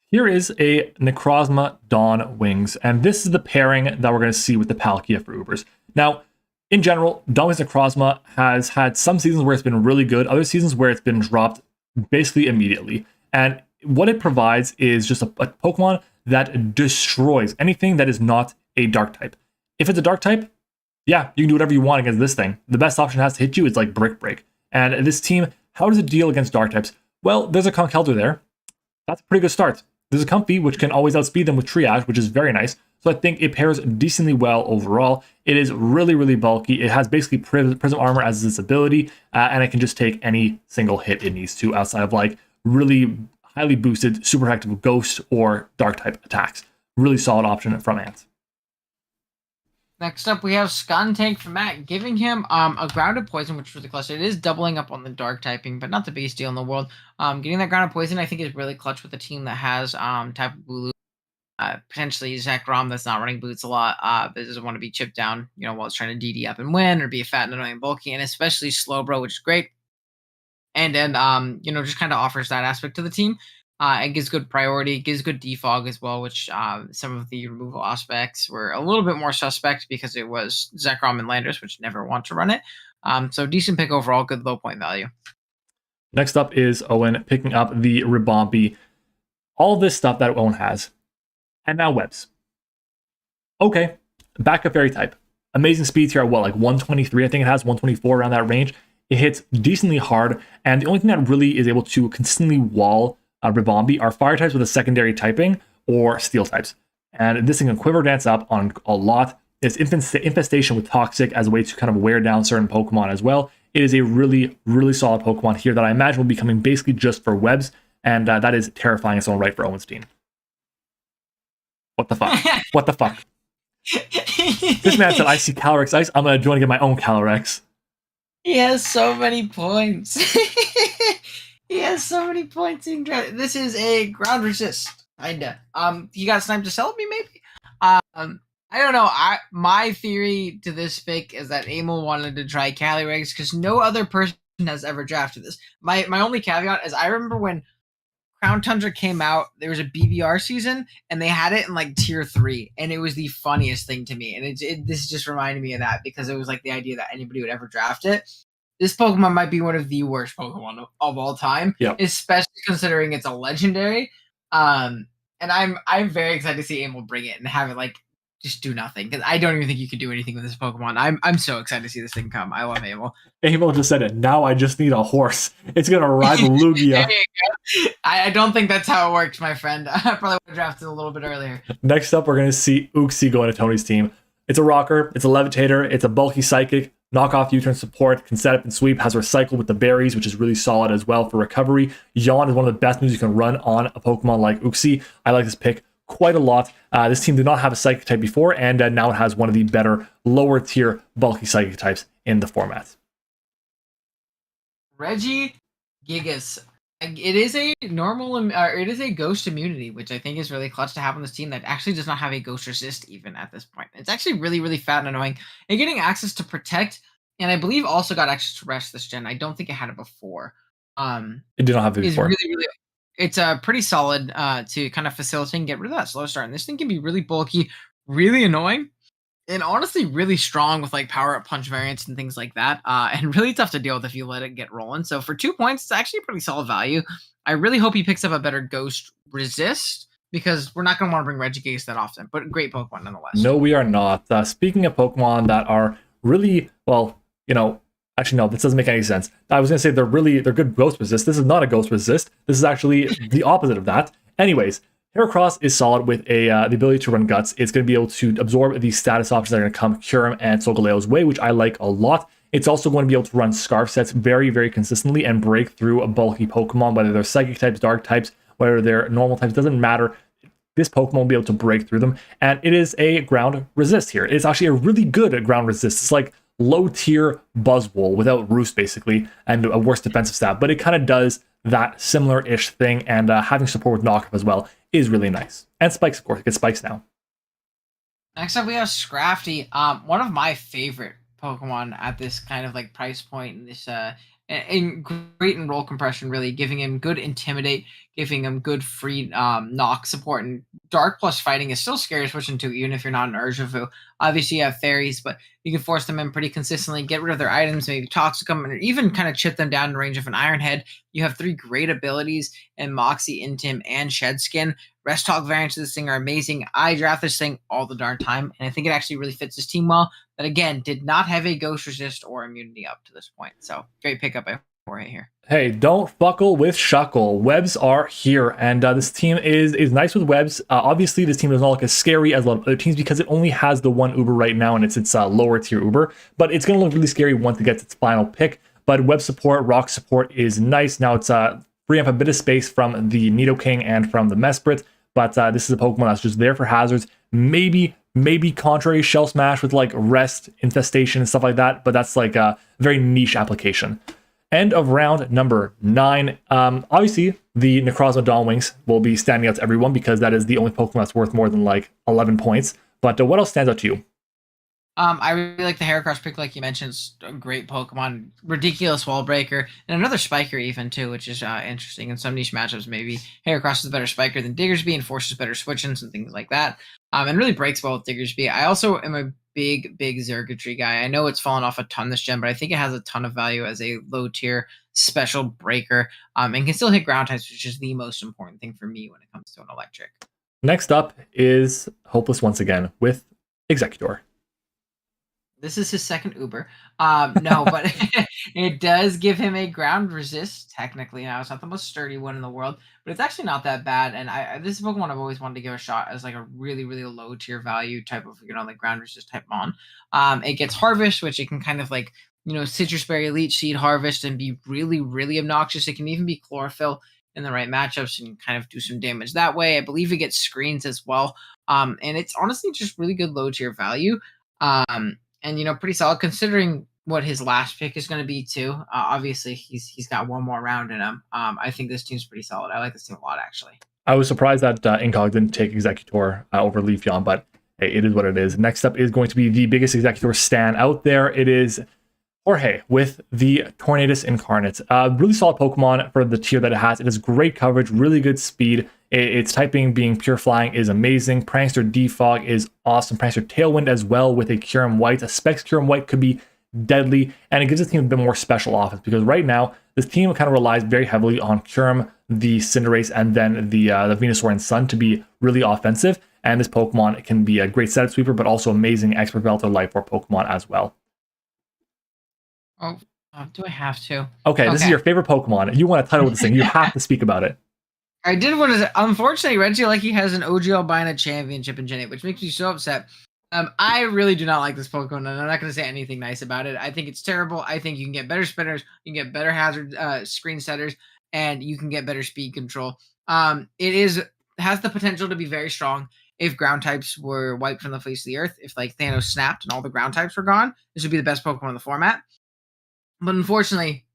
Here is a Necrozma Dawn Wings, and this is the pairing that we're going to see with the Palkia for Ubers. Now, in general, Dawn Wings Necrozma has had some seasons where it's been really good, other seasons where it's been dropped basically immediately. And what it provides is just a Pokemon that destroys anything that is not a Dark type. If it's a Dark type, yeah, you can do whatever you want against this thing. The best option it has to hit you is like Brick Break. And this team, how does it deal against Dark types? Well, there's a Kunk Elder there. That's a pretty good start. There's a Comfy, which can always outspeed them with Triage, which is very nice. So I think it pairs decently well overall. It is really, really bulky. It has basically Prism Armor as its ability, and it can just take any single hit it needs to outside of like really highly boosted, super effective Ghost or Dark type attacks. Really solid option from Ant. Next up, we have Skuntank from Matt, giving him a Grounded Poison, which is really clutch. It is doubling up on the Dark typing, but not the biggest deal in the world. Getting that Grounded Poison, I think, is really clutch with a team that has Tapu Bulu, potentially Zach Rom that's not running boots a lot, that doesn't want to be chipped down, while it's trying to DD up and win, or be a fat and annoying bulky, and especially Slowbro, which is great. And then, just kind of offers that aspect to the team. It gives good priority, gives good defog as well, which some of the removal aspects were a little bit more suspect because it was Zekrom and Landers, which never want to run it. So decent pick overall, good low point value. Next up is Owen picking up the Ribombee. All this stuff that Owen has. And now webs. Okay, backup fairy type. Amazing speeds here at what, like 123, I think it has, 124 around that range. It hits decently hard, and the only thing that really is able to consistently wall Ribombee are fire types with a secondary typing or steel types. And this thing can quiver dance up on a lot. It's infestation with toxic as a way to kind of wear down certain Pokemon as well. It is a really, really solid Pokemon here that I imagine will be coming basically just for webs, and that is terrifying its own right for Owen's team. What the fuck? What the fuck? This man said, I see Calyrex Ice. I'm going to join and get my own Calyrex. He has so many points. He has so many points in draft. This is a ground resist. Kinda. You got time to sell me, maybe? I don't know. My theory to this pick is that Emil wanted to try Calyrex because no other person has ever drafted this. My only caveat is I remember when Crown Tundra came out, there was a BBR season, and they had it in like tier 3, and it was the funniest thing to me. And this just reminded me of that because it was like the idea that anybody would ever draft it. This Pokemon might be one of the worst Pokemon of all time, especially considering it's a legendary. And I'm very excited to see Emil bring it and have it like just do nothing, because I don't even think you could do anything with this Pokemon. I'm so excited to see this thing come. I love Emil. Emil just said it. Now I just need a horse. It's gonna rival Lugia. I don't think that's how it works, my friend. I probably would have drafted a little bit earlier. Next up, we're gonna see Uxie going to Tony's team. It's a rocker. It's a levitator. It's a bulky psychic. Knockoff U-turn support, can set up and sweep, has recycle with the berries, which is really solid as well for recovery. Yawn is one of the best moves you can run on a Pokemon like Uxie. I like this pick quite a lot. This team did not have a psychic type before, and now it has one of the better lower tier bulky psychic types in the format. Reggie Gigas. It is a it is a ghost immunity, which I think is really clutch to have on this team that actually does not have a ghost resist even at this point. It's actually really, really fat and annoying. And getting access to protect, and I believe also got access to rest this gen. I don't think it had it before. It did not have it before. It's pretty solid to kind of facilitate and get rid of that slow start. And this thing can be really bulky, really annoying, and honestly really strong with like power up punch variants and things like that, and really tough to deal with if you let it get rolling. So for 2 points, it's actually a pretty solid value. I really hope he picks up a better ghost resist, because we're not going to want to bring Regigigas that often, but great Pokemon nonetheless. No, we are not. Speaking of Pokemon that are really, well, actually no, this doesn't make any sense. I was going to say they're good ghost resist. This is not a ghost resist. This is actually the opposite of that. Anyways, Heracross is solid with the ability to run Guts. It's going to be able to absorb the status options that are going to come Kyurem and Solgaleo's way, which I like a lot. It's also going to be able to run Scarf sets very, very consistently and break through a bulky Pokemon, whether they're Psychic types, Dark types, whether they're normal types, doesn't matter. This Pokemon will be able to break through them, and it is a ground resist here. It's actually a really good ground resist. It's like low-tier Buzzwole without Roost, basically, and a worse defensive stat, but it kind of does that similar-ish thing, and having support with knockup as well is really nice. And Spikes, of course. It gets Spikes now. Next up, we have Scrafty. One of my favorite Pokemon at this kind of like price point, and this and great in roll compression, really giving him good Intimidate, giving him good free knock support, and Dark plus Fighting is still scary to switch into, even if you're not an Urshifu. Obviously, you have Fairies, but you can force them in pretty consistently, get rid of their items, maybe Toxic them, and even kind of chip them down in range of an Iron Head. You have 3 great abilities in Moxie, Intim, and Shed Skin. Rest Talk variants of this thing are amazing. I draft this thing all the darn time, and I think it actually really fits this team well. That, again, did not have a Ghost Resist or Immunity up to this point. So, great pickup by right here. Hey, don't buckle with Shuckle. Webs are here, and this team is nice with webs. Obviously, this team does not look as scary as a lot of other teams because it only has the one Uber right now, and it's lower tier Uber. But it's going to look really scary once it gets its final pick. But web support, rock support is nice. Now it's freeing up a bit of space from the Nito King and from the Mesprit. But this is a Pokemon that's just there for hazards. Maybe contrary Shell Smash with like Rest, Infestation, and stuff like that. But that's like a very niche application. End of round number 9. Obviously, the Necrozma Dawnwings will be standing out to everyone because that is the only Pokemon that's worth more than like 11 points. But what else stands out to you? I really like the Heracross pick, like you mentioned. It's a great Pokemon, ridiculous wall breaker, and another Spiker even too, which is interesting. In some niche matchups, maybe Heracross is a better Spiker than Diggersby and forces better switch-ins and things like that. And really breaks well with Diggersby. I also am a big Zergatry guy. I know it's fallen off a ton this gen, but I think it has a ton of value as a low tier special breaker, and can still hit ground types, which is the most important thing for me when it comes to an electric. Next up is Hopeless once again with Executor. This is his second Uber. No, but it does give him a ground resist, technically. Now, it's not the most sturdy one in the world, but it's actually not that bad. And this is a Pokemon I've always wanted to give a shot as like a really low tier value type of, like ground resist type mon. It gets Harvest, which it can kind of like, Citrus Berry, Leech Seed, Harvest, and be really obnoxious. It can even be Chlorophyll in the right matchups and kind of do some damage that way. I believe it gets Screens as well. And it's honestly just really good low tier value. And pretty solid considering what his last pick is going to be too. Obviously, he's got one more round in him. I think this team's pretty solid. I like this team a lot, actually. I was surprised that Incog didn't take Executor over Leafeon, but hey, it is what it is. Next up is going to be the biggest Executor stan out there. It is Jorge with the Tornadus Incarnate. Really solid Pokemon for the tier that it has. It has great coverage, really good speed. Its typing being Pure Flying is amazing. Prankster Defog is awesome. Prankster Tailwind as well with a Kyurem White. A Specs Kyurem White could be deadly, and it gives the team a bit more special offense because right now this team kind of relies very heavily on Kyurem, the Cinderace, and then the Venusaur and Sun to be really offensive. And this Pokemon can be a great setup sweeper, but also amazing Expert Belt or Life Orb Pokemon as well. Oh, do I have to? Okay, this is your favorite Pokemon. You want to title this thing. You have to speak about it. I did want to. Unfortunately, Regieleki has an OG Albina championship in Gen 8, which makes me so upset. I really do not like this Pokemon, and I'm not going to say anything nice about it. I think it's terrible. I think you can get better spinners, you can get better hazard screen setters, and you can get better speed control. It has the potential to be very strong if ground types were wiped from the face of the earth. If like Thanos snapped and all the ground types were gone, this would be the best Pokemon in the format. But unfortunately,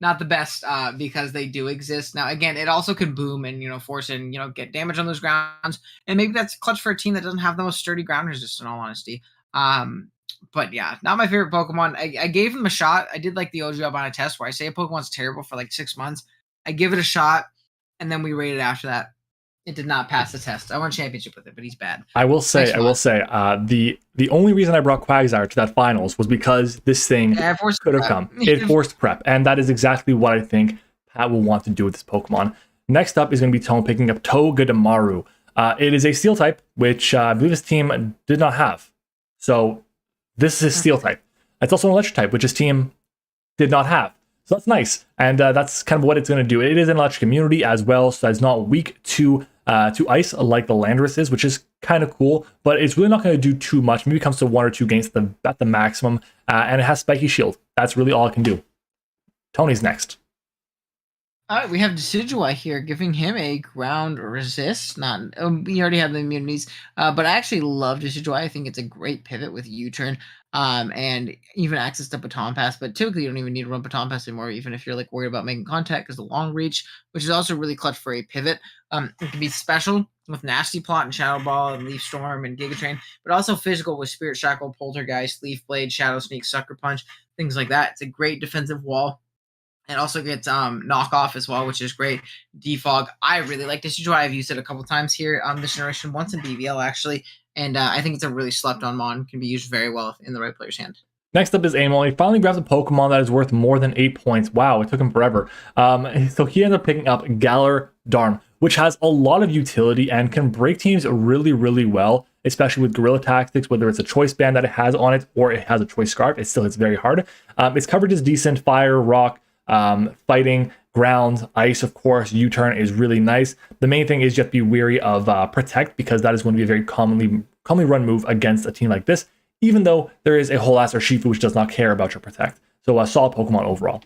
not the best because they do exist. Now, again, it also could boom and, force and, get damage on those grounds. And maybe that's clutch for a team that doesn't have the most sturdy ground resist, in all honesty. But yeah, not my favorite Pokemon. I gave him a shot. I did like the OG Albina test where I say a Pokemon's terrible for like 6 months. I give it a shot, and then we rate it after that. It did not pass the test. I won a championship with it, but he's bad. I will say, the only reason I brought Quagsire to that finals was because this thing could have come. It forced prep, and that is exactly what I think Pat will want to do with this Pokemon. Next up is going to be Tone picking up Togedemaru. It is a Steel type, which I believe his team did not have. So this is his Steel type. It's also an Electric type, which his team did not have. So that's nice, and that's kind of what it's going to do. It is an electric immunity as well, so it's not weak to ice like the Landorus is, which is kind of cool, but it's really not going to do too much. Maybe it comes to 1 or 2 games at the maximum, and it has Spiky Shield. That's really all it can do. Tony's next. All right, we have Decidueye here, giving him a ground resist. We already have the immunities, but I actually love Decidueye. I think it's a great pivot with U-turn, and even access to Baton Pass. But typically, you don't even need to run Baton Pass anymore, even if you're like worried about making contact, because the long reach, which is also really clutch for a pivot. It can be special with Nasty Plot and Shadow Ball and Leaf Storm and Giga Train, but also physical with Spirit Shackle, Poltergeist, Leaf Blade, Shadow Sneak, Sucker Punch, things like that. It's a great defensive wall. It also gets knockoff as well, which is great. Defog. I really like Decidueye. I've used it a couple times here on this generation, once in BBL actually, and I think it's a really slept on mon. Can be used very well in the right player's hand. Next up is Amon. He finally grabs a Pokemon that is worth more than 8 points. Wow, it took him forever. So he ended up picking up Galar Darm, which has a lot of utility and can break teams really well, especially with Guerrilla Tactics, whether it's a Choice Band that it has on it or it has a Choice Scarf. It still hits very hard. Its coverage is decent. Fire, Rock, Fighting, ground, ice, of course, U-turn is really nice. The main thing is you have to be wary of protect, because that is going to be a very commonly run move against a team like this, even though there is a whole ass Urshifu which does not care about your protect. So a solid Pokemon overall.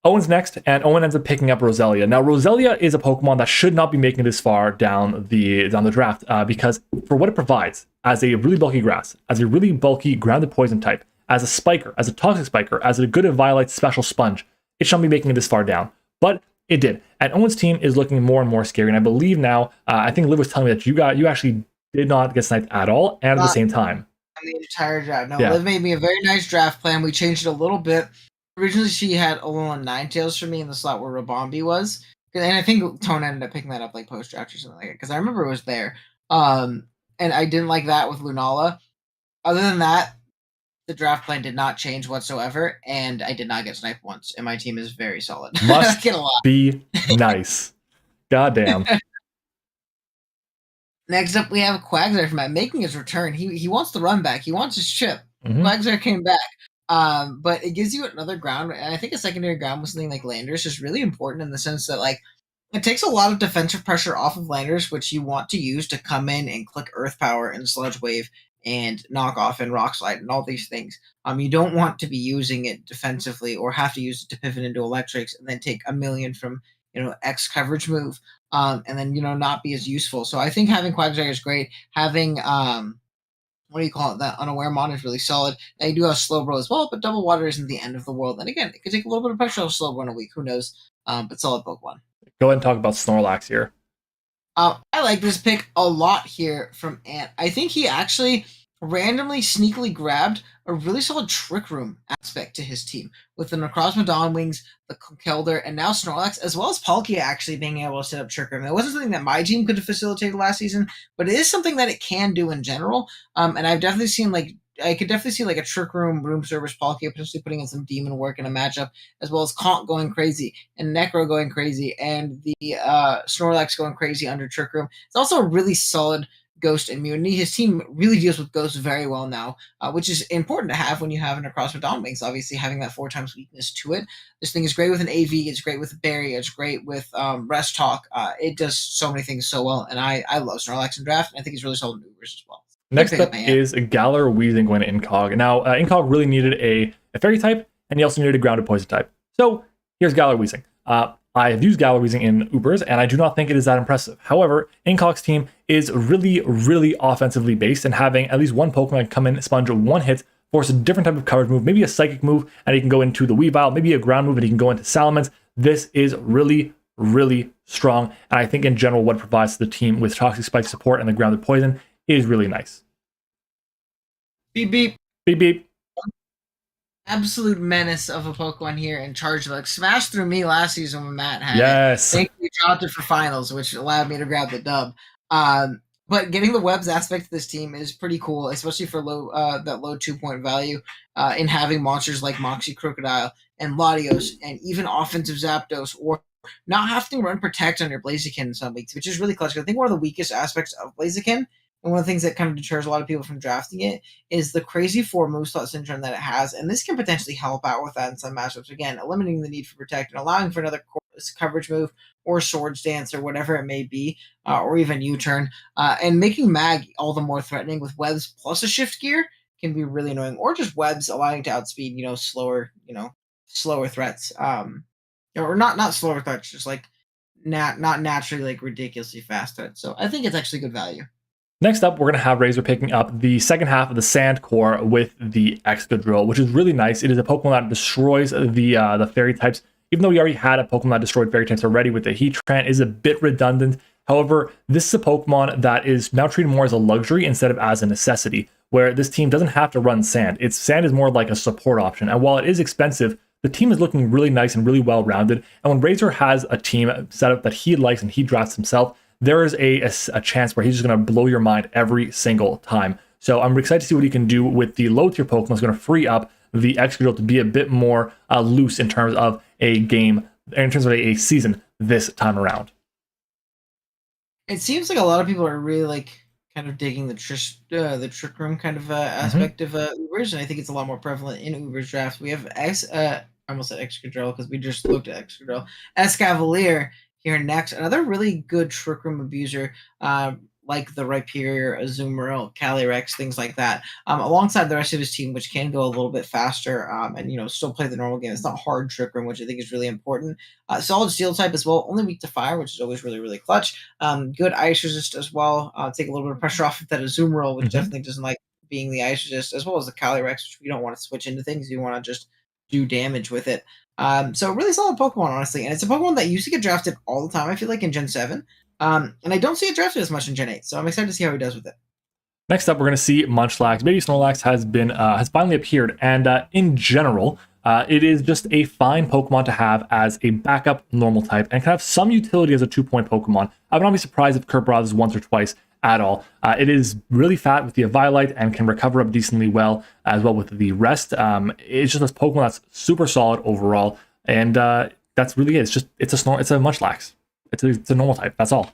Owen's next, and Owen ends up picking up Roselia. Now, Roselia is a Pokemon that should not be making it this far down the draft, because for what it provides as a really bulky grass, as a really bulky grounded poison type, as a spiker, as a toxic spiker, as a good Eviolite special sponge, it shouldn't be making it this far down. But it did. And Owen's team is looking more and more scary. And I believe now, I think Liv was telling me that you actually did not get sniped at all, and at the same time. The entire draft. No, Liv made me a very nice draft plan. We changed it a little bit. Originally, she had Alolan Ninetales for me in the slot where Rabombi was. And I think Tone ended up picking that up like post-draft or something like that, because I remember it was there. And I didn't like that with Lunala. Other than that, the draft plan did not change whatsoever, and I did not get sniped once, and my team is very solid. Must get a lot. Be nice. Goddamn. Next up, we have Quagsire from Matt making his return. He wants the run back. He wants his chip. Quagsire came back. But it gives you another ground, and I think a secondary ground with something like Landers is really important in the sense that, like, it takes a lot of defensive pressure off of Landers, which you want to use to come in and click Earth Power and Sludge Wave and Knock Off and Rock Slide and all these things. You don't want to be using it defensively or have to use it to pivot into Electrics and then take a million from, X coverage move, and then, not be as useful. So I think having Quagsire is great. Having, what do you call it? That Unaware Mon is really solid. Now you do have Slowbro as well, but Double Water isn't the end of the world. And again, it could take a little bit of pressure off Slowbro in a week. Who knows? But solid Pokemon. Go ahead and talk about Snorlax here. I like this pick a lot here from Ant. I think he actually randomly, sneakily grabbed a really solid Trick Room aspect to his team with the Necrozma Dawnwings, the Kunk Elder, and now Snorlax, as well as Palkia actually being able to set up Trick Room. It wasn't something that my team could have facilitated last season, but it is something that it can do in general. And I've definitely seen I could definitely see like a Trick Room service Palkia potentially putting in some demon work in a matchup, as well as Conk going crazy and Necro going crazy and the Snorlax going crazy under Trick Room. It's also a really solid Ghost immunity. His team really deals with Ghost very well now, which is important to have when you have an Across with Dawnwings. Obviously, having that 4x weakness to it. This thing is great with an AV. It's great with Berry. It's great with Rest Talk. It does so many things so well, and I love Snorlax in draft, and I think he's really solid in Ubers as well. Next up is Galar Weezing going to Incog. Now, Incog really needed a Fairy type, and he also needed a Grounded Poison type. So, here's Galar Weezing. I have used Galar Weezing in Ubers, and I do not think it is that impressive. However, Incog's team is really, really offensively based, and having at least one Pokemon come in, sponge one hit, force a different type of coverage move, maybe a Psychic move, and he can go into the Weavile, maybe a Ground move, and he can go into Salamence. This is really, really strong, and I think in general what it provides to the team with Toxic Spike support and the Grounded Poison is really nice. Beep, beep. Beep, beep. Absolute menace of a Pokemon here and charge like smashed through me last season when Matt had yes. it. Thankfully dropped it for finals, which allowed me to grab the dub. But getting the webs aspect of this team is pretty cool, especially for that low 2-point value in having monsters like Moxie Crocodile and Latios and even offensive Zapdos, or not having to run Protect on your Blaziken in some weeks, which is really clutch. I think one of the weakest aspects of Blaziken, and one of the things that kind of deters a lot of people from drafting it, is the crazy 4 move slot syndrome that it has, and this can potentially help out with that in some matchups. Again, eliminating the need for Protect and allowing for another coverage move or Swords Dance or whatever it may be, or even U-turn, and making Mag all the more threatening with webs plus a shift gear can be really annoying, or just webs allowing to outspeed, slower threats, or not slower threats, just like not naturally like ridiculously fast threats. So I think it's actually good value. Next up, we're going to have Razor picking up the second half of the Sand Core with the Excadrill, which is really nice. It is a Pokemon that destroys the Fairy types. Even though we already had a Pokemon that destroyed Fairy types already with the Heatran, is a bit redundant. However, this is a Pokemon that is now treated more as a luxury instead of as a necessity, where this team doesn't have to run Sand. Sand is more like a support option, and while it is expensive, the team is looking really nice and really well-rounded. And when Razor has a team set up that he likes and he drafts himself, there is a chance where he's just going to blow your mind every single time. So I'm excited to see what he can do with the low-tier Pokemon. It's going to free up the Excadrill to be a bit more loose in terms of a game, in terms of a season this time around. It seems like a lot of people are really like kind of digging the Trick Room kind of aspect of Ubers, and I think it's a lot more prevalent in Ubers drafts. We have almost said Excadrill because we just looked at Excadrill. Escavalier here next. Another really good Trick Room abuser, like the Rhyperior, Azumarill, Calyrex, things like that, alongside the rest of his team, which can go a little bit faster and still play the normal game. It's not hard Trick Room, which I think is really important. Solid Steel type as well, only weak to Fire, which is always really, really clutch. Good Ice Resist as well. Take a little bit of pressure off of that Azumarill, which definitely doesn't like being the Ice Resist, as well as the Calyrex, which you don't want to switch into things. You want to just do damage with it. So really solid Pokemon, honestly. And it's a Pokemon that used to get drafted all the time, I feel like, in Gen 7. And I don't see it drafted as much in Gen 8, so I'm excited to see how he does with it. Next up, we're going to see Munchlax. Baby Snorlax has finally appeared, and in general, it is just a fine Pokemon to have as a backup normal type, and can have some utility as a 2-point Pokemon. I would not be surprised if Kurt brought this once or twice at all. It is really fat with the Eviolite and can recover up decently well as well with the rest. It's just this Pokemon that's super solid overall, and that's really it. It's a Munchlax. It's a normal type. That's all.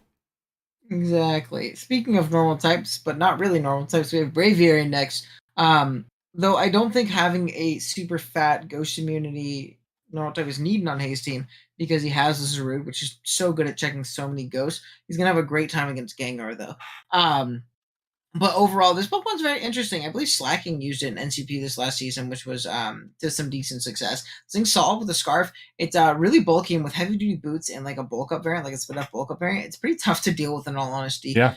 Exactly. Speaking of normal types, but not really normal types, we have Braviary next. Though I don't think having a super fat ghost immunity normal type is needed on Hayes' team because he has the Zarude, which is so good at checking so many ghosts. He's going to have a great time against Gengar, though. But overall, this Pokemon's very interesting. I believe Slacking used it in NCP this last season, which was to some decent success. This thing's solid with a Scarf. It's really bulky, and with heavy-duty boots and like a bulk up variant, like a split-up bulk up variant, it's pretty tough to deal with, in all honesty. Yeah.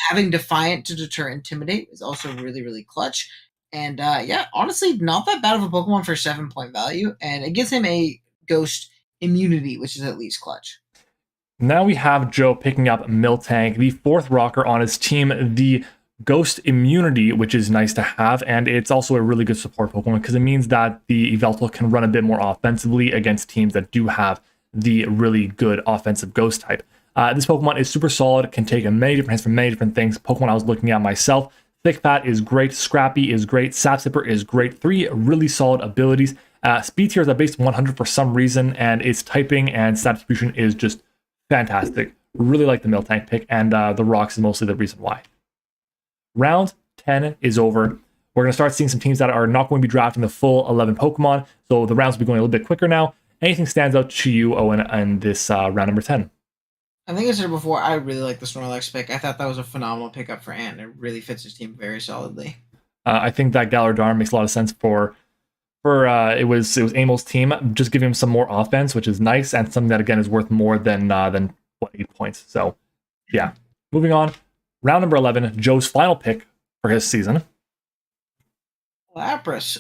Having Defiant to deter Intimidate is also really, really clutch. And honestly, not that bad of a Pokemon for 7-point value, and it gives him a Ghost immunity, which is at least clutch. Now we have Joe picking up Miltank, the 4th rocker on his team, the Ghost immunity, which is nice to have, and it's also a really good support Pokemon because it means that the Yveltal can run a bit more offensively against teams that do have the really good offensive Ghost type. This Pokemon is super solid, can take many different hits from many different things. Pokemon I was looking at myself. Thick Fat is great, Scrappy is great, Sap Sipper is great. 3 really solid abilities. Speed tier is at base 100 for some reason, and its typing and stat distribution is just fantastic. Really like the Miltank pick, and the rocks is mostly the reason why. Round 10 is over. We're going to start seeing some teams that are not going to be drafting the full 11 Pokemon, so the rounds will be going a little bit quicker now. Anything stands out to you, Owen, in this round number 10? I think I said before, I really like the Snorlax pick. I thought that was a phenomenal pickup for Ant. It really fits his team very solidly. I think that Galardar makes a lot of sense for it was Amel's team. Just giving him some more offense, which is nice, and something that, again, is worth more than 8 points. So, yeah. Moving on. Round number 11, Joe's final pick for his season. Lapras.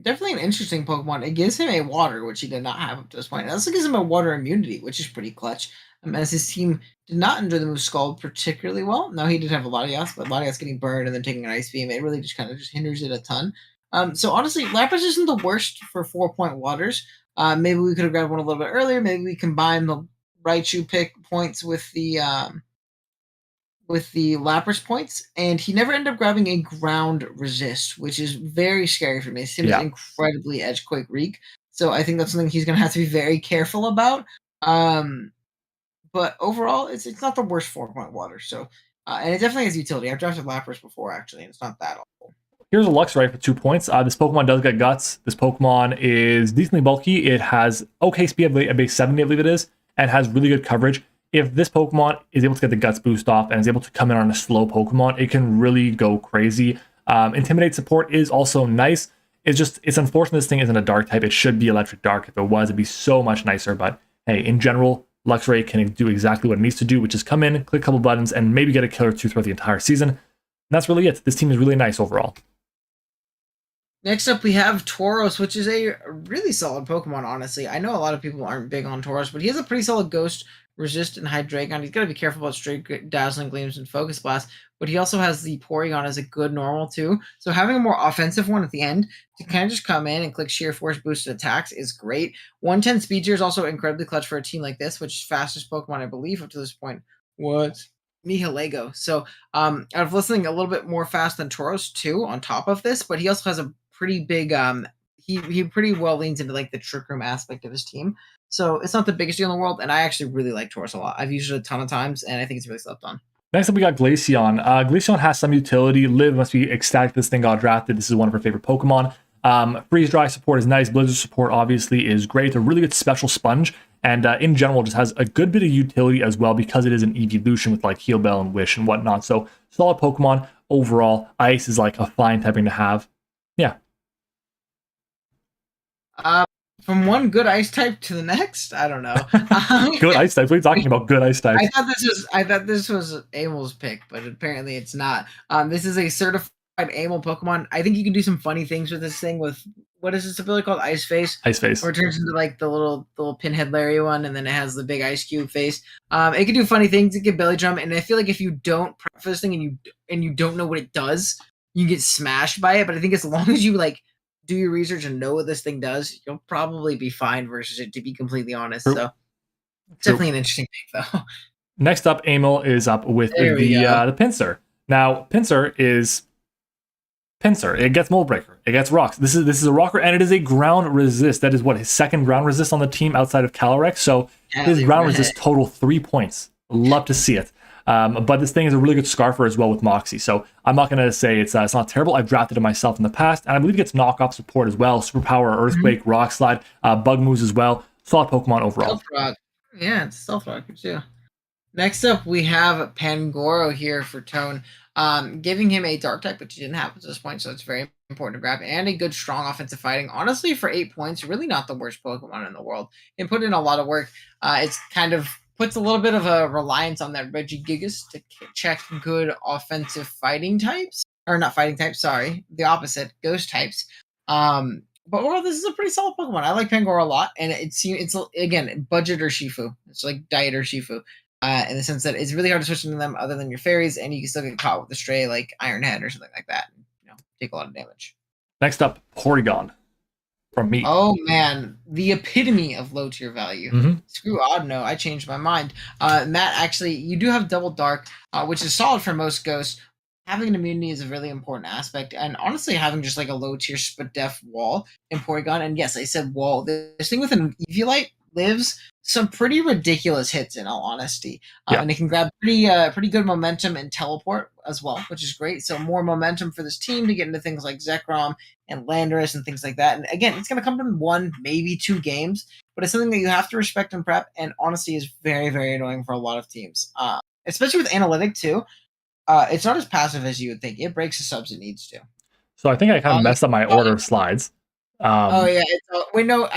Definitely an interesting Pokemon. It gives him a water, which he did not have up to this point. It also gives him a water immunity, which is pretty clutch. As his team did not enjoy the move Scald particularly well. Now he did have a Latios, but Latios getting burned and then taking an Ice Beam, it really just kind of hinders it a ton. So honestly, Lapras isn't the worst for 4-point waters. Maybe we could have grabbed one a little bit earlier. Maybe we combine the Raichu pick points with the Lapras points, and he never ended up grabbing a ground resist, which is very scary for me. His team is incredibly Edgequake Reek, so I think that's something he's going to have to be very careful about. But overall, it's not the worst 4-point water, so and it definitely has utility. I've drafted Lapras before, actually, and it's not that awful. Here's a Luxray for 2 points. This Pokemon does get Guts. This Pokemon is decently bulky. It has okay speed, a base 70, I believe it is, and has really good coverage. If this Pokemon is able to get the Guts boost off and is able to come in on a slow Pokemon, it can really go crazy. Intimidate support is also nice. It's unfortunate this thing isn't a Dark type. It should be Electric Dark. If it was, it'd be so much nicer. But hey, in general, Luxray can do exactly what it needs to do, which is come in, click a couple buttons, and maybe get a killer 2 throughout the entire season. And that's really it. This team is really nice overall. Next up, we have Tauros, which is a really solid Pokemon, honestly. I know a lot of people aren't big on Tauros, but he has a pretty solid Ghost Resist and Hydreigon. He's got to be careful about straight Dazzling Gleams and Focus Blast, but he also has the Porygon as a good normal, too. So having a more offensive one at the end to kind of just come in and click Sheer Force boosted attacks is great. 110 speed tier is also incredibly clutch for a team like this, which is fastest Pokemon, I believe, up to this point was Nihilego. So I was listening a little bit more fast than Tauros, too, on top of this, but he also has a pretty big he pretty well leans into like the Trick Room aspect of his team, so it's not the biggest deal in the world, and I actually really like Tauros a lot. I've used it a ton of times, and I think it's really slept on. Next up, we got Glaceon. Glaceon has some utility. Liv must be ecstatic this thing got drafted. This is one of her favorite Pokemon. Freeze Dry support is nice. Blizzard support obviously is great. It's a really good special sponge. And in general, just has a good bit of utility as well because it is an evolution with like Heal Bell and Wish and whatnot. So solid Pokemon overall. Ice is like a fine typing to have. Yeah. From one good ice type to the next, I don't know. Good ice types. What are you talking about? Good ice types. I thought this was Amel's pick, but apparently it's not. This is a certified Amel Pokemon. I think you can do some funny things with this thing. With what is this ability called? Ice Face. Ice Face. Where it turns into like the little pinhead Larry one, and then it has the big ice cube face. It can do funny things. It can belly drum, and I feel like if you don't prep for this thing and you don't know what it does, you get smashed by it. But I think as long as you like do your research and know what this thing does, you'll probably be fine versus it, to be completely honest. True. So definitely an interesting thing, though. Next up, Amel is up with the Pinsir. Now, Pinsir is Pinsir. It gets Mold Breaker. It gets Rocks. This is a rocker, and it is a ground resist. That is what his second ground resist on the team outside of Calyrex. So his ground resist total 3 points. Love to see it. But this thing is a really good Scarfer as well with Moxie. So I'm not going to say it's not terrible. I've drafted it myself in the past, and I believe it gets knockoff support as well. Superpower, Earthquake, Rock Slide, Bug moves as well. Solid Pokemon overall. Stealth Rock. Yeah, it's Stealth Rocker too. Next up, we have Pangoro here for Tone. Giving him a Dark type, which he didn't have at this point, so it's very important to grab, and a good, strong offensive fighting. Honestly, for 8 points, really not the worst Pokemon in the world. He put in a lot of work. It's kind of puts a little bit of a reliance on that Regigigas to check good offensive fighting types. Or not fighting types, sorry. The opposite, ghost types. But overall, this is a pretty solid Pokemon. I like Pangoro a lot, and it's again, budget or Shifu. It's like Diet or Shifu. In the sense that it's really hard to switch into them other than your fairies, and you can still get caught with a stray like Iron Head or something like that. And, take a lot of damage. Next up, Porygon from me. Oh man, the epitome of low tier value. Mm-hmm. Screw Oddno, I changed my mind. Matt, actually, you do have Double Dark, which is solid for most ghosts. Having an immunity is a really important aspect, and honestly, having just like a low tier split def wall in Porygon, and yes, I said wall. This thing with an Eviolite lives some pretty ridiculous hits, in all honesty, and it can grab pretty good momentum and teleport as well, which is great. So more momentum for this team to get into things like Zekrom and Landorus and things like that. And again, it's going to come from 1, maybe 2 games, but it's something that you have to respect and prep, and honestly is very, very annoying for a lot of teams, especially with Analytic too. It's not as passive as you would think. It breaks the subs it needs to. So I think I kind of messed up my order of slides. Yeah. Wait, no,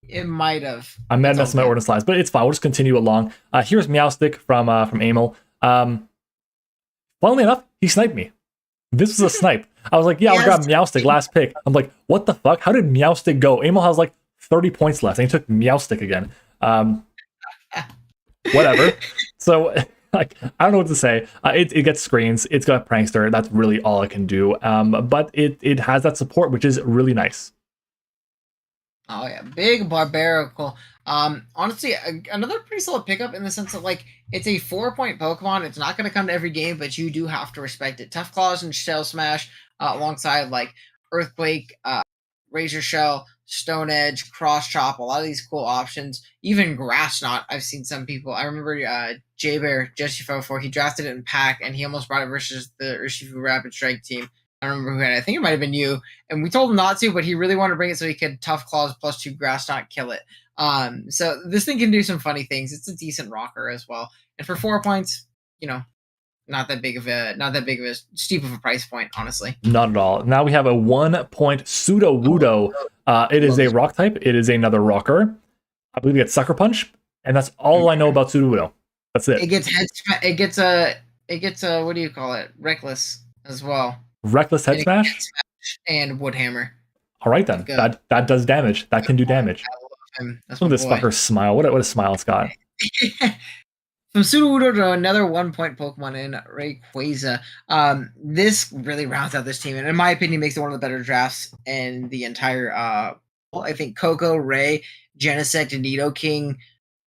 it might have. I might have messed up my order of slides, but it's fine. We'll just continue along. Here's Meowstic from Amel. Funnily enough, he sniped me. This was a snipe. I was like, yeah, I'll grab Meowstic last pick. I'm like, what the fuck? How did Meowstic go? Amel has like 30 points left, and he took Meowstic again. Whatever. So, like, I don't know what to say. It gets screens. It's got a Prankster. That's really all it can do. But it has that support, which is really nice. Oh yeah, big Barbarical. Honestly, another pretty solid pickup in the sense that like it's a 4-point Pokemon. It's not going to come to every game, but you do have to respect it. Tough Claws and Shell Smash alongside like Earthquake, Razor Shell, Stone Edge, Cross Chop. A lot of these cool options. Even Grass Knot. I've seen some people. I remember J-Bear, Jesse 4, he drafted it in pack, and he almost brought it versus the Urshifu Rapid Strike team. I don't remember who had it. I think it might have been you. And we told him not to, but he really wanted to bring it so he could Tough Claws +2 Grass Knot kill it. So this thing can do some funny things. It's a decent rocker as well. And for 4 points, not that big of a steep of a price point, honestly. Not at all. Now we have a 1-point Sudowoodo. It is a rock type. It is another rocker. I believe it gets Sucker Punch, and that's all I know about Sudowoodo. That's it. It gets a what do you call it? Reckless as well. Reckless Head Smash and Woodhammer. All right then, that does damage. That can do damage. Look at this fucker's smile. What a smile it's got. From Sudowoodo to another 1-point Pokemon in Rayquaza. This really rounds out this team, and in my opinion, makes it one of the better drafts in the entire. I think Coco, Ray, Genesect, and Nito King,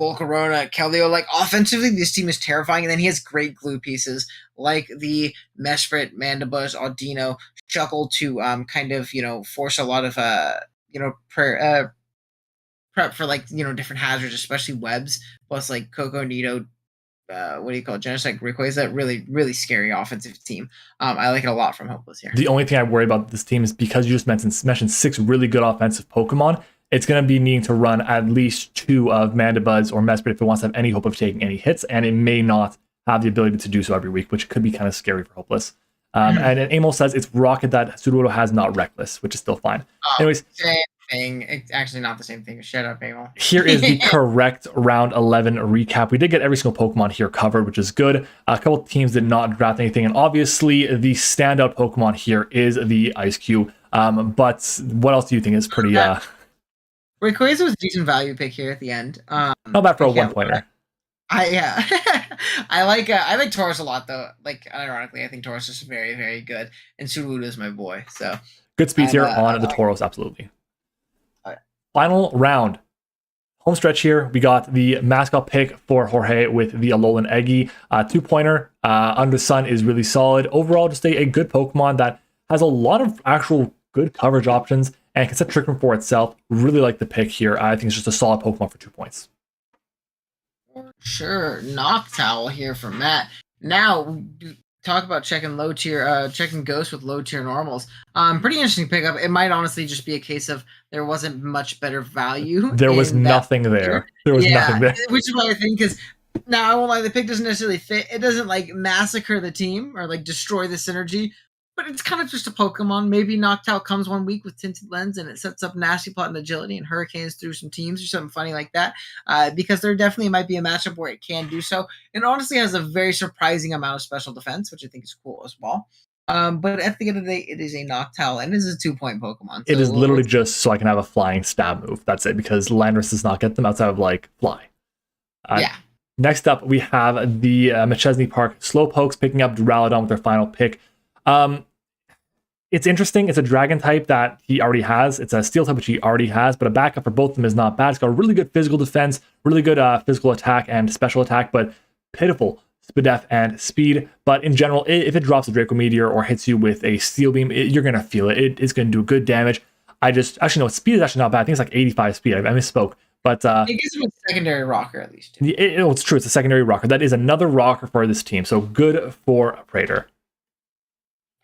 Volcarona, Keldeo. Like offensively, this team is terrifying, and then he has great glue pieces like the Mesprit, Mandibuzz, Audino, Shuckle to kind of force a lot of prep for like different hazards, especially webs. Plus like Coco, Nito, what do you call it? Genesect Rayquaza. Really, really scary offensive team. I like it a lot from Hopeless here. The only thing I worry about this team is because you just mentioned 6 really good offensive Pokemon. It's going to be needing to run at least 2 of Mandibuzz or Mesprit if it wants to have any hope of taking any hits, and it may not have the ability to do so every week, which could be kind of scary for Hopeless. And Amol says it's Rocket that Sudowoodo has, not Reckless, which is still fine. Anyways, same thing. It's actually not the same thing. Shut up, Amol. Here is the correct round 11 recap. We did get every single Pokemon here covered, which is good. A couple of teams did not draft anything, and obviously the standout Pokemon here is the Ice Cube. But what else do you think is pretty... Rayquaza was a decent value pick here at the end. Not bad for a one-pointer. I like Tauros a lot though. Like ironically, I think Tauros is very, very good, and Sudowoodo is my boy. So good speeds here on the Tauros, absolutely. Final round, home stretch here. We got the mascot pick for Jorge with the Alolan Eggy 2-pointer. Under Sun is really solid. Overall, just a good Pokemon that has a lot of actual good coverage options and can set Trick Room for itself. Really like the pick here. I think it's just a solid Pokemon for 2 points. Sure, Noctowl here from Matt. Now, talk about checking low tier, checking Ghost with low tier normals. Pretty interesting pickup. It might honestly just be a case of there wasn't much better value. There was nothing there. There was nothing there. Which is what I think is. Now, I won't lie, the pick doesn't necessarily fit. It doesn't like massacre the team or like destroy the synergy. But it's kind of just a Pokemon. Maybe Noctowl comes one week with Tinted Lens and it sets up Nasty Plot and Agility and Hurricanes through some teams or something funny like that. Because there definitely might be a matchup where it can do so. It honestly has a very surprising amount of special defense, which I think is cool as well. But at the end of the day, it is a Noctowl and it is a 2-point Pokemon. So it is literally just so I can have a flying stab move. That's it, because Landorus does not get them outside of like fly. Yeah. Next up, we have the McChesney Park Slowpokes picking up Duraludon with their final pick. It's interesting. It's a dragon type that he already has. It's a steel type, which he already has, but a backup for both of them is not bad. It's got a really good physical defense, really good physical attack and special attack, but pitiful Spadef and speed. But in general, if it drops a Draco Meteor or hits you with a Steel Beam, you're going to feel it. It's going to do good damage. Speed is actually not bad. I think it's like 85 speed. I misspoke. But it gives him a secondary rocker at least. It's true. It's a secondary rocker. That is another rocker for this team. So good for Praetor.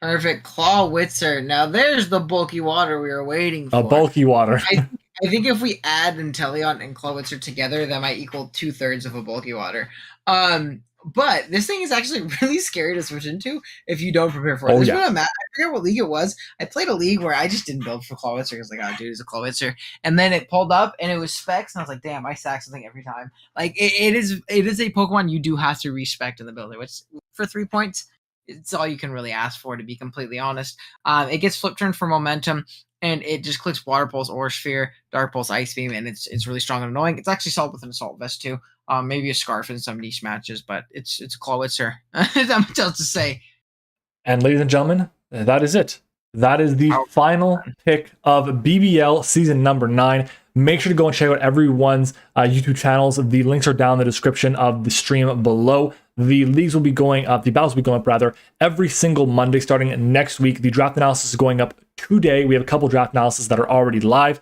Perfect. Clawitzer. Now there's the bulky water we were waiting for. A bulky water. I think if we add Inteleon and Clawitzer together, that might equal 2/3 of a bulky water. But this thing is actually really scary to switch into if you don't prepare for it. There's been a match, I forget what league it was. I played a league where I just didn't build for Clawitzer because like, oh dude, it's a Clawitzer. And then it pulled up and it was Specs, and I was like, damn, I sack something every time. Like it is a Pokemon you do have to respect in the building, which for 3 points, it's all you can really ask for, to be completely honest. It gets Flip Turn for momentum, and it just clicks Water Pulse, Aura Sphere, Dark Pulse, Ice Beam, and it's really strong and annoying. It's actually solid with an Assault Vest too. Maybe a Scarf in some niche matches, but it's a Clawitzer. Not much else to say. And ladies and gentlemen, that is it. That is the final pick of BBL season number 9. Make sure to go and check out everyone's YouTube channels. The links are down in the description of the stream below. The leagues will be going up, the battles will be going up rather, every single Monday starting next week. The draft analysis is going up today. We have a couple draft analysis that are already live.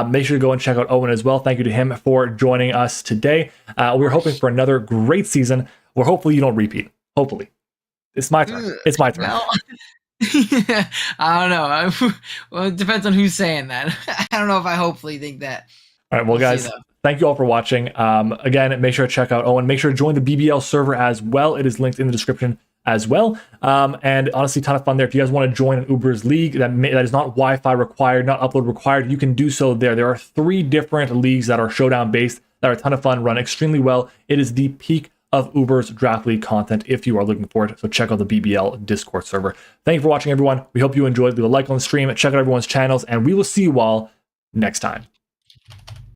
Make sure to go and check out Owen as well. Thank you to him for joining us today. We're hoping for another great season where hopefully you don't repeat. Hopefully. It's my turn. It's my turn. Well, I don't know. Well, it depends on who's saying that. I don't know if I hopefully think that. All right, well, guys, thank you all for watching. Again, make sure to check out Owen. Make sure to join the BBL server as well. It is linked in the description as well. And honestly, ton of fun there. If you guys want to join an Uber's League that is not Wi-Fi required, not upload required, you can do so there. There are 3 different leagues that are showdown based that are a ton of fun, run extremely well. It is the peak of Uber's Draft League content if you are looking for it. So check out the BBL Discord server. Thank you for watching, everyone. We hope you enjoyed. Leave a like on the stream, check out everyone's channels, and we will see you all next time.